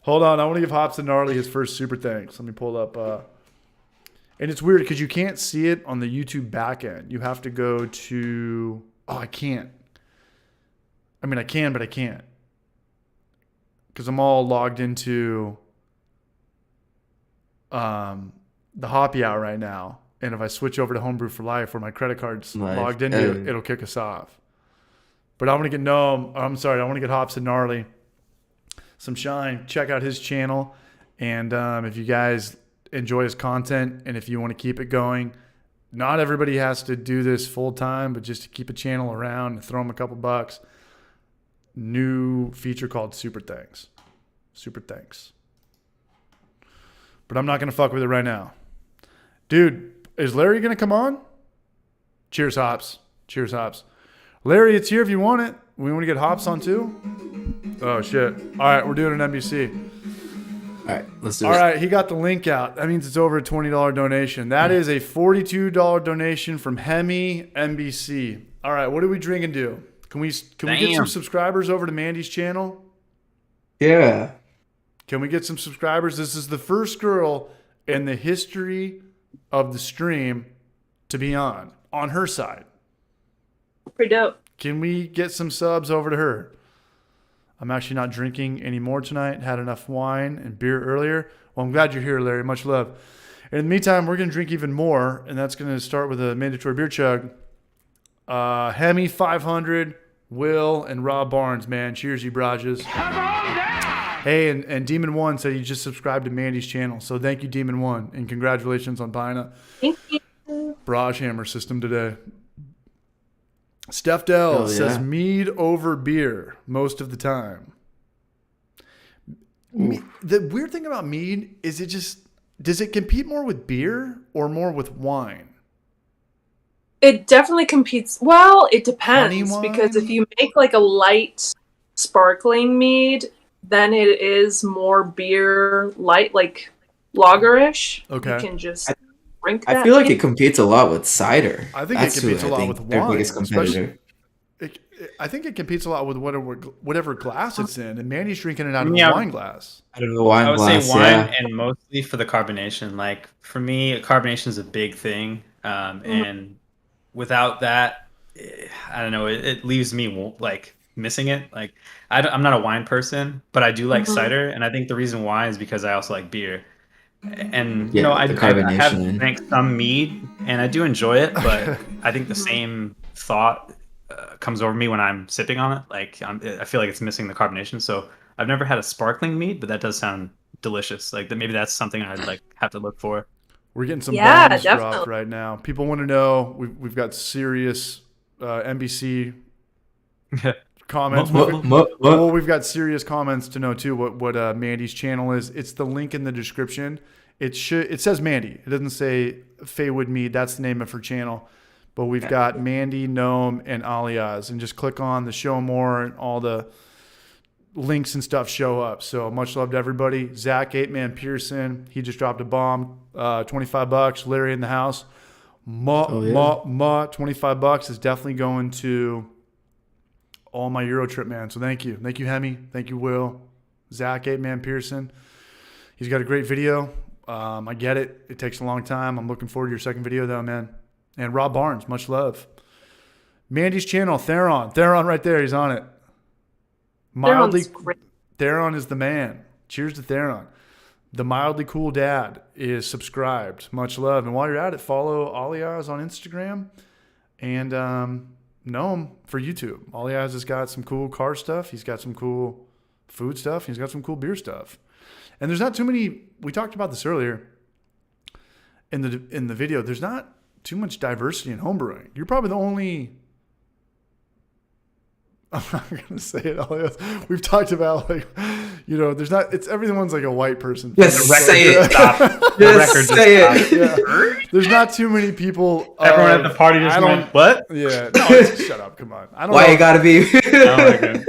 B: Hold on. I want to give Hops and Gnarly his first super thanks. Let me pull up. And it's weird because you can't see it on the YouTube back end. You have to go to. Oh, I can't. I mean, I can, but I can't. because I'm all logged into the Hoppy Hour right now. And if I switch over to Homebrew for Life, where my credit card's logged into, it'll kick us off. But I want to get I want to get Hops and Gnarly some shine. Check out his channel. And if you guys enjoy his content and if you want to keep it going, not everybody has to do this full time, but just to keep a channel around and throw them a couple bucks. New feature called Super Thanks. Super Thanks. But I'm not going to fuck with it right now. Dude, is Larry going to come on? Cheers, Hops. Cheers, Hops. Larry, it's here if you want it. We want to get Hops on too? Oh, shit. All right, we're doing an NBC.
C: All right, let's do it.
B: All right, he got the link out. That means it's over a $20 donation. That is a $42 donation from Hemi NBC. All right, what do we drink and do? Can we get some subscribers over to Mandy's channel?
C: Yeah.
B: Can we get some subscribers? This is the first girl in the history of the stream to be on her side.
D: Pretty dope.
B: Can we get some subs over to her? I'm actually not drinking anymore tonight. Had enough wine and beer earlier. Well, I'm glad you're here, Larry. Much love. In the meantime, we're going to drink even more, and that's going to start with a mandatory beer chug. Hemi 500, Will, and Rob Barnes, man. Cheers, you Brajes. Hey, and Demon One said he just subscribed to Mandy's channel. So thank you, Demon One, and congratulations on buying a Braj Hammer system today. Steph Dell says mead over beer most of the time. The weird thing about mead is does it compete more with beer or more with wine?
D: It definitely competes. Well, it depends because if you make like a light sparkling mead, then it is more beer light, like lagerish.
B: Okay.
D: You can just drink that.
C: I feel like it competes a lot with cider.
B: I think it competes a lot with
C: their
B: wine.
C: biggest competitor.
B: I think it competes a lot with whatever glass it's in, and Mandy's drinking it out of a wine glass.
C: Out of a wine glass,
A: I would say wine, and mostly for the carbonation. Like for me, carbonation is a big thing, and without that, I don't know. It leaves me like missing it. Like I'm not a wine person, but I do like cider, and I think the reason why is because I also like beer. And I have drank some mead, and I do enjoy it, but I think the same thought comes over me when I'm sipping on it. Like I feel like it's missing the carbonation. So I've never had a sparkling mead, but that does sound delicious. Like maybe that's something I'd like have to look for.
B: We're getting some bombs dropped right now. People want to know. We've got serious NBC comments. Well, we've got serious comments to know too. What Mandy's channel is. It's the link in the description. It says Mandy. It doesn't say Faywood Mead. That's the name of her channel. But we've got Mandy, Gnome, and Alias, and just click on the show more, and all the links and stuff show up. So much love to everybody. Zach 8-Man Pearson, he just dropped a bomb. $25. Larry in the house. 25 bucks is definitely going to all my Euro trip, man. So thank you. Thank you, Hemi. Thank you, Will. Zach 8-Man Pearson. He's got a great video. I get it. It takes a long time. I'm looking forward to your second video, though, man. And Rob Barnes, much love. Mandy's channel, Theron. Theron right there. He's on it. Theron is the man. Cheers to Theron. The Mildly Cool Dad is subscribed. Much love. And while you're at it, follow Alias on Instagram and know him for YouTube. Alias has got some cool car stuff. He's got some cool food stuff. He's got some cool beer stuff. And there's not too many. We talked about this earlier in the video. There's not too much diversity in homebrewing. You're probably the only. I'm not gonna say it. Alias. We've talked about there's not. It's everyone's like a white person.
C: Just say it. Stop. Just say it.
B: Yeah. There's not too many people.
A: Everyone at the party just went, what?
B: Yeah. No, shut up. Come on. I don't know.
C: Why you gotta be?
A: Oh my God.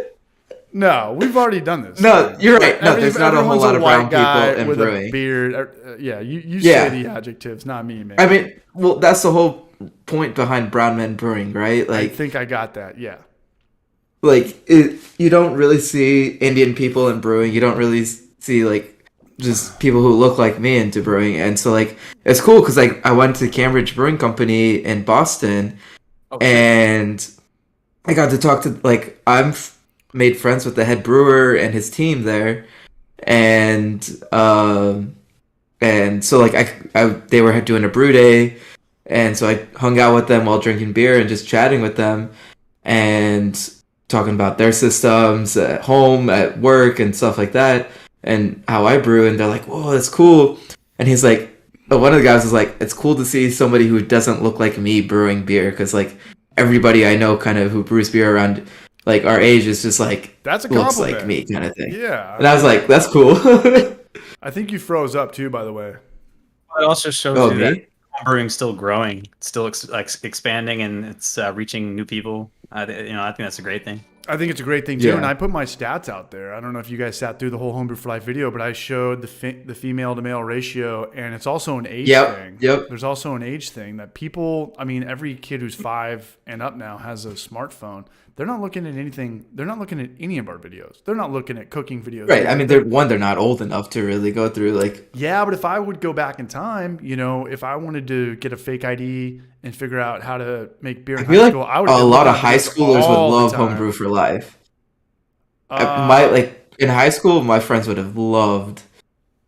B: No, we've already done this.
C: No, you're right. No, there's not a whole lot of brown people in
B: with
C: brewing.
B: A beard. You say the adjectives, not me, man.
C: I mean, well, that's the whole point behind brown men brewing, right?
B: I think I got that. Yeah.
C: Like you don't really see Indian people in brewing. You don't really see just people who look like me into brewing, and so it's cool because I went to Cambridge Brewing Company in Boston, and I got to talk to made friends with the head brewer and his team there, and so like they were doing a brew day, and so I hung out with them while drinking beer and just chatting with them and talking about their systems at home, at work, and stuff like that, and how I brew. And they're like, "Whoa, that's cool." And he's like, one of the guys was like, "It's cool to see somebody who doesn't look like me brewing beer, because like everybody I know kind of who brews beer around like our age is just like
B: that's a
C: looks
B: compliment.
C: like me kind of thing."
B: Yeah.
C: And I was like, "That's cool."
B: I think you froze up too, by the way.
A: It also shows
C: Oh,
A: you
C: me?
A: that brewing's still growing, it's still expanding, and it's reaching new people. I think that's a great thing.
B: I think it's a great thing too,
C: Yeah.
B: and I put my stats out there. I don't know if you guys sat through the whole Homebrew for Life video, but I showed the female to male ratio, and it's also an age thing.
C: Yep.
B: There's also an age thing that people. I mean, every kid who's 5 and up now has a smartphone. They're not looking at anything. They're not looking at any of our videos. They're not looking at cooking videos.
C: Right. I mean, they're not old enough to really go through like.
B: Yeah, but if I would go back in time, if I wanted to get a fake ID and figure out how to make beer in
C: I feel
B: high
C: like
B: school, I would.
C: a lot of high schoolers would love Homebrew for Life. In high school, my friends would have loved.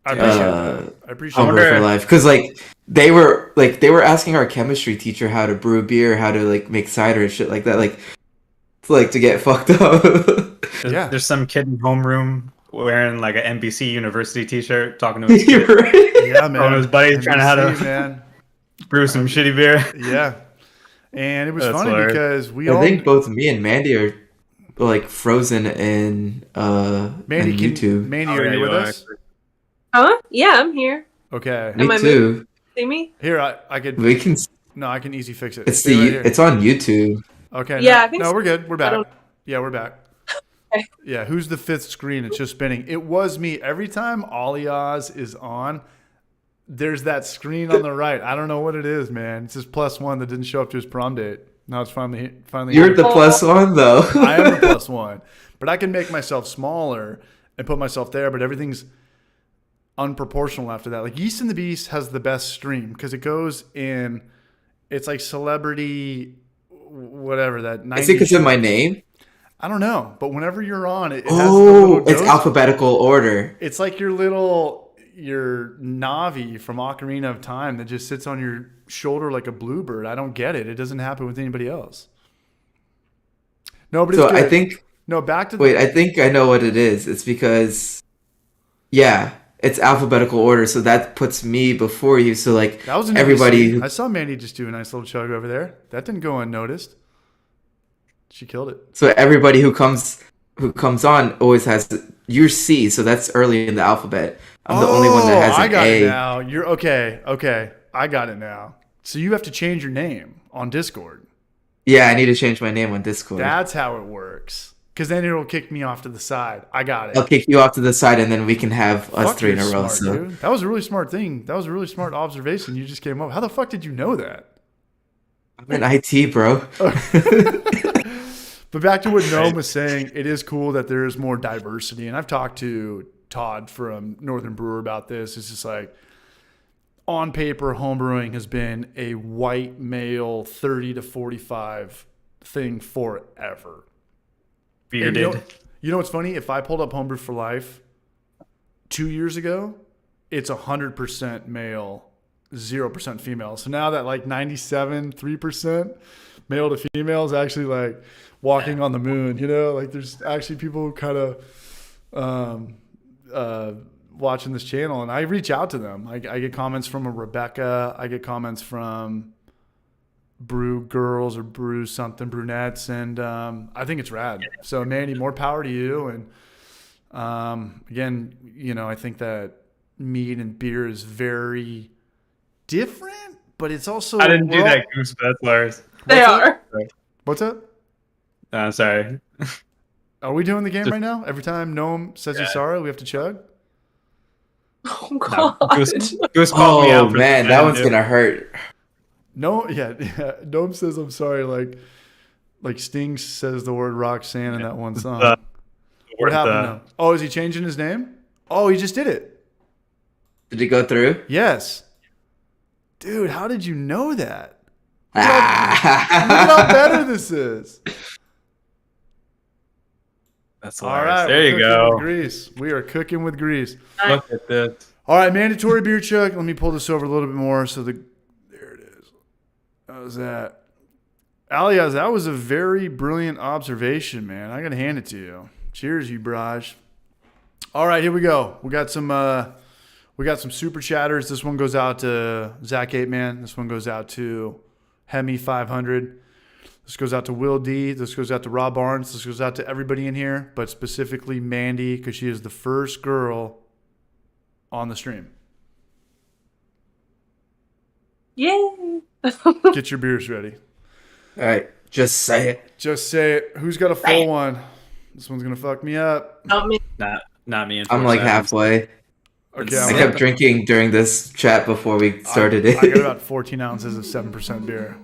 B: I appreciate that. I appreciate
C: Homebrew for Life, because like they were asking our chemistry teacher how to brew beer, how to like make cider and shit like that, like to get fucked up.
B: Yeah.
A: There's some kid in homeroom wearing like an NBC University T-shirt, talking to his kid,
B: Yeah, man.
A: his buddies, trying to how to
B: man.
A: brew some shitty beer.
B: Yeah. And it was
A: That's
B: funny
A: hilarious.
B: because
C: I think both me and Mandy are like frozen in
B: Mandy,
C: in YouTube.
B: Mandy,
A: Oh,
B: are
A: yeah,
B: you with
A: you are.
B: us?
D: Huh? Yeah, I'm here.
B: Okay.
C: Me
D: Am I
C: too.
D: See me?
B: Here, I could.
C: We can.
B: No, I can easy fix it.
C: It's
B: Stay right here.
C: it's on YouTube.
B: Okay.
D: Yeah,
B: No,
D: I think
B: no,
D: so.
B: we're good. We're
D: I
B: back.
D: don't-
B: Yeah, we're back.
D: Okay.
B: Yeah, who's the 5th screen? It's just spinning. It was me. Every time Aliaz is on, there's that screen on the right. I don't know what it is, man. It's just +1 that didn't show up to his prom date. Now it's finally.
C: You're the +1 though.
B: I am the +1, but I can make myself smaller and put myself there. But everything's unproportional after that. Like Yeast and the Beast has the best stream because it goes in. It's like celebrity, whatever that.
C: Is it because of my name?
B: I don't know, but whenever you're on, it has
C: Oh,
B: the
C: it's alphabetical order.
B: It's like your Navi from Ocarina of Time that just sits on your shoulder like a bluebird. I don't get it. It doesn't happen with anybody else. No, but it's
C: So
B: good.
C: I think.
B: No, back to
C: Wait, I think I know what it is. It's because, yeah, it's alphabetical order, so that puts me before you. So like
B: that was an
C: everybody.
B: NBC. I saw Mandy just do a nice little chug over there. That didn't go unnoticed. She killed it.
C: So everybody who comes on always has you're C, so that's early in the alphabet. I'm the only one that has an
B: I got
C: A.
B: it now. You're okay. Okay, I got it now. So you have to change your name on Discord.
C: Yeah, I need to change my name on Discord.
B: That's how it works. Because then it'll kick me off to the side. I got it.
C: I'll kick you off to the side, and then we can have us
B: Fuck,
C: 3 in a
B: you're
C: row.
B: smart,
C: So
B: dude. That was a really smart thing. That was a really smart observation you just came up. How the fuck did you know that?
C: I'm in IT, bro.
B: But back to what Noam was saying, it is cool that there is more diversity. And I've talked to Todd from Northern Brewer about this. It's just like, on paper, homebrewing has been a white male 30 to 45 thing forever.
A: Bearded.
B: You know what's funny? If I pulled up Homebrew for Life 2 years ago, it's 100% male, 0% female. So now that like 3% male to female is actually like walking on the moon, like there's actually people who kind of watching this channel, and I reach out to them. I get comments from a Rebecca. I get comments from brew girls or brew something brunettes, and I think it's rad. So Mandy, more power to you. And again, I think that mead and beer is very different, but it's also
A: I didn't do that, Goose, but that's Lars.
D: They are.
B: What's up?
A: Sorry.
B: Are we doing the game right now? Every time Noam says he's sorry, we have to chug?
D: Oh
A: No,
D: god.
A: Goose called me out
C: Oh
A: for
C: man,
A: something
C: that
A: I
C: one's
A: didn't do.
C: gonna hurt.
B: No, yeah. Noam says I'm sorry, like Sting says the word Roxanne in that one song. What happened now? Oh, is he changing his name? Oh, he just did it.
C: Did it go through?
B: Yes. Dude, how did you know that? Look at how better this is.
A: That's
B: All
A: hilarious.
B: right,
A: There
B: we're
A: you
B: cooking
A: go.
B: with grease. We are cooking with grease.
A: Look at this.
B: All right, mandatory beer chug. Let me pull this over a little bit more. So there it is. How's that? Alias, that was a very brilliant observation, man. I gotta hand it to you. Cheers, you Braj. All right, here we go. We got some super chatters. This one goes out to Zach 8Man. This one goes out to Hemi 500. This goes out to Will D. This goes out to Rob Barnes. This goes out to everybody in here, but specifically Mandy, because she is the first girl on the stream.
D: Yay!
B: Get your beers ready.
C: All right, just say it.
B: Just say it. Who's got a full one? This one's gonna fuck me up.
D: Not me.
A: Not me.
C: I'm like halfway.
B: Okay,
C: I kept drinking during this chat before we started it.
B: I got about 14 ounces of 7% beer.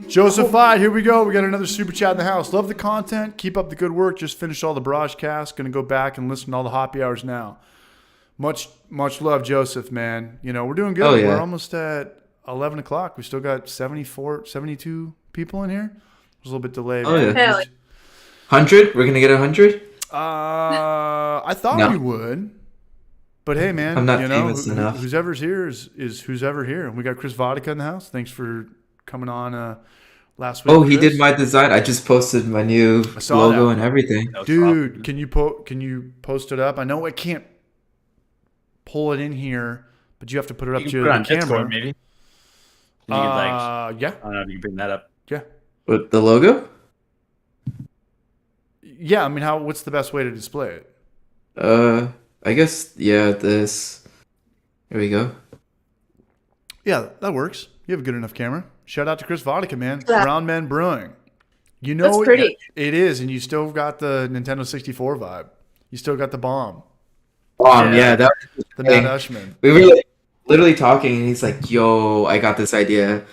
B: Joseph I, here we go. We got another super chat in the house. Love the content. Keep up the good work. Just finished all the Braj casts. Gonna go back and listen to all the happy hours now. Much love, Joseph, man. You know, we're doing good.
C: Oh, yeah.
B: We're almost at 11 o'clock. We still got 72 people in here. It was a little bit delayed.
C: Oh, yeah.
D: Hell yeah.
C: 100? We're gonna get 100?
B: I thought
C: No.
B: we would. But hey, man,
C: I'm not
B: you know,
C: famous enough.
B: who's ever's here is who's ever here. And we got Chris Vodka in the house. Thanks for coming on last week.
C: Oh, he
B: Chris.
C: did my design. I just posted my new
B: saw
C: logo
B: that.
C: and everything.
A: That was
B: Dude,
A: awesome.
B: can you post it up? I know I can't pull it in here, but you have to put it up
A: You
B: to
A: can put it on
B: the camera.
A: Discord, maybe. You could, like,
B: Yeah,
A: I don't know if you can bring that up.
B: yeah,
C: What, the logo?
B: yeah. I mean, what's the best way to display it?
C: I guess, yeah, this. Here we go.
B: Yeah, that works. You have a good enough camera. Shout out to Chris Vodka, man.
D: Yeah.
B: Brown Men Brewing. You know
D: That's pretty.
B: it is, and you still got the Nintendo 64 vibe. You still got the bomb,
C: Yeah, that was
B: the
C: thing.
B: Matt Ushman.
C: We were like, literally talking, and he's like, "Yo, I got this idea,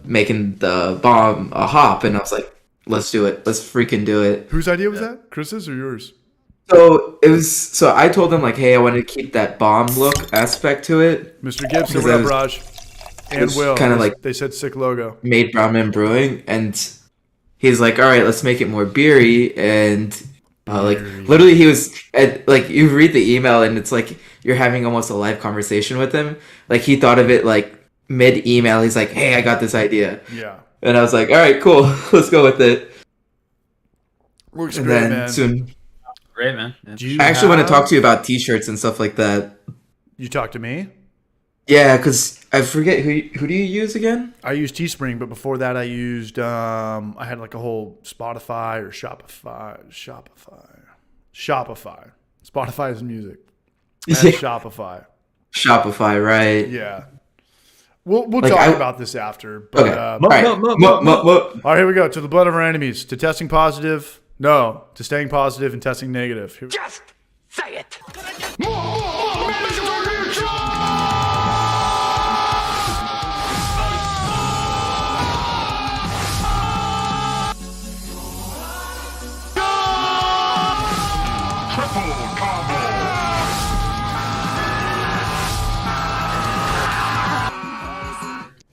C: making the bomb a hop," and I was like, "Let's do it. Let's freaking do it."
B: Whose idea was that? Chris's or yours?
C: So it was. So I told him like, "Hey, I wanted to keep that bomb look aspect to it."
B: Mr. Gibson,
C: Because
B: what
C: I
B: up,
C: was-
B: Raj? And
C: was
B: Will.
C: kinda
B: They-
C: like-
B: they said sick logo.
C: Made Brown Man Brewing, and he's like, "All right, let's make it more beery." And like,
B: Beery.
C: literally, he was like, you read the email, and it's like you're having almost a live conversation with him. Like he thought of it like mid email. He's like, "Hey, I got this idea,"
B: Yeah.
C: and I was like, "All right, cool, let's go with it."
B: Works
C: And
B: great,
C: then
B: man.
C: soon,
A: Great, man. Yeah.
B: Do you
C: I actually want to
B: have-
C: talk to you about T-shirts and stuff like that.
B: You talk to me?
C: Yeah, because I forget who do you use again?
B: I used Teespring, but before that I used I had like a whole Spotify or Shopify. Spotify is music. I had
C: Yeah.
B: Shopify.
C: Shopify, right?
B: Yeah. We'll
C: Like,
B: talk
C: I-
B: about this after. But
C: Okay.
B: all
C: All right.
B: right, here we go. To the blood of our enemies. To testing positive. No. To staying positive and testing negative. Here-
E: Just say it.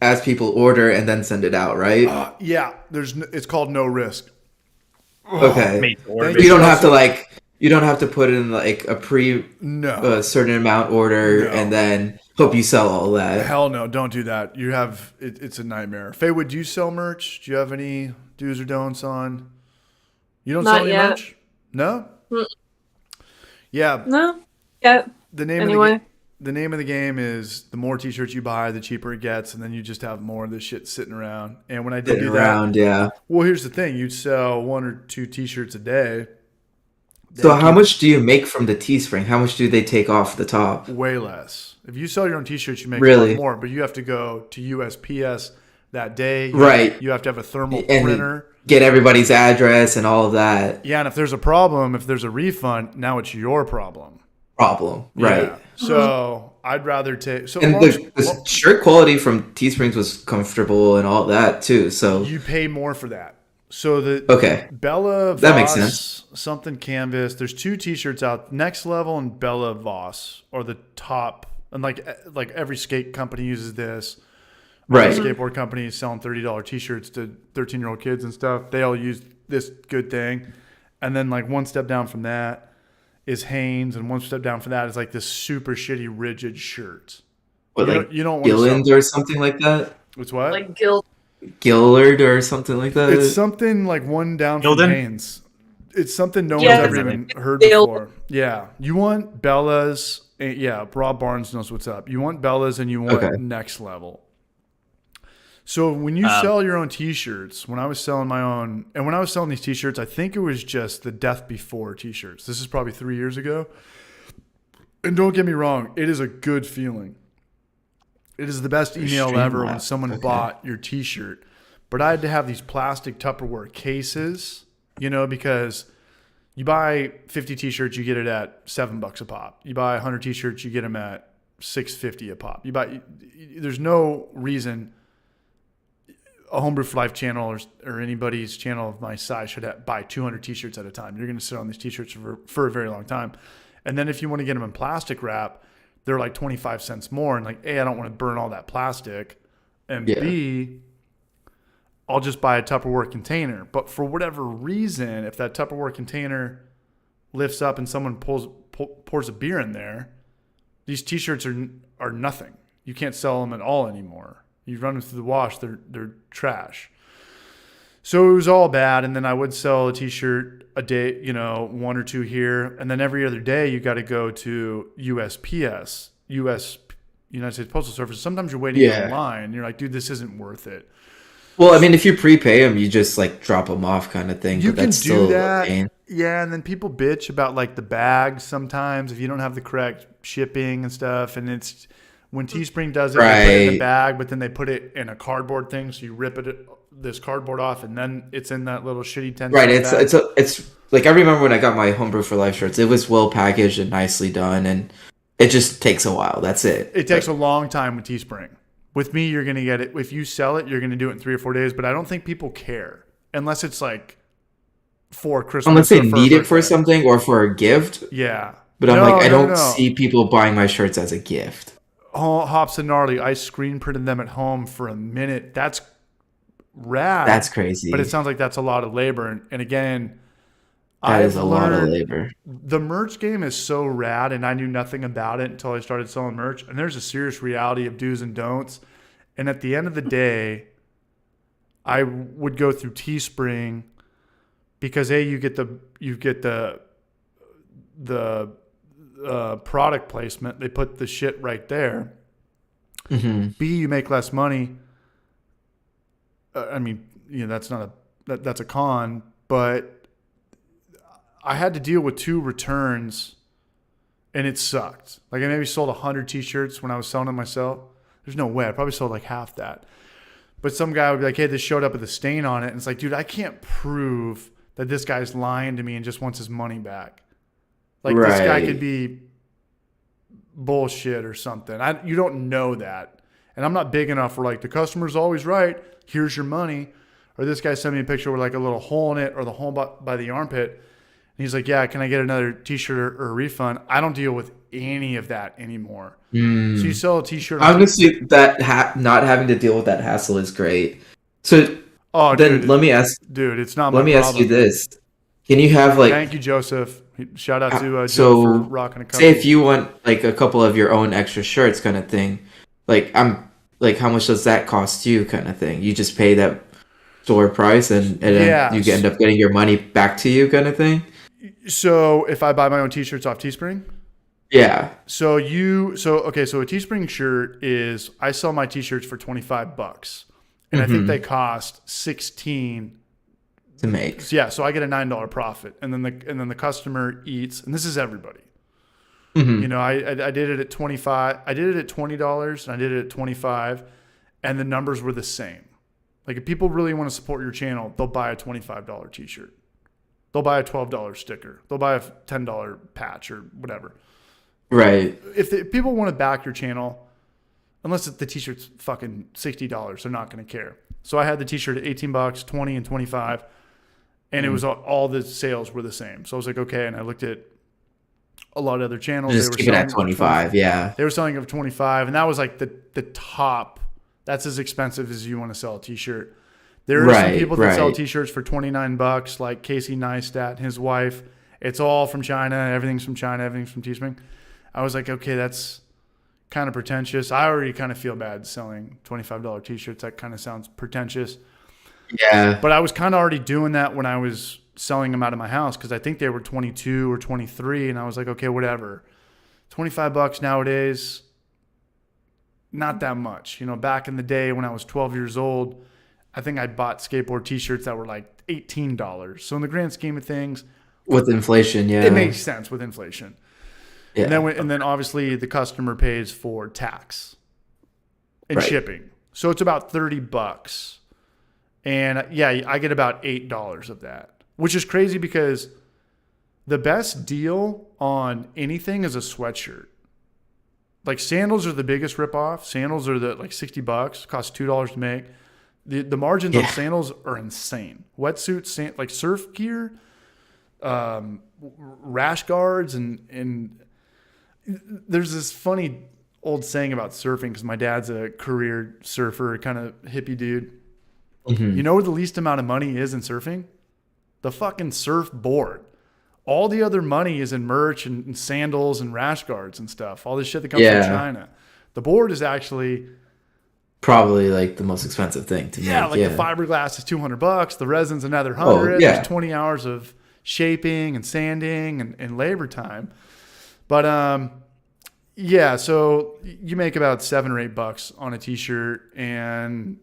C: As people order and then send it out, right?
B: Yeah. It's called no risk.
C: Okay.
A: Made to order.
B: Thank
C: You don't have to like. You don't have to put in like a
B: No.
C: certain amount order
B: No.
C: and then hope you sell all that.
B: Hell no, don't do that. You have it's a nightmare. Faywood, do you sell merch? Do you have any do's or don'ts on? You don't
D: Not
B: sell any
D: yet.
B: merch? No? Yeah.
D: No. Yeah.
B: The name
D: Anyway.
B: the name of the game is the more t-shirts you buy, the cheaper it gets, and then you just have more of this shit sitting around. And when I did
C: Sitting
B: do that,
C: around, yeah.
B: well, here's the thing: you'd sell 1 or 2 t-shirts a day.
C: So how much do you make from the Teespring? How much do they take off the top?
B: Way less. If you sell your own t-shirts, you make a
C: Really?
B: lot more, but you have to go to USPS that day.
C: Right.
B: You have to have a thermal
C: And
B: printer.
C: get everybody's address and all of that
B: Yeah, and if there's a problem, if there's a refund, now it's your problem.
C: problem, right?
B: Yeah. So I'd rather take. So
C: And
B: long as-
C: the shirt quality from Teesprings was comfortable and all that too. So
B: you pay more for that. So the
C: okay,
B: Bella Voss,
C: That makes sense.
B: something canvas. There's 2 t-shirts out. Next Level and Bella Voss are the top. And like every skate company uses this.
C: right?
B: Skateboard companies selling $30 t-shirts to 13-year-old kids and stuff. They all use this good thing. And then like one step down from that is Hanes, and one step down from that is like this super shitty rigid shirt.
C: What, like
B: you don't want
C: Gilland or something like that?
B: It's what?
D: Like
C: Gillard or something like that?
B: It's something like one down from
A: Gildan?
B: Hanes. It's something no
D: Yeah,
B: one's ever even heard before. Yeah. You want Bella's. Yeah, Rob Barnes knows what's up. You want Bella's and you want Next Level. So when you sell your own T-shirts, when I was selling my own, and when I was selling these T-shirts, I think it was just the Death Before T-shirts. This is probably 3 years ago. And don't get me wrong, it is a good feeling. It is the best email ever when someone bought your T-shirt. But I had to have these plastic Tupperware cases, you know, because you buy 50 T-shirts, you get it at $7 a pop. You buy 100 T-shirts, you get them at $6.50 a pop. There's no reason a Homebrew for Life channel or anybody's channel of my size should buy 200 T-shirts at a time. You're going to sit on these T-shirts for a very long time. And then if you want to get them in plastic wrap, they're like 25 cents more. And like, A, I don't want to burn all that plastic. And B, I'll just buy a Tupperware container. But for whatever reason, if that Tupperware container lifts up and someone pours a beer in there, these T-shirts are nothing. You can't sell them at all anymore. You run them through the wash, they're trash. So it was all bad. And then I would sell a T-shirt a day, you know, one or two here. And then every other day you got to go to USPS, United States Postal Service. Sometimes you're waiting in line. And you're like, dude, this isn't worth it.
C: Well, I mean, if you prepay them, you just like drop them off kind of thing.
B: You
C: but
B: can
C: that's
B: do
C: still
B: that.
C: A pain.
B: Yeah, and then people bitch about like the bags sometimes if you don't have the correct shipping and stuff. And it's when Teespring does it, they put it in a bag, but then they put it in a cardboard thing. So you rip this cardboard off, and then it's in that little shitty 10.
C: Right. It's like I remember when I got my Homebrew for Life shirts. It was well packaged and nicely done, and it just takes a while. That's it.
B: It takes a long time with Teespring. With me, you're going to get it. If you sell it, you're going to do it in 3 or 4 days. But I don't think people care unless it's like for Christmas.
C: Unless they need it for something or for a gift.
B: Yeah.
C: But I don't see people buying my shirts as a gift.
B: Hops and Gnarly, I screen printed them at home for a minute. That's rad.
C: That's crazy.
B: But it sounds like that's a lot of labor. And again,
C: that is a lot of labor.
B: The merch game is so rad, and I knew nothing about it until I started selling merch. And there's a serious reality of do's and don'ts. And at the end of the day, I would go through Teespring because you get the product placement. They put the shit right there.
C: Mm-hmm.
B: B, you make less money. I mean, you know, that's a con, but I had to deal with 2 returns and it sucked. Like I maybe sold 100 T-shirts when I was selling them myself. There's no way. I probably sold like half that. But some guy would be like, hey, this showed up with a stain on it. And it's like, dude, I can't prove that this guy's lying to me and just wants his money back. Like this guy could be bullshit or something. You don't know that. And I'm not big enough for like the customer's always right. Here's your money. Or this guy sent me a picture with like a little hole in it or the hole by the armpit. And he's like, yeah, can I get another T-shirt or a refund? I don't deal with any of that anymore. So you sell a T-shirt.
C: Honestly, not having to deal with that hassle is great. So let me ask.
B: Dude, it's not my problem.
C: Let me ask you this. Can you have like...
B: Thank you, Joseph. Shout out to Joe for rocking a couple.
C: Say if you want like a couple of your own extra shirts kind of thing, like how much does that cost you kind of thing? You just pay that store price and then you end up getting your money back to you kind of thing?
B: So if I buy my own T-shirts off Teespring?
C: Yeah.
B: So a Teespring shirt is, I sell my T-shirts for $25, and I think they cost $16
C: to make.
B: So I get a $9 profit, and then the customer eats, and this is everybody. You know, I did it at $25. I did it at $20, and I did it at $25, and the numbers were the same. Like if people really want to support your channel, they'll buy a $25 T-shirt. They'll buy a $12 sticker. They'll buy a $10 patch or whatever.
C: Right.
B: If people want to back your channel, unless the T-shirt's fucking $60, they're not going to care. So I had the T-shirt at $18, $20, and $25, and it was all the sales were the same. So I was like, okay, and I looked at a lot of other channels.
C: Just keep it at 25, yeah.
B: They were selling at 25, and that was like the top. That's as expensive as you want to sell a T-shirt. There are some people that sell T-shirts for $29, like Casey Neistat and his wife. It's all from China. Everything's from China. Everything's from Teespring. I was like, okay, that's kind of pretentious. I already kind of feel bad selling $25 T-shirts. That kind of sounds pretentious.
C: Yeah.
B: But I was kind of already doing that when I was selling them out of my house because I think they were 22 or 23, and I was like, okay, whatever. $25 nowadays, not that much. You know, back in the day when I was 12 years old, I think I bought skateboard T-shirts that were like $18. So in the grand scheme of things,
C: with inflation, yeah,
B: it makes sense with inflation.
C: Yeah.
B: And then obviously the customer pays for tax and shipping, so it's about $30. And yeah, I get about $8 of that, which is crazy because the best deal on anything is a sweatshirt. Like sandals are the biggest ripoff. Sandals are like $60, cost $2 to make. The margins on sandals are insane. Wetsuits, like surf gear, rash guards, and there's this funny old saying about surfing because my dad's a career surfer, kind of hippie dude. Mm-hmm. You know where the least amount of money is in surfing? The fucking surfboard. All the other money is in merch and sandals and rash guards and stuff. All this shit that comes from China. The board is actually
C: probably like the most expensive thing to make.
B: The fiberglass is $200. The resin's another $100. There's 20 hours of shaping and sanding and labor time. But so you make about $7 or $8 on a T-shirt, and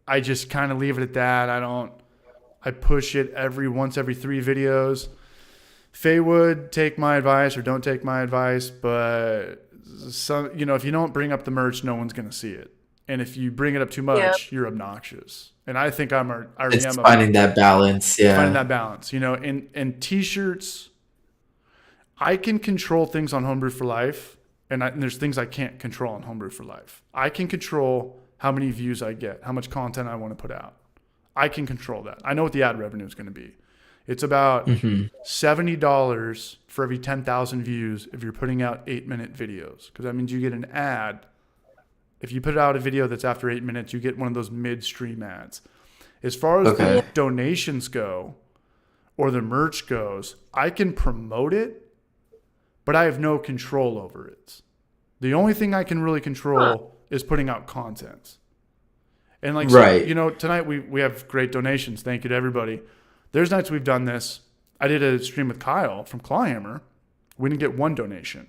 B: I just kind of leave it at that. I push it once every 3 videos. Faye would take my advice or don't take my advice, but if you don't bring up the merch, no one's going to see it. And if you bring it up too much, you're obnoxious. And I think
C: it's finding that balance. Yeah.
B: Finding that balance, and T-shirts, I can control things on Homebrew for Life. And there's things I can't control on Homebrew for Life. I can control how many views I get, how much content I want to put out. I can control that. I know what the ad revenue is going to be. It's about $70 for every 10,000 views if you're putting out 8-minute videos, because that means you get an ad. If you put out a video that's after 8 minutes, you get one of those midstream ads. As far as the donations go or the merch goes, I can promote it, but I have no control over it. The only thing I can really control is putting out content. And tonight we have great donations. Thank you to everybody. There's nights we've done this. I did a stream with Kyle from Clawhammer. We didn't get one donation.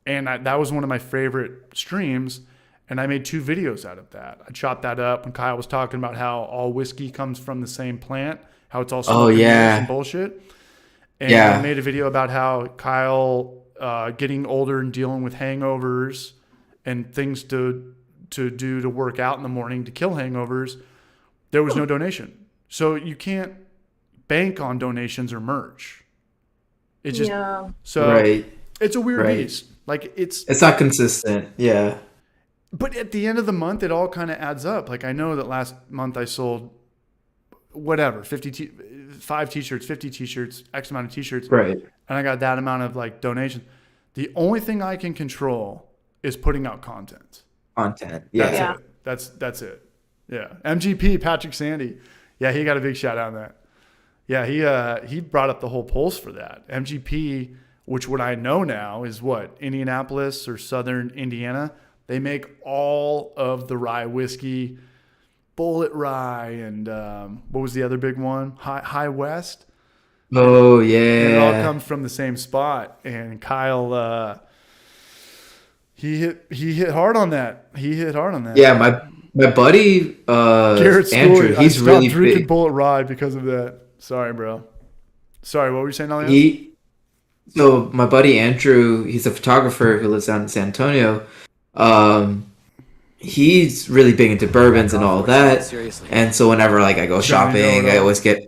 B: And that was one of my favorite streams. And I made 2 videos out of that. I chopped that up when Kyle was talking about how all whiskey comes from the same plant, how it's all some bullshit. And I made a video about how Kyle getting older and dealing with hangovers and things to do to work out in the morning to kill hangovers. There was no donation. So you can't bank on donations or merch. It just it's a weird beast. Like it's
C: not consistent. Yeah.
B: But at the end of the month, it all kind of adds up. Like I know that last month I sold whatever, 5 T-shirts, 50 T-shirts, X amount of T-shirts.
C: Right.
B: And I got that amount of like donations. The only thing I can control is putting out content.
C: Yeah.
B: That's it. Yeah. MGP, Patrick Sandy. Yeah, he got a big shout out on that. Yeah, he brought up the whole pulse for that. MGP, which what I know now is Indianapolis or Southern Indiana. They make all of the rye whiskey, Bullet Rye, and what was the other big one? High West.
C: Oh yeah.
B: And it all comes from the same spot. And Kyle, he hit hard on that.
C: Yeah, my buddy Andrew, he's really
B: drinking
C: big.
B: Bullet Rye because of that. Sorry, bro. Sorry, what were you saying, Elias?
C: So my buddy Andrew, he's a photographer who lives down in San Antonio. He's really big into bourbons and all that. And so whenever I go shopping, I always get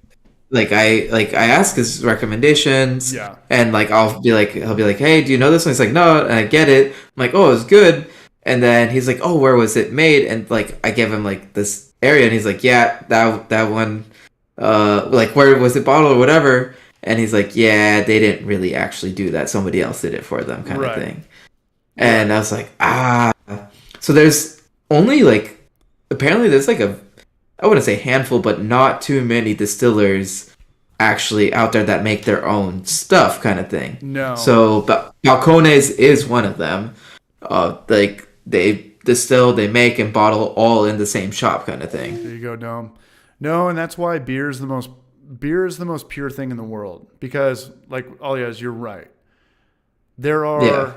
C: I ask his recommendations.
B: Yeah.
C: And he'll be like, hey, do you know this one? He's like, no, and I get it. I'm like, oh, it's good. And then he's like, oh, where was it made? And I give him this area, and he's like, yeah, that one. Where was it bottled or whatever? And he's like, yeah, they didn't really actually do that. Somebody else did it for them, kind of thing. And I was like, so there's only apparently there's a I wouldn't say handful, but not too many distillers actually out there that make their own stuff, kind of thing.
B: No.
C: So Balcones is one of them. Like they distill, they make and bottle all in the same shop, kind of thing.
B: There you go, Dome. No, and that's why beer is the most pure thing in the world. Because, like, yes, you're right. There are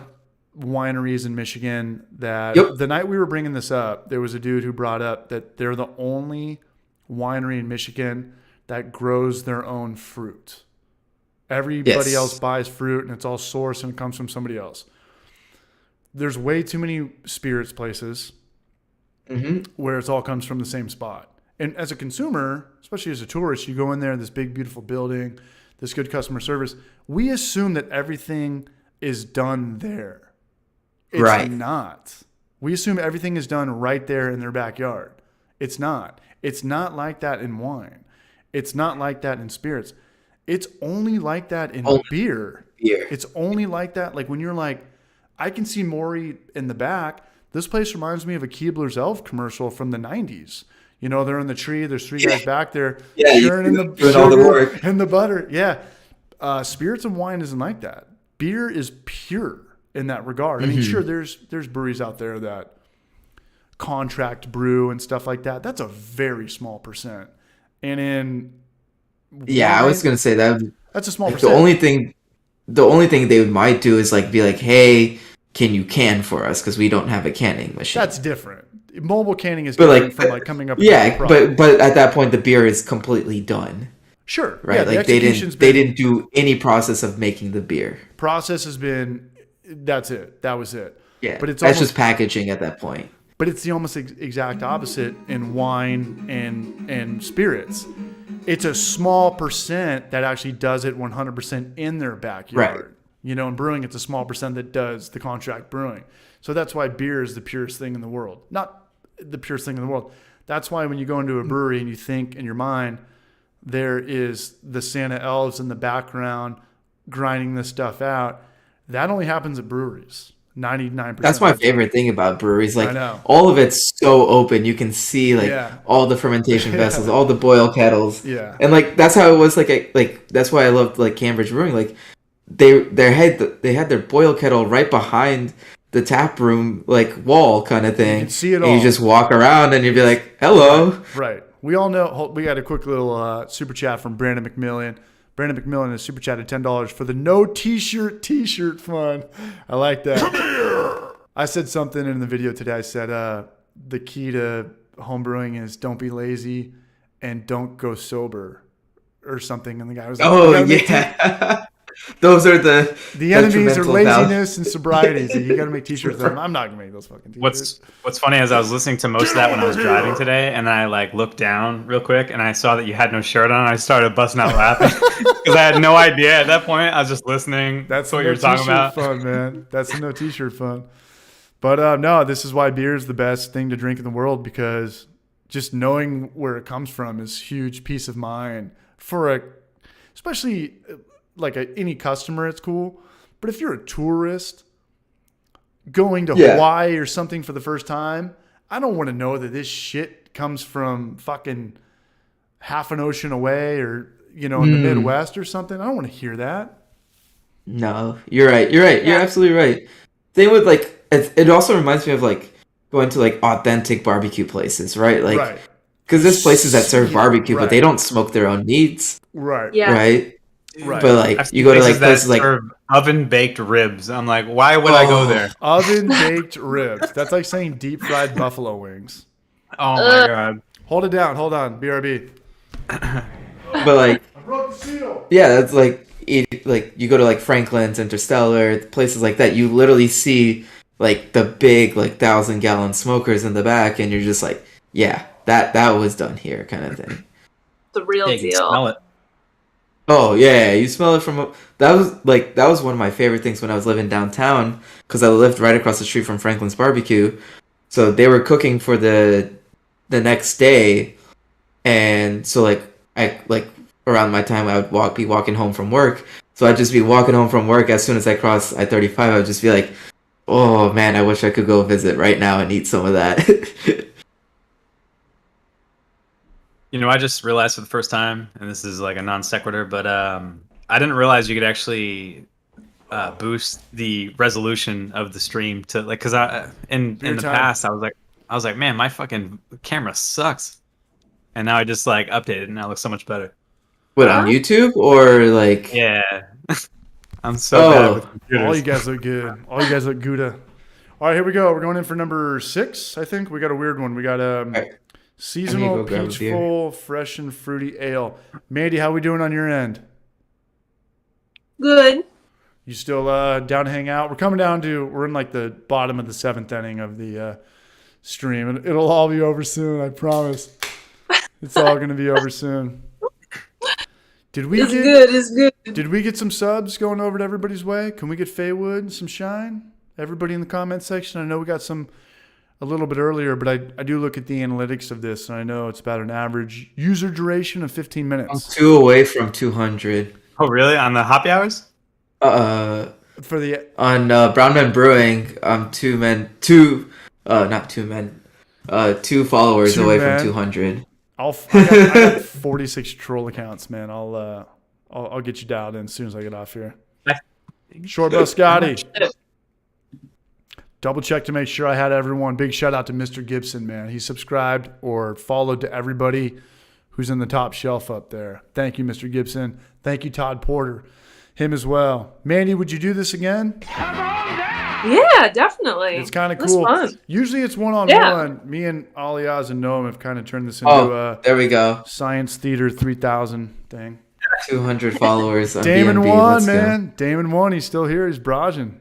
B: wineries in Michigan that the night we were bringing this up, there was a dude who brought up that they're the only winery in Michigan that grows their own fruit. Everybody else buys fruit and it's all sourced and it comes from somebody else. There's way too many spirits places where it all comes from the same spot. And as a consumer, especially as a tourist, you go in there, this big, beautiful building, this good customer service. We assume that everything is done there. It's not. We assume everything is done right there in their backyard. It's not. It's not like that in wine. It's not like that in spirits. It's only like that in beer. It's only like that. Like when you're like, I can see Maury in the back. This place reminds me of a Keebler's Elf commercial from the 90s. You know, they're in the tree. There's three guys back there sharing in the sugar all the work. And the butter. Yeah. Spirits and wine isn't like that. Beer is pure in that regard. I mean, sure, there's breweries out there that contract brew and stuff like that. That's a very small percent. And in wine,
C: I was gonna say
B: that's a small
C: like
B: percent.
C: The only thing they might do is like be like, hey, can you can for us because we don't have a canning machine.
B: That's different. Mobile canning is different from like coming up.
C: With but at that point the beer is completely done.
B: Sure.
C: Right.
B: Yeah,
C: like they didn't do any process of making the beer.
B: Process has been. That's it. That was it.
C: Yeah.
B: But it's
C: that's just packaging at that point.
B: But it's the almost exact opposite in wine and spirits. It's a small percent that actually does it 100% in their backyard.
C: Right.
B: You know, in brewing, it's a small percent that does the contract brewing. So that's why beer is the purest thing in the world. Not the purest thing in the world. That's why when you go into a brewery and you think in your mind, there is the Santa elves in the background grinding this stuff out. That only happens at breweries. 99%.
C: That's my favorite thing about breweries. Like all of it's so open. You can see like all the fermentation vessels, all the boil kettles.
B: Yeah.
C: And like that's how it was like that's why I loved like Cambridge Brewing. Like they had their boil kettle right behind the tap room like wall kind of thing.
B: You can see it all.
C: And you just walk around and you'd be like, hello.
B: Right. We all know we got a quick little super chat from Brandon McMillan. Brandon McMillan has super chatted $10 for the no t-shirt fund. I like that. I said something in the video today. I said the key to home brewing is don't be lazy and don't go sober or something. And the guy was like,
C: oh, yeah. Those are the
B: enemies are laziness and sobriety. So you got to make t-shirts. I'm not gonna make those fucking t-shirts.
A: What's funny is I was listening to most of that when I was driving today, and then I like looked down real quick, and I saw that you had no shirt on. And I started busting out laughing because I had no idea at that point. I was just listening.
B: That's
A: what you were talking about.
B: Fun, man. That's the no t-shirt fun. But no, this is why beer is the best thing to drink in the world, because just knowing where it comes from is huge peace of mind for especially. Like any customer, it's cool. But if you're a tourist going to Hawaii or something for the first time, I don't want to know that this shit comes from fucking half an ocean away or, you know, in the Midwest or something. I don't want to hear that.
C: No, you're right. You're absolutely right. Same with like, it also reminds me of like going to like authentic barbecue places, right? Like, because there's places that serve barbecue, but they don't smoke their own meats.
B: Right.
D: Yeah.
C: Right.
B: Right.
C: But like you go to like places like
A: oven baked ribs. I'm like, why would I go there?
B: Oven baked ribs. That's like saying deep fried buffalo wings.
A: Oh my god.
B: Hold it down. Hold on. BRB.
C: But like
B: I broke the seal.
C: Yeah, that's like you go to like Franklin's, Interstellar, places like that. You literally see like the big like 1,000-gallon smokers in the back, and you're just like, yeah, that was done here, kind of thing.
D: The real
A: You can
D: deal.
A: smell it.
C: Oh yeah, you smell it from that was one of my favorite things when I was living downtown, because I lived right across the street from Franklin's Barbecue. So they were cooking for the next day, and so I around my time I would be walking home from work. So I'd just be walking home from work. As soon as I cross I-35, I would just be like, oh man, I wish I could go visit right now and eat some of that.
A: I just realized for the first time, and this is like a non sequitur, but I didn't realize you could actually boost the resolution of the stream to like, because in the past I was like, man, my fucking camera sucks, and now I just like updated, and now it looks so much better.
C: What, on YouTube or like?
A: Yeah, I'm so bad with computers.
B: All you guys look good. All you guys look Gouda. All right, here we go. We're going in for number 6, I think. We got a weird one. We got
C: Right.
B: seasonal peachful, fresh and fruity ale. Mandy, how we doing on your end?
D: Good.
B: You still down to hang out? We're in like the bottom of the 7th inning of the stream. And it'll all be over soon, I promise. It's all going to be over soon.
D: It's good.
B: Did we get some subs going over to everybody's way? Can we get Faywood some shine? Everybody in the comment section. I know we got some a little bit earlier, but I do look at the analytics of this, and I know it's about an average user duration of 15 minutes.
C: I'm 2 away from 200.
A: Oh, really? On the happy hours?
B: For the
C: On Brown Men Brewing, I'm 2 followers away from 200.
B: I got 46 troll accounts, man. I'll get you dialed in as soon as I get off here. Short Bus Scotty. Double check to make sure I had everyone. Big shout out to Mr. Gibson, man. He subscribed or followed to everybody who's in the top shelf up there. Thank you, Mr. Gibson. Thank you, Todd Porter. Him as well. Mandy, would you do this again?
D: Yeah, definitely.
B: It's kind of cool.
D: Fun.
B: Usually it's one-on-one.
D: Yeah.
B: Me and Aliaz and Noam have kind of turned this into
C: there we go.
B: Science Theater 3000 thing.
C: 200 followers on
B: Damon
C: BNB.
B: won,
C: Let's
B: man.
C: go.
B: Damon won. He's still here. He's Brajin.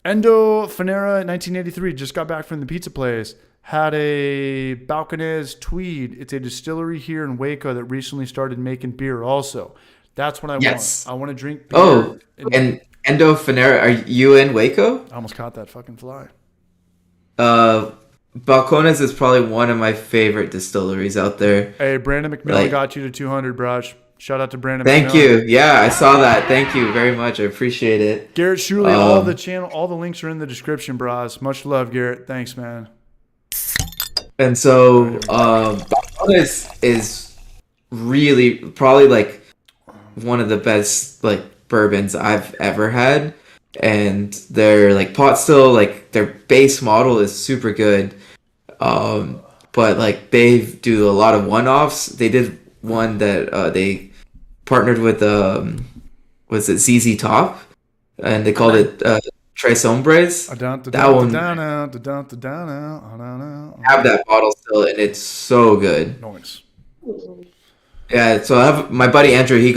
B: Endo Fanera, 1983, just got back from the pizza place. Had a Balcones Tweed. It's a distillery here in Waco that recently started making beer also. That's what I want. I want to drink beer.
C: Oh, and Endo Fanera, are you in Waco?
B: I almost caught that fucking fly.
C: Balcones is probably one of my favorite distilleries out there.
B: Hey, Brandon McMillan got you to 200, Braj. Shout out to Brandon
C: Thank
B: McMillan.
C: you. Yeah, I saw that. Thank you very much. I appreciate it.
B: Garrett Shuley, all the links are in the description, Braj. Much love, Garrett. Thanks, man.
C: And so, Balcones is really probably like one of the best like bourbons I've ever had. And their like pot still, like their base model is super good. But like they do a lot of one-offs. They did one that they partnered with was it ZZ Top, and they called it Tres Hombres. That one have that bottle still, and it's so good.
B: Nice.
C: Yeah, so I have my buddy Andrew. He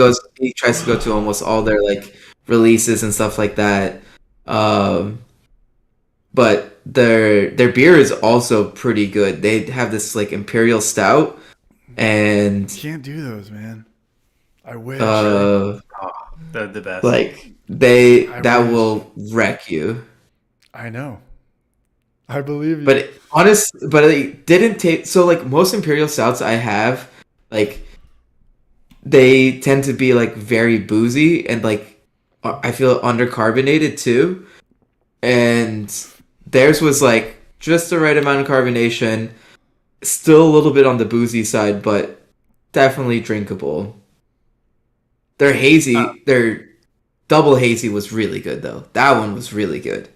C: tries to go to almost all their like releases and stuff like that. But their beer is also pretty good. They have this like imperial stout, and
B: can't do those, man. I wish.
A: The best.
C: Like will wreck you.
B: I know. I believe you.
C: But it didn't take. So like most imperial stouts I have, like they tend to be like very boozy and like I feel undercarbonated too. And theirs was like just the right amount of carbonation, still a little bit on the boozy side, but definitely drinkable. Their hazy, their double hazy was really good though. That one was really good.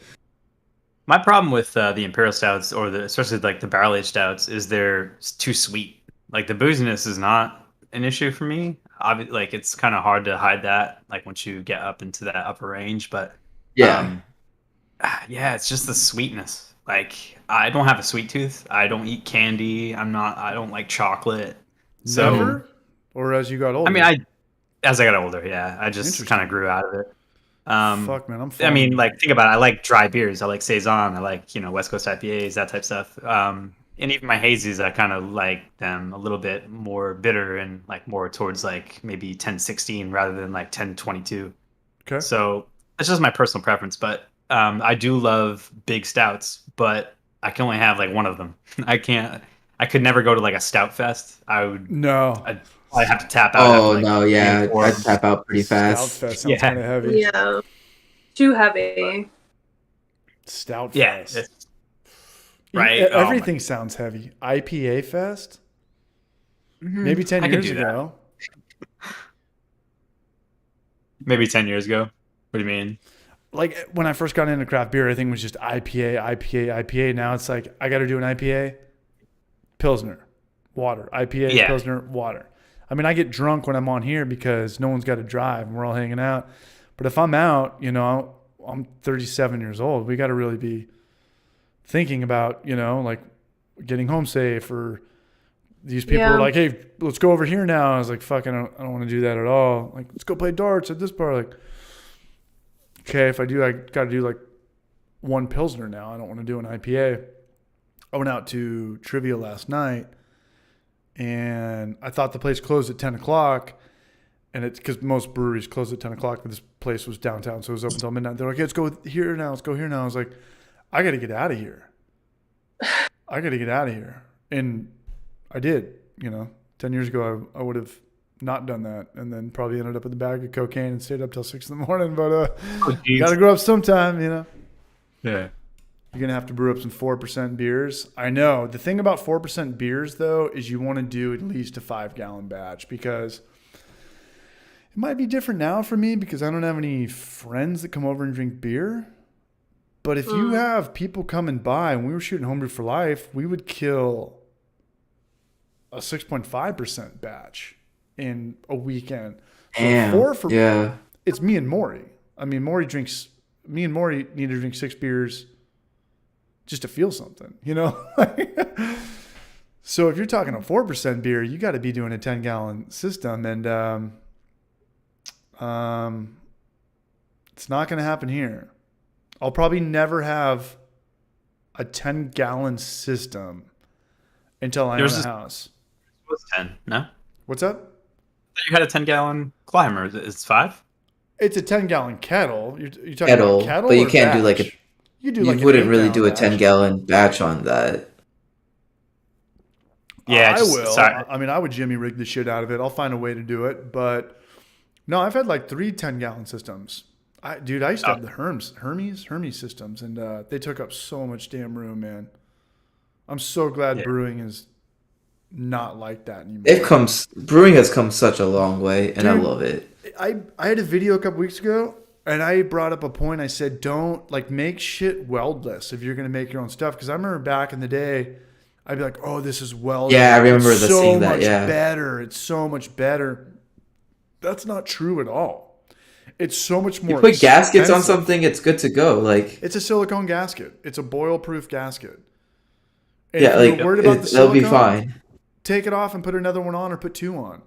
A: My problem with the imperial stouts, or especially like the barrel aged stouts, is they're too sweet. Like the booziness is not an issue for me. Like it's kind of hard to hide that, like once you get up into that upper range. But yeah, it's just the sweetness. Like I don't have a sweet tooth. I don't eat candy. I don't like chocolate. So,
B: never? Or as you got older?
A: I mean, as I got older, yeah, I just kind of grew out of it.
B: Fuck, man,
A: I mean, like, think about it. I like dry beers. I like Saison. I like, West Coast IPAs, that type of stuff. And even my hazies, I kind of like them a little bit more bitter and like more towards like maybe 10-16 rather than like 10-22.
B: Okay.
A: So it's just my personal preference. But I do love big stouts, but I can only have like one of them. I could never go to like a stout fest. I'd have to tap out.
C: Oh, no, yeah. I'd tap out pretty fast.
B: Stout Fest sounds kind of heavy.
D: Yeah. Too heavy.
B: Stout
A: Fest.
B: Right. Everything sounds heavy. IPA Fest? Maybe 10
A: I could
B: years
A: do that.
B: ago.
A: Maybe 10 years ago. What do you mean?
B: Like when I first got into craft beer, everything was just IPA, IPA, IPA. Now it's like I got to do an IPA, Pilsner, water, IPA,
A: Yeah.
B: Pilsner, water. I mean, I get drunk when I'm on here because no one's got to drive and we're all hanging out. But if I'm out, you know, I'm 37 years old. We got to really be thinking about, you know, like getting home safe, or these people are like, hey, let's go over here now. I was like, fuck, I don't want to do that at all. Like, let's go play darts at this bar. Like, okay, if I do, I got to do like one Pilsner now. I don't want to do an IPA. I went out to Trivia last night, and I thought the place closed at 10 o'clock. And it's because most breweries close at 10 o'clock, but this place was downtown, so it was open until midnight. They're like, hey, let's go here now. Let's go here now. I was like, I got to get out of here. I got to get out of here. And I did, you know. 10 years ago, I would have not done that, and then probably ended up with a bag of cocaine and stayed up till 6 in the morning. But you got to grow up sometime, you know.
A: Yeah.
B: You're going to have to brew up some 4% beers. I know. The thing about 4% beers, though, is you want to do at least a 5-gallon batch, because it might be different now for me because I don't have any friends that come over and drink beer. But if you have people come and buy, when we were shooting Homebrew for Life, we would kill a 6.5% batch in a weekend. So
C: Damn.
B: it's me and Maury. I mean, me and Maury need to drink 6 beers just to feel something, you know? So if you're talking a 4% beer, you got to be doing a 10-gallon system. And it's not going to happen here. I'll probably never have a 10-gallon system until I own a house.
A: It was 10, no?
B: What's up?
A: You had a 10-gallon Clawhammer. It's 5?
B: It's a 10-gallon kettle. You're talking
C: Kettle,
B: about kettle,
C: but you
B: or
C: can't
B: batch?
C: do like a.
B: You
C: You wouldn't really do a
B: batch.
C: 10-gallon batch on that.
A: Yeah,
B: I will.
A: Sorry.
B: I mean, I would Jimmy rig the shit out of it. I'll find a way to do it. But no, I've had like 3 10-gallon systems. I used to have the Hermes systems, and they took up so much damn room, man. I'm so glad brewing is not like that anymore.
C: Brewing has come such a long way, and I love it.
B: I had a video a couple weeks ago, and I brought up a point. I said, don't like make shit weldless if you're going to make your own stuff. Because I remember back in the day, I'd be like, oh, this is welded.
C: Yeah, I remember
B: it's
C: seeing that. Yeah,
B: better. It's so much better. That's not true at all. It's so much more.
C: You put gaskets on
B: expensive.
C: something, it's good to go. Like,
B: it's a silicone gasket. It's a boil-proof gasket. And
C: yeah,
B: if
C: like
B: you're worried about the
C: that'll
B: silicone,
C: be fine.
B: take it off and put another one on, or put 2 on.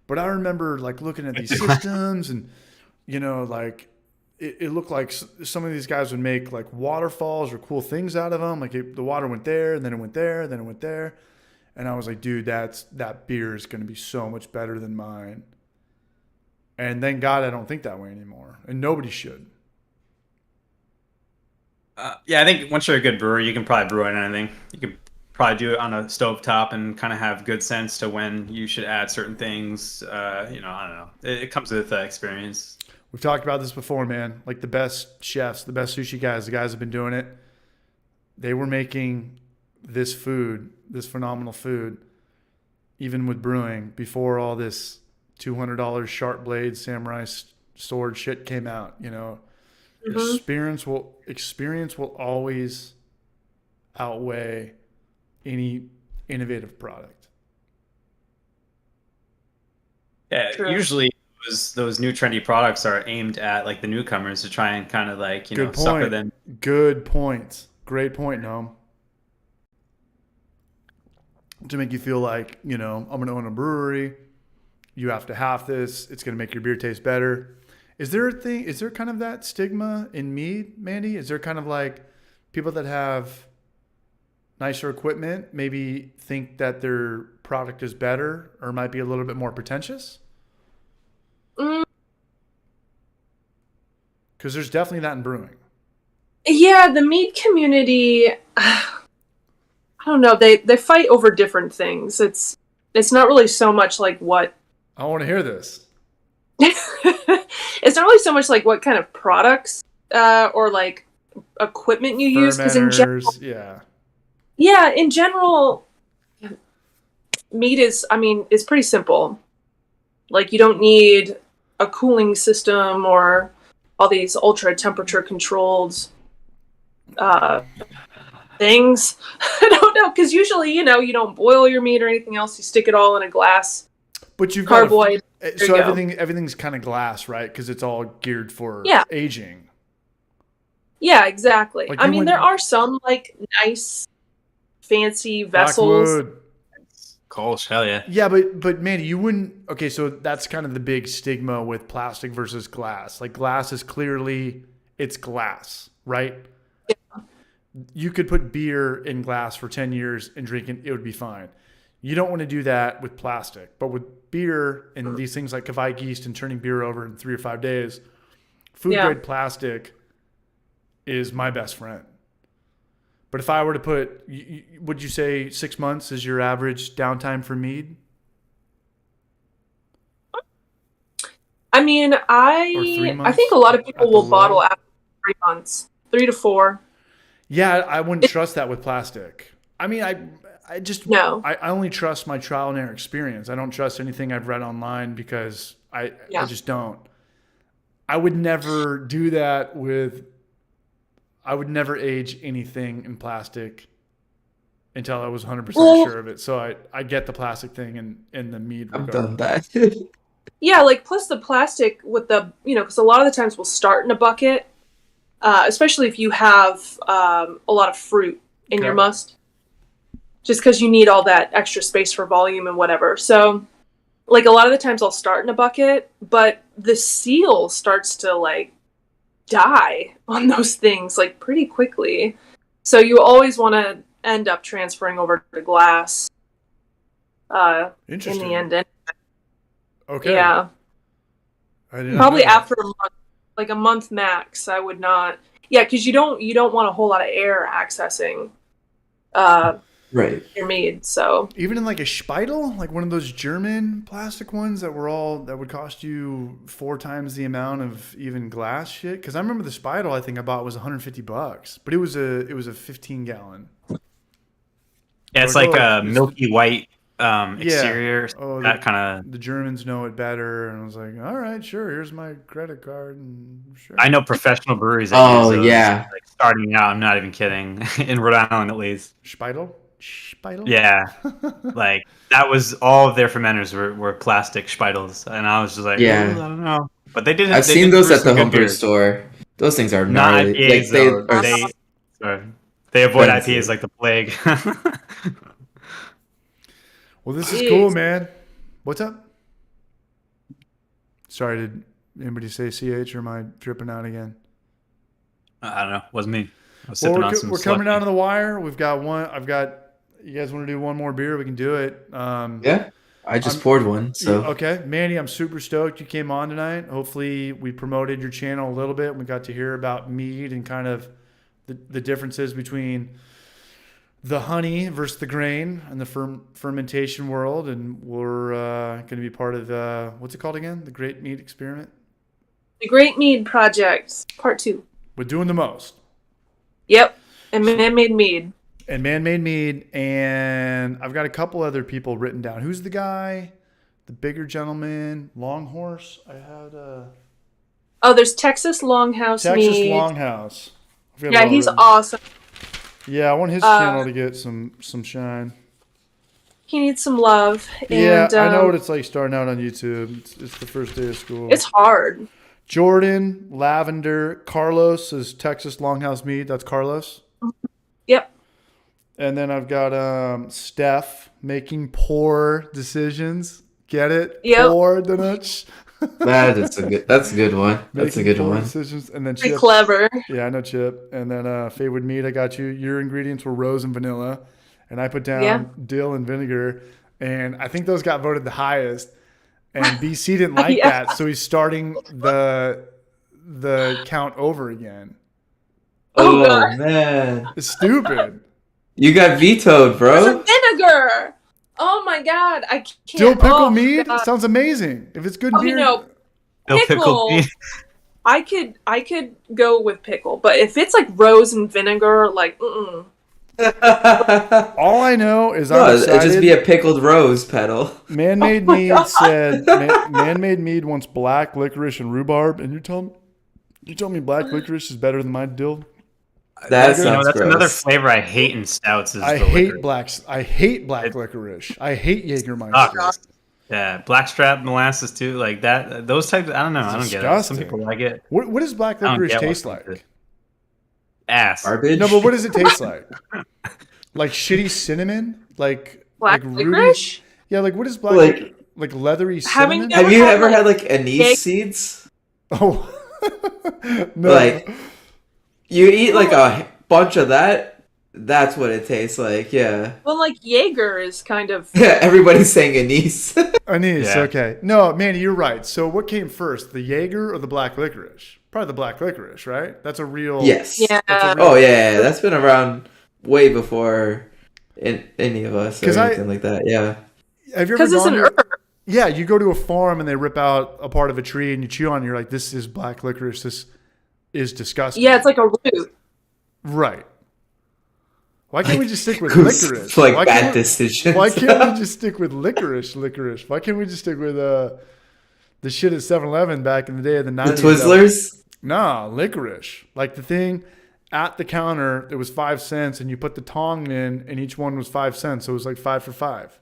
B: But I remember like looking at these systems, and you know, like it looked like some of these guys would make like waterfalls or cool things out of them. Like the water went there, and then it went there, then it went there, and I was like, dude, that beer is going to be so much better than mine. And thank God I don't think that way anymore, and nobody should.
A: Yeah, I think once you're a good brewer, you can probably brew on anything. You can probably do it on a stovetop and kind of have good sense to when you should add certain things. I don't know. It comes with experience.
B: We've talked about this before, man. Like the best chefs, the best sushi guys, the guys that have been doing it, they were making this food, this phenomenal food, even with brewing, before all this $200 sharp blade samurai sword shit came out. You know, experience will always outweigh any innovative product.
A: Yeah,
D: True.
A: Usually those new trendy products are aimed at like the newcomers to try and kind of like sucker them.
B: Good point. Great point, Noam. To make you feel like, you know, I'm going to own a brewery. You have to have this. It's going to make your beer taste better. Is there kind of that stigma in Mead, Mandy? Is there kind of like people that have nicer equipment maybe think that their product is better or might be a little bit more pretentious? Because there's definitely that in brewing.
D: Yeah, the Mead community, I don't know, they fight over different things. It's not really so much like what
B: I want to hear this.
D: it's not really so much like what kind of products or like equipment you use, because in general,
B: yeah,
D: in general, Mead is, I mean, it's pretty simple. Like, you don't need a cooling system or all these ultra temperature controlled things. I don't know, because usually, you don't boil your meat or anything else. You stick it all in a glass.
B: But you've
D: carboy.
B: So everything's kind of glass, right? Because it's all geared for aging.
D: Yeah, exactly.
B: Like
D: I mean, there are some like nice, fancy vessels.
B: Blackwood.
A: Kolsch, hell yeah.
B: Yeah, but man, you wouldn't. Okay, so that's kind of the big stigma with plastic versus glass. Like glass is clearly it's glass, right?
D: Yeah.
B: You could put beer in glass for 10 years and drink it would be fine. You don't want to do that with plastic, but with beer and these things like Kavai yeast and turning beer over in 3 or 5 days, food grade plastic is my best friend. But if I were to put, would you say 6 months is your average downtime for mead?
D: I mean, I think a lot of people will bottle after 3 months, 3 to 4.
B: Yeah, I wouldn't trust that with plastic. I mean, I just
D: no.
B: I only trust my trial and error experience. I don't trust anything I've read online because I just don't. I would never do that with. I would never age anything in plastic until I was 100% sure of it. So I get the plastic thing in the mead.
C: I've done that.
D: Yeah, like plus the plastic with the, because a lot of the times we'll start in a bucket, especially if you have a lot of fruit in your must, just because you need all that extra space for volume and whatever. So like a lot of the times I'll start in a bucket, but the seal starts to like die on those things like pretty quickly. So you always want to end up transferring over to glass in the end.
B: Okay.
D: Yeah. Probably after a month, like a month max. I would not. Yeah, because you don't want a whole lot of air accessing your mead. So
B: even in like a Speitel, like one of those German plastic ones that would cost you 4 times the amount of even glass shit. Because I remember the Speitel I think I bought was $150, but it was a 15 gallon.
A: Yeah, it's like a milky white exterior. That kind of.
B: The Germans know it better, and I was like, all right, sure. Here's my credit card, and sure.
A: I know professional breweries. That use those, like, starting out. I'm not even kidding. In Rhode Island, at least.
B: Speitel.
A: Yeah, like that was all of their fermenters were plastic Speitels, and I was just like, I don't know. But they didn't.
C: I've seen those at the homebrew store. Those things are gnarly.
A: IPAs, they avoid IPAs like the plague.
B: Well, this is cool, man. What's up? Sorry, did anybody say CH or am I tripping out again?
A: I don't know. It wasn't me. I was sipping on some.
B: We're coming down to the wire. We've got one. You guys want to do one more beer? We can do it.
C: Yeah. I just poured one. So
B: okay, Mandy, I'm super stoked you came on tonight. Hopefully, we promoted your channel a little bit. We got to hear about mead and kind of the differences between the honey versus the grain and the fermentation world. And we're going to be part of the what's it called again? The Great Mead Experiment.
D: The Great Mead Project, Part 2.
B: We're doing the most.
D: Yep, and man-made mead.
B: And I've got a couple other people written down. Who's the guy? The bigger gentleman, Longhorse. I had
D: there's Texas Longhouse Mead.
B: Longhouse.
D: Yeah, he's awesome.
B: Yeah, I want his channel to get some shine.
D: He needs some love.
B: Yeah, I know what it's like starting out on YouTube. It's the first day of school.
D: It's hard.
B: Jordan, Lavender, Carlos is Texas Longhouse Mead. That's Carlos.
D: Yep.
B: And then I've got Steph making poor decisions. Get it?
D: Yep.
B: Poor donuts.
C: That's a good one. That's a good one.
B: Decisions. And then
D: Chip. Clever.
B: Yeah, I know Chip. And then Favorite Mead, I got you. Your ingredients were rose and vanilla. And I put down dill and vinegar. And I think those got voted the highest. And BC didn't like that. So he's starting the count over again.
C: Oh man.
B: It's stupid.
C: You got vetoed, bro.
D: Rose and vinegar. Oh my god, I can't.
B: Dill pickle mead sounds amazing. If it's good beer.
D: Pickle. I could go with pickle, but if it's like rose and vinegar, like
B: All I know is
C: No,
B: I'm
C: it'd
B: excited.
C: just be a pickled rose petal.
B: Man-made
D: Oh my
B: Mead
D: God.
B: said, Man-made Mead wants black licorice and rhurbarb, and you tell me black licorice is better than my dill?
C: That
A: You know,
C: sounds
A: that's another
C: gross.
A: flavor I hate in stouts is
B: I
A: the
B: hate
A: licorice.
B: I hate black licorice. I hate Jägermeister.
A: Sucks. Yeah, blackstrap molasses too, like that. Those types, I don't know. I don't get it. Some
B: Disgusting.
A: people like it.
B: What does black
A: I don't
B: licorice
A: get why
B: taste
A: some people-
B: like?
A: Ass.
C: Garbage.
B: No, but what does it taste like? Like shitty cinnamon? Like
D: Black
B: Rudy?
D: licorice?
B: Yeah, like what is black
C: Like-
B: licorice? Like leathery
D: Having
B: cinnamon?
D: never
C: Have you
D: had,
C: ever
D: like,
C: had like anise
D: egg-
C: seeds?
B: Oh. No.
C: Like you eat like a bunch of that. That's what it tastes like. Yeah.
D: Well, like Jaeger is kind of.
C: Everybody's saying anise.
B: Anise,
A: Yeah.
B: okay. No, Manny, you're right. So what came first, the Jaeger or the black licorice? Probably the black licorice, right? That's a real...
C: Yes.
D: Yeah.
B: That's a real-
C: Oh yeah, that's been around way before any of us or
B: 'Cause
C: anything like that. Yeah.
B: Have you ever
D: Because it's
B: gone
D: an
B: to...
D: herb.
B: Yeah, you go to a farm and they rip out a part of a tree and you chew on it. You're like, this is black licorice. This is disgusting.
D: Yeah, it's like a root.
B: Right. Why can't we just stick with
C: Who's-
B: licorice?
C: like
B: Why
C: bad
B: can't we-
C: decisions.
B: Why can't we just stick with licorice? Why can't we just stick with the shit at 7-Eleven back in the day of the 90s?
C: The Twizzlers?
B: No, licorice. Like the thing at the counter, it was 5 cents, and you put the tong in, and each one was 5 cents, so it was like 5 for 5.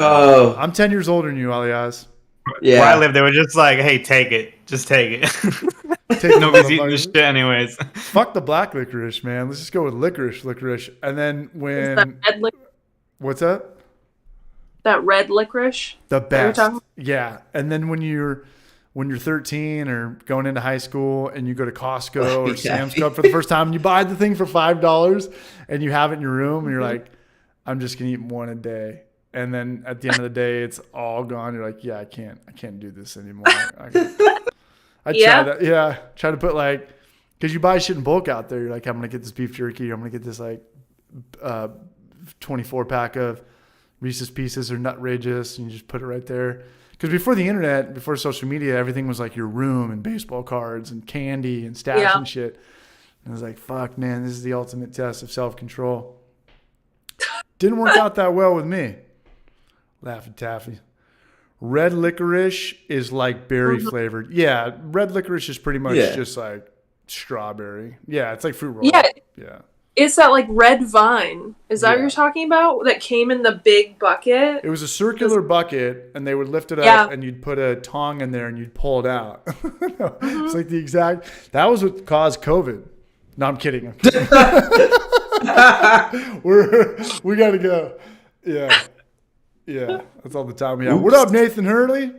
C: Oh,
B: I'm 10 years older than you, Alias.
C: yeah.
A: Where I live, they were just like, "Hey, take it, just take it."
B: Take
A: Nobody's
B: the
A: eating this
B: motherfuckers.
A: shit anyways.
B: Fuck the black licorice, man. Let's just go with licorice. And then
D: Is that
B: when
D: red,
B: what's that?
D: that red licorice?
B: The
D: What are you
B: best.
D: talking-
B: Yeah. And then when you're 13 or going into high school and you go to Costco or
C: Yeah.
B: Sam's Club for the first time and you buy the thing for $5 and you have it in your room and you're
D: Mm-hmm.
B: like, I'm just gonna eat one a day. And then at the end of the day, it's all gone. You're like, yeah, I can't do this anymore. I
D: Yeah.
B: try that. Yeah. Try to put like, cause you buy shit in bulk out there. You're like, I'm going to get this beef jerky. I'm going to get this like 24 pack of Reese's Pieces or Nutrageous. And you just put it right there. Cause before the internet, before social media, everything was like your room and baseball cards and candy and stash
D: Yeah.
B: and shit. And I was like, fuck, man, this is the ultimate test of self-control. Didn't work out that well with me. Laffy Taffy. Red licorice is like berry flavored. Yeah, red licorice is pretty much
C: Yeah.
B: just like strawberry. Yeah, it's like fruit roll.
D: Yeah.
B: Yeah.
D: It's that like red vine. Is that what
B: Yeah.
D: you're talking about? That came in the big bucket?
B: It was a circular bucket, and they would lift it up,
D: Yeah.
B: and you'd put a tong in there, and you'd pull it out. No, It's like the exact. That was what caused COVID. No, I'm kidding. We got to go. Yeah. That's all the time we have. What up, Nathan Hurley?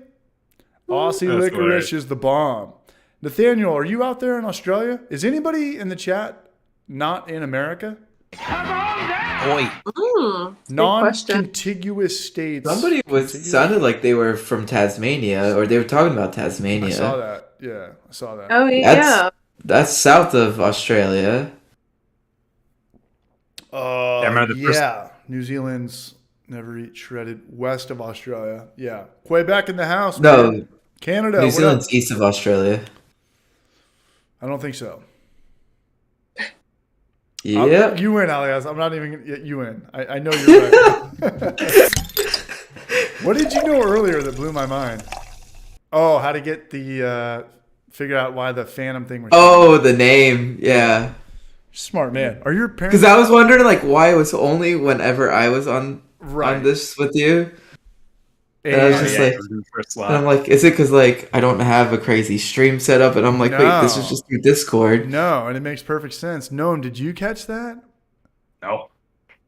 B: Aussie
A: That's
B: licorice
A: hilarious.
B: is the bomb. Nathaniel, are you out there in Australia? Is anybody in the chat not in America?
A: Boy,
D: Good question.
B: Non-contiguous states.
C: Somebody sounded like they were from Tasmania, or they were talking about
B: I
C: Tasmania.
B: saw that. Yeah, I saw that.
D: Oh, yeah.
C: That's- That's south of Australia.
A: I remember the first-
B: New Zealand's never eat shredded west of Australia. Yeah. Quebec in the house.
C: No,
B: man. Canada.
C: New
B: what up?
C: Zealand's east of Australia.
B: I don't think so.
C: Yeah.
B: You win, Alias. I'm not even. You win. I know you're right. What did you know earlier that blew my mind? Oh, how to get the figure out why the Phantom thing was.
C: Oh, the name. Yeah.
B: Smart man. Are your parents?
C: Because I was wondering, like, why it was only whenever I was on
B: Right.
C: this with you.
B: And,
C: I was
A: Oh,
C: just
A: yeah,
C: like-
A: it was in the first
C: And
A: slot.
C: I'm like, is it because, like, I don't have a crazy stream set up? And I'm like, wait, this
B: No.
C: is just through Discord.
B: no, and it makes perfect sense. Noam, did you catch that?
A: No.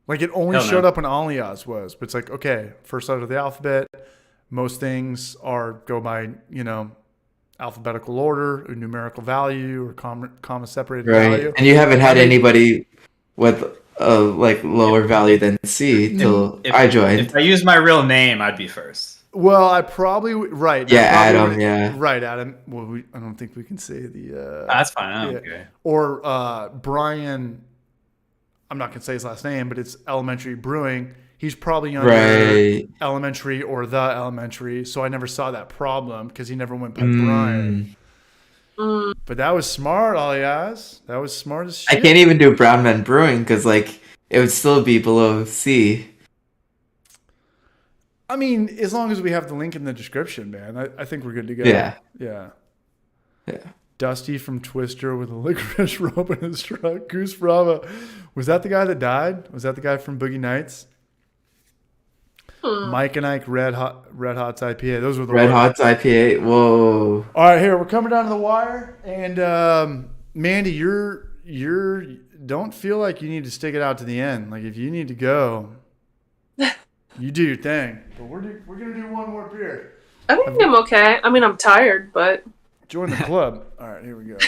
B: Like it only
A: Hell no.
B: showed up when Alias was, but it's like, okay, first letter of the alphabet. Most things go by, alphabetical order or numerical value or comma separated
C: Right.
B: value.
C: And you haven't had
B: I mean-
C: anybody with a, like, lower value than C till I joined.
A: If I used my real name, I'd be first.
B: Well, I probably right.
C: Yeah,
B: I probably
C: Adam,
B: would-
C: yeah.
B: Right, Adam. Well, I don't think we can say the
A: That's fine. I don't
B: yeah.
A: care.
B: or Brian. I'm not gonna say his last name, but it's Elementary Brewing. He's probably under
C: Right.
B: Elementary or the Elementary, so I never saw that problem because he never went by Brian. But that was smart, Alias. That was smart as
C: I
B: shit.
C: can't even do Brown Man Brewing because, like, it would still be below C.
B: I mean, as long as we have the link in the description, man, I think we're good to go.
C: Yeah.
B: Yeah.
C: Yeah.
B: Dusty from Twister with a licorice rope in his truck. Goose Brava. Was that the guy that died? Was that the guy from Boogie Nights? Mike and Ike Red Hots IPA. Those were the
C: Red Hots IPA. Whoa.
B: All right, here we're coming down to the wire, and Mandy, you're don't feel like you need to stick it out to the end. Like if you need to go, you do your thing. But we're gonna do one more beer.
D: I think I'm okay. I mean, I'm tired, but
B: join the club. All right, here we go.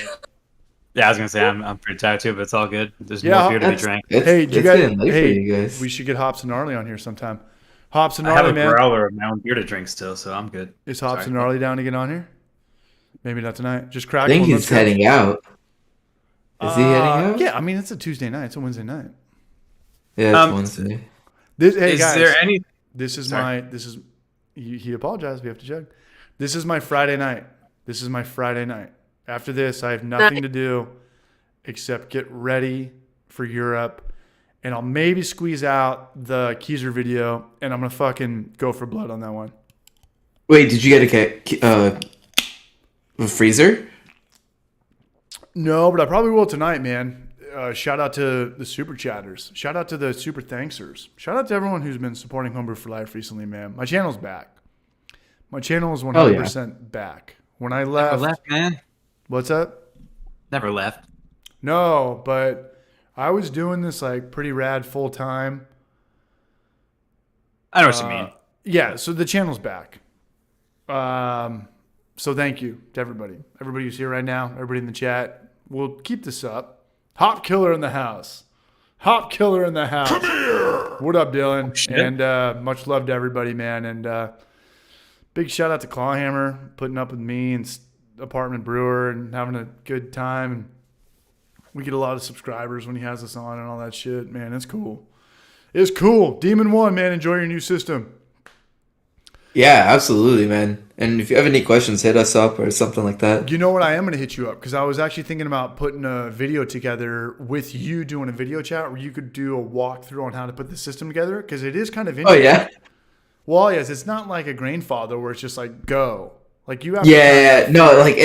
A: Yeah, I was gonna say I'm pretty tired too, but it's all good. There's more beer to be drank.
B: Hey,
C: you guys?
B: We should get Hops and Gnarly on here sometime. Hops and
A: I
B: Gnarly,
A: have a
B: man.
A: growler of my own beer to drink still, so I'm good.
B: Is Hops and Gnarly down to get on here? Maybe not tonight. Just crack.
C: I think he's heading out. Is he heading out?
B: Yeah, I mean it's a Tuesday night. It's a Wednesday night.
C: Yeah, it's Wednesday.
B: Hey guys,
A: there any?
B: This is he apologized. We have to chug. This is my Friday night. After this, I have nothing to do except get ready for Europe, and I'll maybe squeeze out the Keyser video, and I'm gonna fucking go for blood on that one.
C: Wait, did you get a freezer?
B: No, but I probably will tonight, man. Shout out to the super chatters. Shout out to the super thanksers. Shout out to everyone who's been supporting Homebrew for Life recently, man. My channel's back. My channel is 100% back. When I left,
A: Never left, man.
B: What's up?
A: Never left.
B: No, but I was doing this like pretty rad full time.
A: I know what you mean.
B: Yeah, so the channel's back. So thank you to everybody. Everybody who's here right now, everybody in the chat. We'll keep this up. Hop Killer in the house. Hop Killer in the house. Come here. What up, Dylan? And much love to everybody, man. And big shout out to Clawhammer putting up with me and Apartment Brewer and having a good time. And we get a lot of subscribers when he has us on and all that shit. Man, it's cool. It's cool. Demon 1, man. Enjoy your new system.
C: Yeah, absolutely, man. And if you have any questions, hit us up or something like that.
B: You know what? I am going to hit you up because I was actually thinking about putting a video together with you doing a video chat where you could do a walkthrough on how to put the system together because it is kind of interesting.
C: Oh, yeah?
B: Well, yes. It's not like a Grainfather where it's just like, go. Like you have
C: Yeah. No, like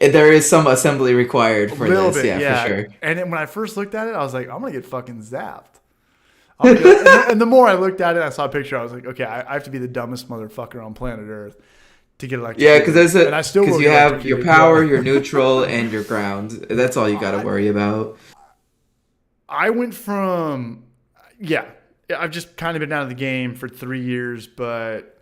C: there is some assembly required for this.
B: Bit,
C: yeah, for sure.
B: And then when I first looked at it, I was like, I'm going to get fucking zapped. And the more I looked at it, I saw a picture. I was like, okay, I have to be the dumbest motherfucker on planet Earth to get electrocuted.
C: Yeah, because you have your power, your
B: neutral,
C: neutral, and your ground. That's all you got to worry about.
B: I went from, I've just kind of been out of the game for 3 years, but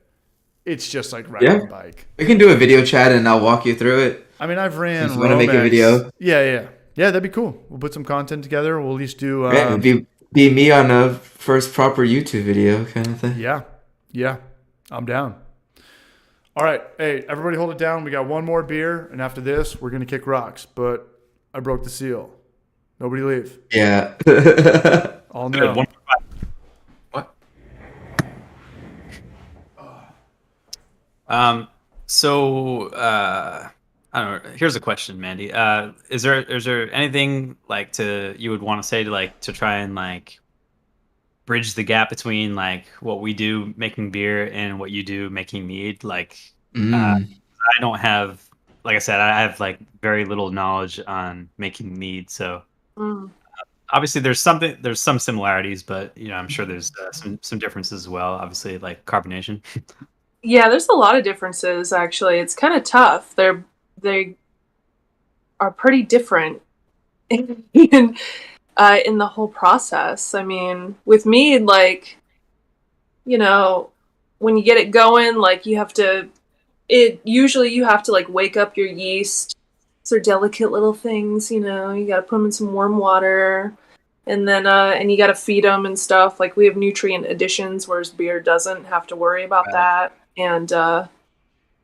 B: it's just like riding a bike.
C: We can do a video chat and I'll walk you through it.
B: I mean, I've ran.
C: You want to make a video?
B: Yeah, that'd be cool. We'll put some content together. We'll at least do.
C: Be me on a first proper YouTube video kind of thing.
B: Yeah, I'm down. All right, hey, everybody hold it down. We got one more beer, and after this, we're going to kick rocks. But I broke the seal. Nobody leave.
C: Yeah.
B: All know.
A: What? I don't know. Here's a question, Mandy. Is there anything like you would want to say to try and like bridge the gap between like what we do making beer and what you do making mead? Like, I don't have, like I said, I have like very little knowledge on making mead. So obviously there's some similarities, but I'm sure there's some differences as well. Obviously, like carbonation.
D: Yeah, there's a lot of differences actually. It's kind of tough. They are pretty different in the whole process. I mean, with mead, like, when you get it going, like you have to like wake up your yeast. They're delicate little things, you got to put them in some warm water, and then and you got to feed them and stuff. Like we have nutrient additions, whereas beer doesn't have to worry about that. And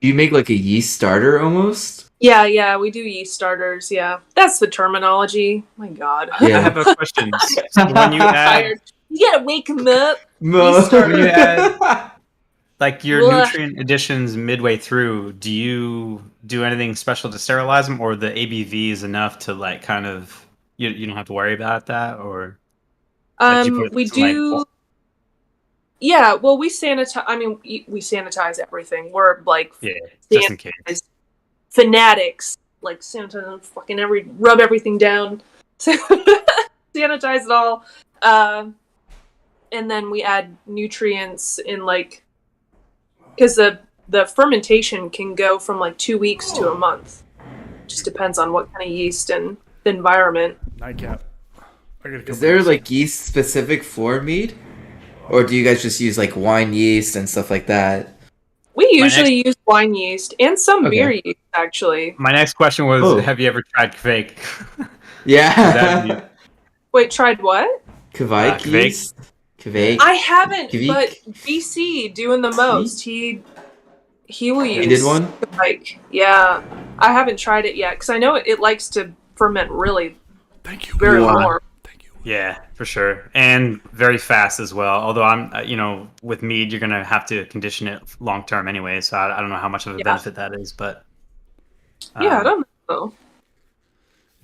C: you make like a yeast starter almost?
D: Yeah, we do yeast starters. Yeah, that's the terminology. My God.
A: Yeah. I have a question. So when you add,
D: you gotta wake them up.
A: When you add like your nutrient additions midway through, do you do anything special to sterilize them, or the ABV is enough to like kind of you don't have to worry about that, or? Like, you put
D: We
A: some, like,
D: do. Yeah, well, we sanitize. I mean, we sanitize everything. We're like
A: yeah, just in case.
D: fanatics. Like sanitize fucking rub everything down, sanitize it all, and then we add nutrients in like, because the fermentation can go from like 2 weeks to a month. Just depends on what kind of yeast and the environment.
B: Nightcap.
C: Is there like yeast specific for mead? Or do you guys just use like wine yeast and stuff like that?
D: We usually use wine yeast and some beer yeast, actually.
A: My next question was, have you ever tried Kvake?
C: Yeah.
D: Wait, tried what?
C: Kvake yeast? Kvake.
D: I haven't, but BC doing the most. He will use.
C: He did one?
D: Like, yeah. I haven't tried it yet, because I know it likes to ferment really very warm.
A: Yeah, for sure. And very fast as well. Although I'm, with mead, you're going to have to condition it long term anyway. So I don't know how much of a benefit that is, but.
D: Yeah, I don't know.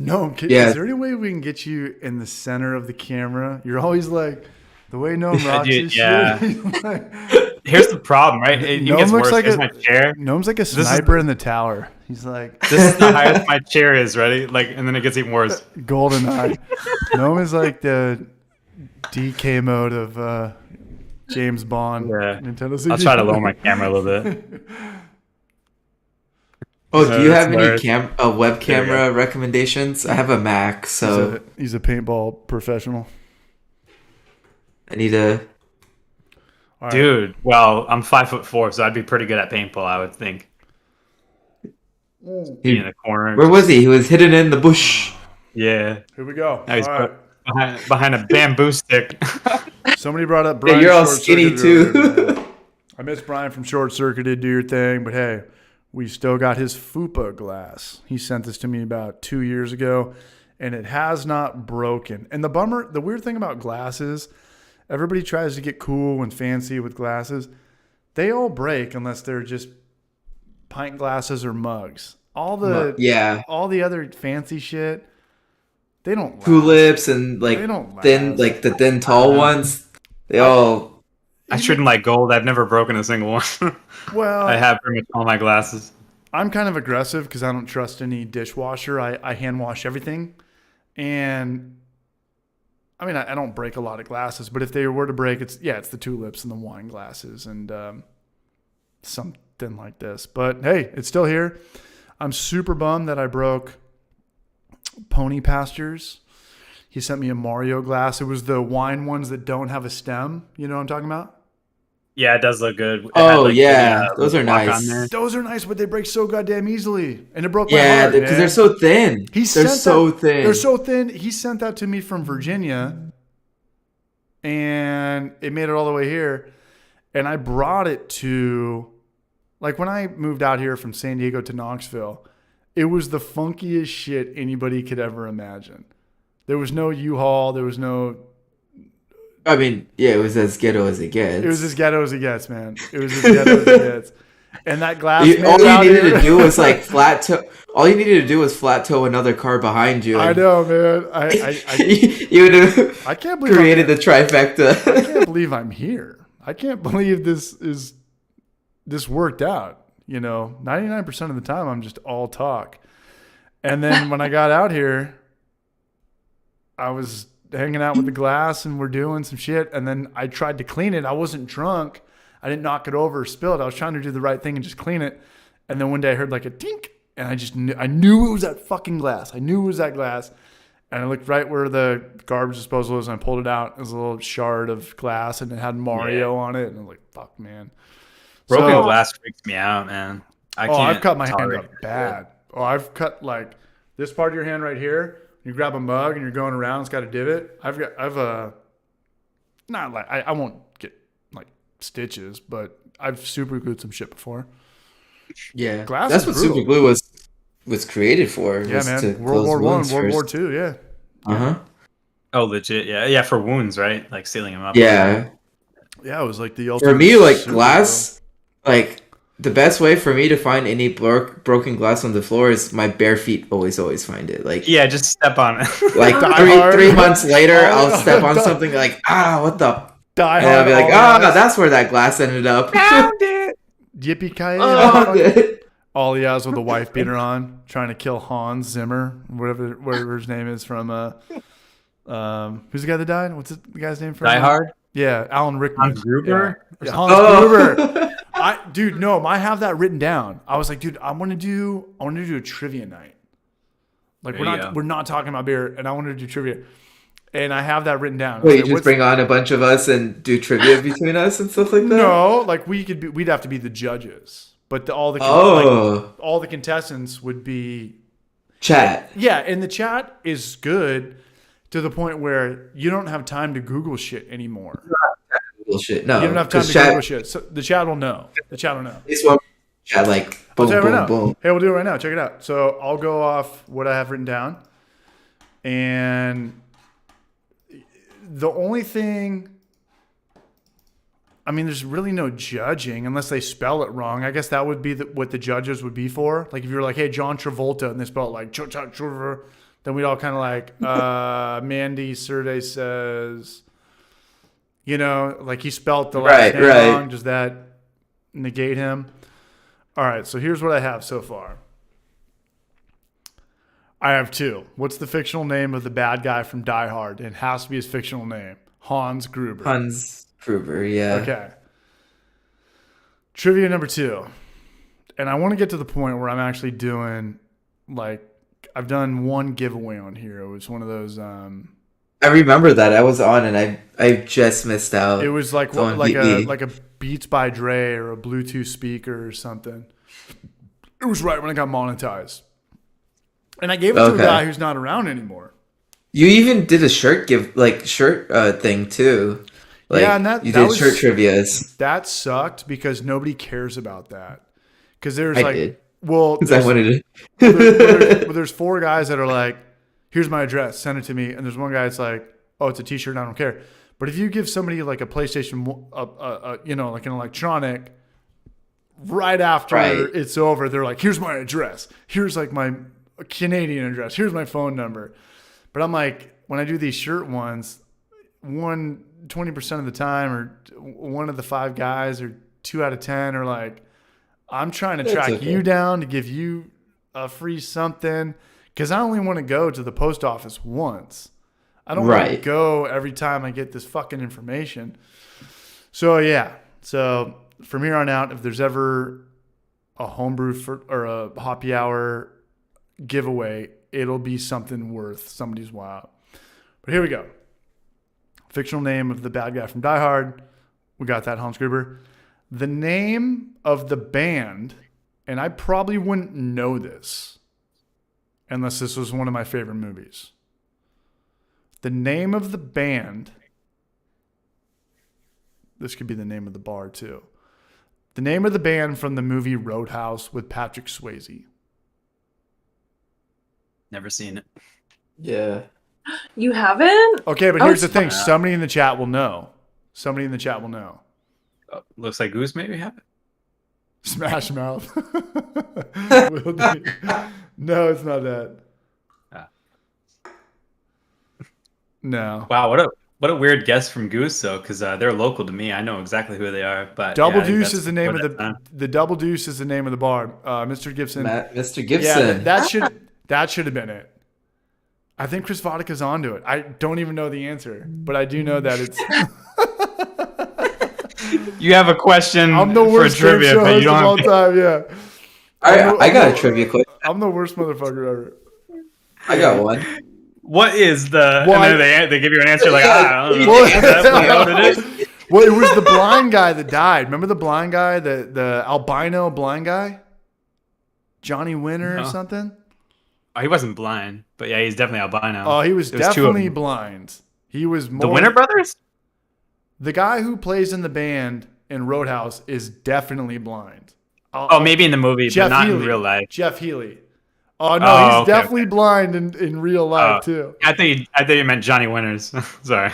B: No, is there any way we can get you in the center of the camera? You're always like, the way Noam rocks his shit.
A: Here's the problem, right? It gets worse.
B: Like
A: my chair.
B: Noam's like a sniper in the tower. He's like,
A: this is the highest my chair is, ready? Like, and then it gets even worse.
B: Golden eye. Noam is like the DK mode of James Bond.
A: Yeah.
B: Nintendo CD.
A: I'll try to lower my camera a little bit.
C: Oh, do you have any web camera recommendations? I have a Mac, so
B: he's a paintball professional.
C: I need a.
A: Dude, well, I'm 5'4", so I'd be pretty good at paintball, I would think. In the corner.
C: Where was he? He was hidden in the bush.
A: Yeah.
B: Here we go.
A: Now he's behind a bamboo stick.
B: Somebody brought up Brian.
C: Yeah, you're all skinny too.
B: I miss Brian from Short Circuited. Do your thing, but hey, we still got his FUPA glass. He sent this to me about 2 years ago, and it has not broken. And the weird thing about glasses, everybody tries to get cool and fancy with glasses. They all break unless they're just pint glasses or mugs. All the other fancy shit, they don't last.
C: Tulips and like the thin tall ones. They all.
A: I shouldn't like gold. I've never broken a single one.
B: Well,
A: I have pretty much all my glasses.
B: I'm kind of aggressive because I don't trust any dishwasher. I hand wash everything, and I mean I don't break a lot of glasses. But if they were to break, it's the tulips and the wine glasses and something like this. But hey, it's still here. I'm super bummed that I broke Pony Pastures. He sent me a Mario glass. It was the wine ones that don't have a stem. You know what I'm talking about?
A: Yeah, it does look good.
C: Those are nice.
B: Those are nice, but they break so goddamn easily. And it broke my
C: heart.
B: Yeah,
C: because they're so thin. They're so thin.
B: He sent that to me from Virginia, and it made it all the way here. And I brought it to, like when I moved out here from San Diego to Knoxville, it was the funkiest shit anybody could ever imagine. There was no U-Haul. There was no...
C: I mean, yeah, it was as ghetto as it gets.
B: It was as ghetto as it gets, man. It was as ghetto as it gets. And that glass...
C: all you needed to do was like flat toe... All you needed to do was flat toe another car behind you.
B: I know, man.
C: You would have
B: I can't believe
C: created the trifecta.
B: I can't believe I'm here. I can't believe this worked out. 99% of the time I'm just all talk. And then when I got out here, I was hanging out with the glass and we're doing some shit. And then I tried to clean it. I wasn't drunk. I didn't knock it over or spill it. I was trying to do the right thing and just clean it. And then one day I heard like a tink, and I knew it was that fucking glass. I knew it was that glass. And I looked right where the garbage disposal was, and I pulled it out. It was a little shard of glass, and it had Mario on it. And I was like, fuck, man.
A: Broken glass freaks me out, man.
B: I've cut my hand up bad. I've cut like this part of your hand right here. You grab a mug and you're going around. It's got a divot. I won't get like stitches, but I've super glued some shit before.
C: Yeah,
B: glass.
C: That's what super glue was created for.
B: Yeah, man. World War I, World War II. Yeah.
A: Oh, legit. Yeah, for wounds, right? Like sealing them up.
C: Yeah.
B: Yeah, it was like the ultimate.
C: For me, like glass, like the best way for me to find any broken glass on the floor is my bare feet always find it. Like
A: Yeah, just step on it.
C: like three months later, I'll step on something like what the.
B: Die
C: And I'll be like, that's where that glass ended up.
A: Found it.
B: Yippee ki
C: Oh,
B: All he has with the wife beater on, trying to kill Hans Zimmer, whatever his name is from. Who's the guy that died? What's the guy's name from?
A: Die Hard.
B: Yeah, Alan Rickman.
A: Hans Gruber.
B: Yeah, Hans Gruber. I have that written down. I was like, dude, I want to do a trivia night. Like we're not talking about beer, and I want to do trivia, and I have that written down.
C: Wait, you just bring on a bunch of us and do trivia between us and stuff like that?
B: No, like we'd have to be the judges, but all the contestants would be
C: chat.
B: Yeah, and the chat is good to the point where you don't have time to Google shit anymore.
C: Bullshit. No,
B: you don't have time to Google shit. So the chat will know.
C: This one chat like boom, boom, boom.
B: Hey, we'll do it right now. Check it out. So I'll go off what I have written down, and the only thing, I mean, there's really no judging unless they spell it wrong. I guess that would be what the judges would be for. Like if you're like, hey, John Travolta, and they spell it like then we'd all kind of like, Mandy Surde says, like he spelt the last name wrong. Does that negate him? All right, so here's what I have so far. I have two. What's the fictional name of the bad guy from Die Hard? It has to be his fictional name. Hans Gruber.
C: Hans Gruber, yeah.
B: Okay. Trivia number 2. And I want to get to the point where I'm actually doing, like, I've done one giveaway on here. It was one of those...
C: I remember that. I was on and I just missed out.
B: It was like a Beats by Dre or a Bluetooth speaker or something. It was right when I got monetized. And I gave it to a guy who's not around anymore.
C: You even did a shirt thing too. Like, yeah, and you did shirt trivias.
B: That sucked because nobody cares about that. Because there's
C: I wanted
B: it. There's 4 guys that are like, here's my address, send it to me. And there's one guy that's like, oh, it's a t-shirt, I don't care. But if you give somebody like a PlayStation, like an electronic, right after it's over, they're like, here's my address. Here's like my Canadian address. Here's my phone number. But I'm like, when I do these shirt ones, 20% of the time, or one of the 5 guys, or 2 out of 10 are like, I'm trying to track you down to give you a free something. Because I only want to go to the post office once. I don't want to go every time I get this fucking information. So, yeah. So, from here on out, if there's ever a homebrew or a happy hour giveaway, it'll be something worth somebody's while. But here we go. Fictional name of the bad guy from Die Hard. We got that, Hans Gruber. The name of the band, and I probably wouldn't know this unless this was one of my favorite movies. The name of the band, this could be the name of the bar too. The name of the band from the movie Roadhouse with Patrick Swayze.
A: Never seen it.
C: Yeah.
D: You haven't?
B: Okay, but here's the thing. Somebody in the chat will know.
A: Looks like Goose maybe have it.
B: Smash Mouth. No, it's not that. No.
A: Wow, what a weird guess from Goose though, because they're local to me. I know exactly who they are. But
B: Double Deuce is the name of the Double Deuce is the name of the bar. Mr. Gibson.
C: Mr. Gibson.
B: Yeah, that should have been it. I think Chris Vodka's onto it. I don't even know the answer, but I do know that it's.
A: You have a question
B: I'm the worst
A: for trivia, but you don't
B: of all time. Yeah.
C: I got a trivia question.
B: I'm the worst motherfucker ever.
C: I got one.
A: What is the? And then they give you an answer like, I don't know.
B: What it is? Well, it was the blind guy that died. Remember the blind guy, the albino blind guy, Johnny Winter or something.
A: Oh, he wasn't blind, but yeah, he's definitely albino.
B: Oh, he was definitely blind. He was more,
A: the Winter Brothers.
B: The guy who plays in the band in Roadhouse is definitely blind.
A: Maybe in the movie, but not in real life.
B: Jeff Healey. Oh no, he's definitely blind in real life too.
A: I thought you meant Johnny Winters. Sorry.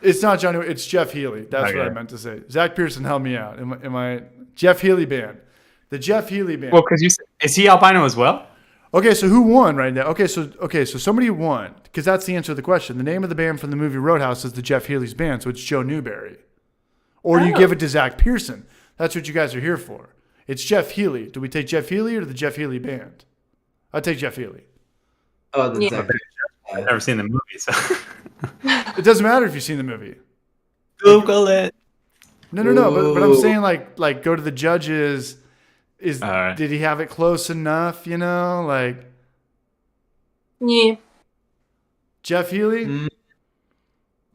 B: It's not Johnny. It's Jeff Healey. That's what I meant to say. Zach Pearson, help me out. Am I Jeff Healey band? The Jeff Healey band.
A: Well, because is he albino as well?
B: Okay, so who won right now? Okay, so somebody won because that's the answer to the question. The name of the band from the movie Roadhouse is the Jeff Healey's band, so it's Joe Newberry. Or do you give it to Zach Pearson? That's what you guys are here for. It's Jeff Healey. Do we take Jeff Healey or the Jeff Healey band? I'd take Jeff Healey.
C: Oh, the Zach.
A: I've never seen the movie, so
B: It doesn't matter if you've seen the movie.
A: Google it.
B: No. But I'm saying like go to the judges. Did he have it close enough? You know, like.
D: Yeah.
B: Jeff Healey.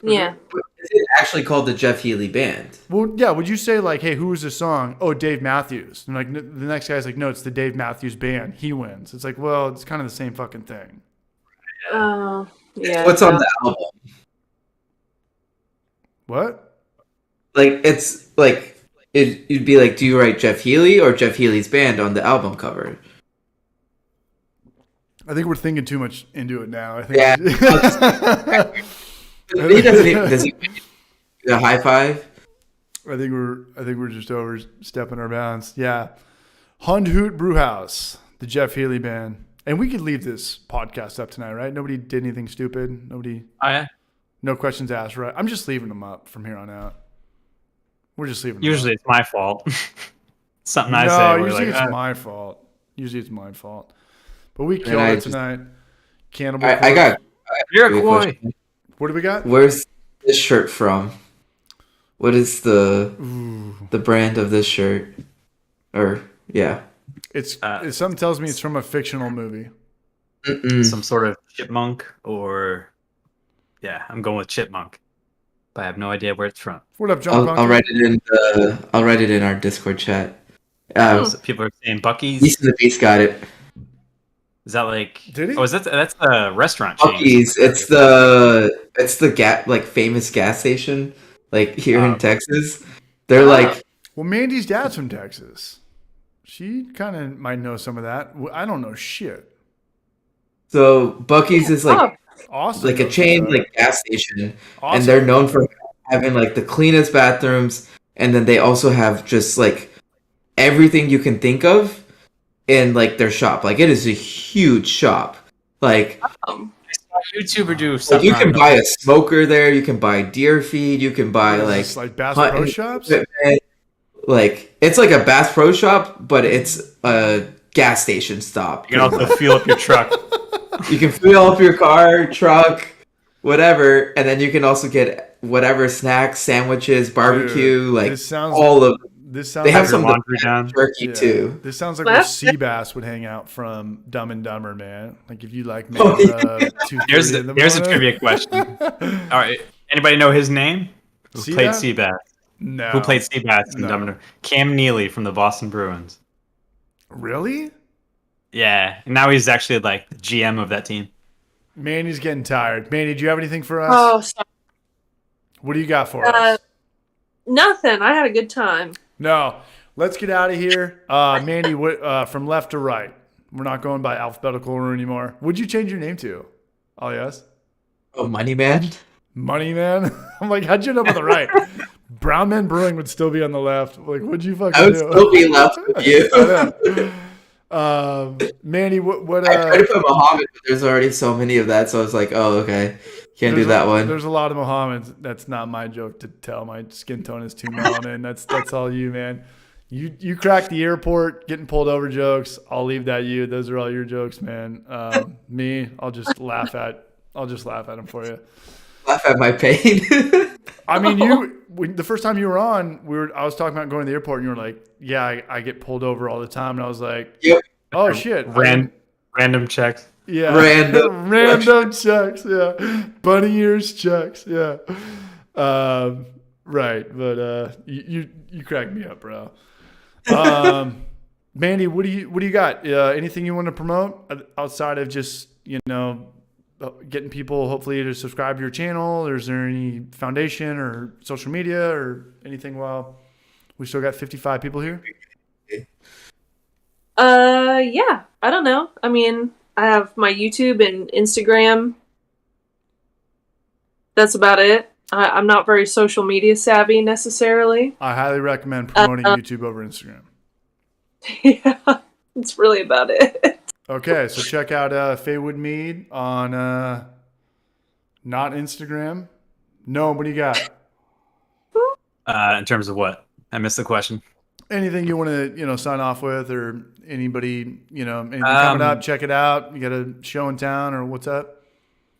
D: Yeah.
C: Is it actually called the Jeff Healey Band?
B: Well, yeah. Would you say like, hey, who was the song? Oh, Dave Matthews. And like the next guy's like, no, it's the Dave Matthews Band. He wins. It's like, well, it's kind of the same fucking thing.
D: Oh, yeah.
C: What's on the album?
B: What?
C: Like it's like it'd be like, do you write Jeff Healey or Jeff Healey's Band on the album cover?
B: I think we're thinking too much into it now. I think.
C: Yeah. He doesn't even, does he the high five?
B: I think we're just overstepping our bounds. Yeah. Hundhoot Brewhouse, the Jeff Healey Band. And we could leave this podcast up tonight, right? Nobody did anything stupid. Nobody.
A: Oh, yeah.
B: No questions asked, right? I'm just leaving them up from here on out. We're just leaving them
A: Usually
B: up.
A: it's my fault. Something I
B: No,
A: say.
B: usually
A: Like,
B: it's my fault. Usually it's my fault. But we killed it tonight. Cannibal.
C: I got
A: You're a boy.
B: What do we got?
C: Where's this shirt from? What is the brand of this shirt? Or yeah,
B: It's something tells me it's from a fictional movie.
A: Some sort of chipmunk or I'm going with chipmunk, but I have no idea where it's from.
B: What up, John?
C: I'll write it in I'll write it in our Discord chat.
A: So people are saying Bucky's.
C: Beast and the Beast got it.
A: Is that like?
B: Did he?
A: Oh, is that's the restaurant chain?
C: Bucky's. It's the like famous gas station like here in Texas. They're like.
B: Well, Mandy's dad's from Texas. She kind of might know some of that. I don't know shit.
C: So Bucky's is like
B: Awesome.
C: like a chain like gas station,
B: Awesome.
C: and they're known for having like the cleanest bathrooms, and then they also have just like everything you can think of in like their shop. Like it is a huge shop. Like
A: YouTuber do
C: like,
A: something.
C: you can buy a smoker there. You can buy deer feed. You can buy
B: like Bass Pro Shops.
C: equipment. Like it's like a Bass Pro Shop, but it's a gas station stop.
A: You can also fuel up your truck.
C: You can fuel up your car, truck, whatever, and then you can also get whatever snacks, sandwiches, barbecue,
B: Dude,
C: like
B: this sounds,
C: all of.
B: This sounds
C: They have
B: like
C: some
A: laundry down.
C: turkey too.
B: This sounds like where Seabass would hang out from Dumb and Dumber, man. Like if you like me, 2:30
A: Here's
B: in the
A: a
B: morning.
A: trivia question. All right, anybody know his name? Who played Seabass?
B: No.
A: Who played Seabass in
B: No.
A: Dumb and Dumber? Cam Neely from the Boston Bruins.
B: Really?
A: Yeah, and now he's actually like the GM of that team.
B: Mandy's getting tired. Mandy, do you have anything for us?
D: Oh, sorry.
B: What do you got for us?
D: Nothing. I had a good time.
B: No. Let's get out of here. Mandy, from left to right. We're not going by alphabetical order anymore. What'd you change your name to? Oh, yes?
C: Oh, Money Man.
B: Money Man? I'm like, how'd you end up on the right? Brown Man Brewing would still be on the left. Like, what'd you fucking do?
C: I would still be left with you.
B: Mandy, what
C: I tried to put Muhammad, but there's already so many of that, so I was like, oh, okay. Can't do that one.
B: There's a lot of Mohammeds. That's not my joke to tell. My skin tone is too melanin. That's all you, man. You crack the airport, getting pulled over jokes. I'll leave that you. Those are all your jokes, man. Me, I'll just laugh at them for you.
C: Laugh at my pain.
B: I mean, the first time you were on, I was talking about going to the airport, and you were like, "Yeah, I get pulled over all the time," and I was like,
C: Yep.
B: "Oh shit!"
A: Random checks.
B: Yeah, random checks. Yeah, bunny ears checks. Yeah, right. But you cracked me up, bro. Mandy, what do you got? Anything you want to promote outside of just getting people hopefully to subscribe to your channel? Or is there any foundation or social media or anything while we still got 55 people here?
D: Yeah, I don't know. I mean, I have my YouTube and Instagram. That's about it. I'm not very social media savvy necessarily.
B: I highly recommend promoting YouTube over Instagram.
D: Yeah, that's really about it.
B: Okay, so check out Faywood Mead on not Instagram. No, what do you got?
A: In terms of what? I missed the question.
B: Anything you want to sign off with, or anybody anything coming up? Check it out. You got a show in town, or what's up?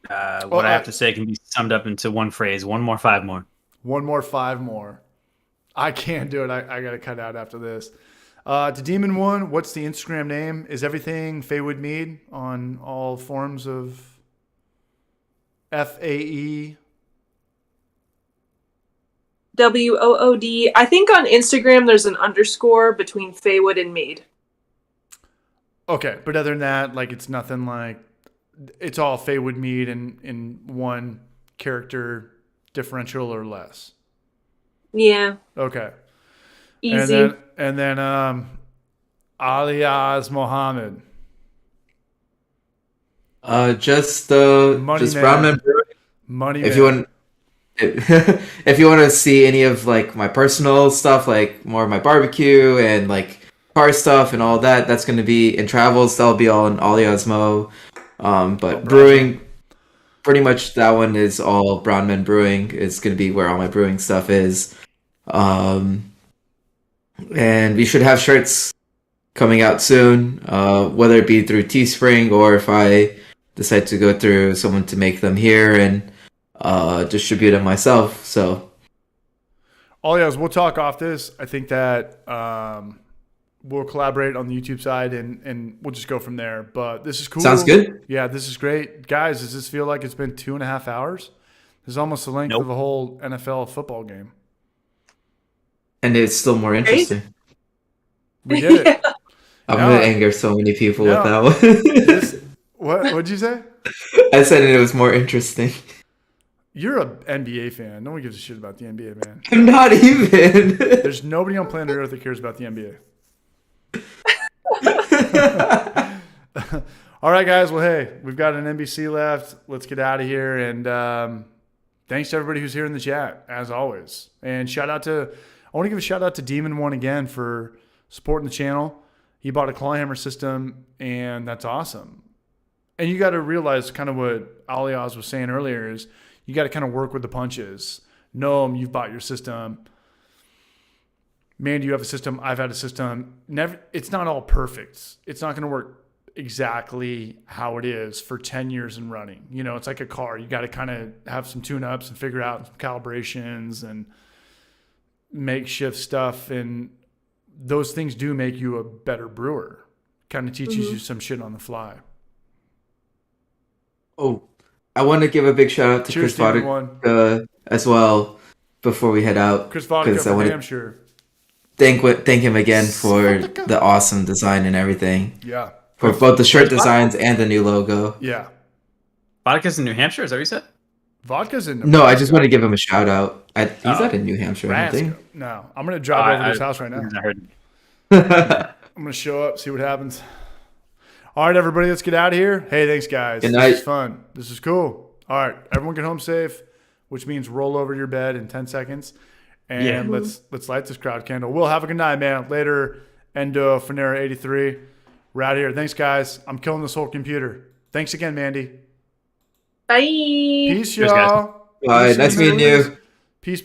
A: What I have to say can be summed up into one phrase: 1 more, 5 more.
B: 1 more, 5 more. I can't do it. I got to cut out after this. To Demon One, what's the Instagram name? Is everything Faywood Mead on all forms of FAE?
D: WOOD. I think on Instagram there's an underscore between Faywood and Mead.
B: Okay, but other than that, like it's nothing like it's all Faywood Mead in one character differential or less.
D: Yeah.
B: Okay.
D: Easy.
B: And then alias Mohammed.
C: Just
B: Money
C: just
B: man.
C: Brown Man Brewing.
B: Money
C: If
B: man.
C: you want, if you want to see any of like my personal stuff, like more of my barbecue and like car stuff and all that, that's going to be in travels. That'll be all in Aliasmo. But brewing, pretty much that one is all Brown Man Brewing. It's going to be where all my brewing stuff is. And we should have shirts coming out soon, whether it be through Teespring or if I decide to go through someone to make them here and distribute them myself. So,
B: Alias, we'll talk off this. I think that we'll collaborate on the YouTube side and we'll just go from there. But this is cool.
C: Sounds good.
B: Yeah, this is great. Guys, does this feel like it's been 2.5 hours? This is almost the length of a whole NFL football game.
C: And it's still more interesting.
B: We did it.
C: I'm going to anger so many people with that one.
B: What'd you say?
C: I said it was more interesting.
B: You're an NBA fan. No one gives a shit about the NBA, man.
C: I'm not even.
B: There's nobody on planet Earth that cares about the NBA. All right, guys. Well, hey, we've got an NBC left. Let's get out of here. And thanks to everybody who's here in the chat, as always. And I want to give a shout out to Demon One again for supporting the channel. He bought a Clawhammer system, and that's awesome. And you got to realize kind of what Alias was saying earlier is you got to kind of work with the punches. Noam, you've bought your system. Man, you have a system. I've had a system. It's not all perfect. It's not going to work exactly how it is for 10 years and running. It's like a car. You got to kind of have some tune-ups and figure out some calibrations and makeshift stuff. And those things do make you a better brewer. Kind of teaches you some shit on the fly.
C: Oh, I want to give a big shout out to Chris Vodka as well before we head out.
B: Chris Vodka from Hampshire.
C: Thank him again for the awesome design and everything.
B: Yeah.
C: For both the shirt designs and the new logo.
B: Yeah.
A: Vodka's in New Hampshire, is that what you said?
B: Vodka's in
C: Nebraska. No, I just want to give him a shout out. He's not in New Hampshire, I don't think.
B: No, I'm going to drive over to his house right now.
A: I heard.
B: I'm going to show up, see what happens. All right, everybody, let's get out of here. Hey, thanks, guys.
C: Good night.
B: This is fun. This is cool. All right, everyone get home safe, which means roll over to your bed in 10 seconds. And let's light this crowd candle. We'll have a good night, man. Later, Endo Finera 83. We're out of here. Thanks, guys. I'm killing this whole computer. Thanks again, Mandy.
D: Bye.
B: Peace,
A: Cheers, guys.
B: y'all.
C: Bye. Nice meeting you.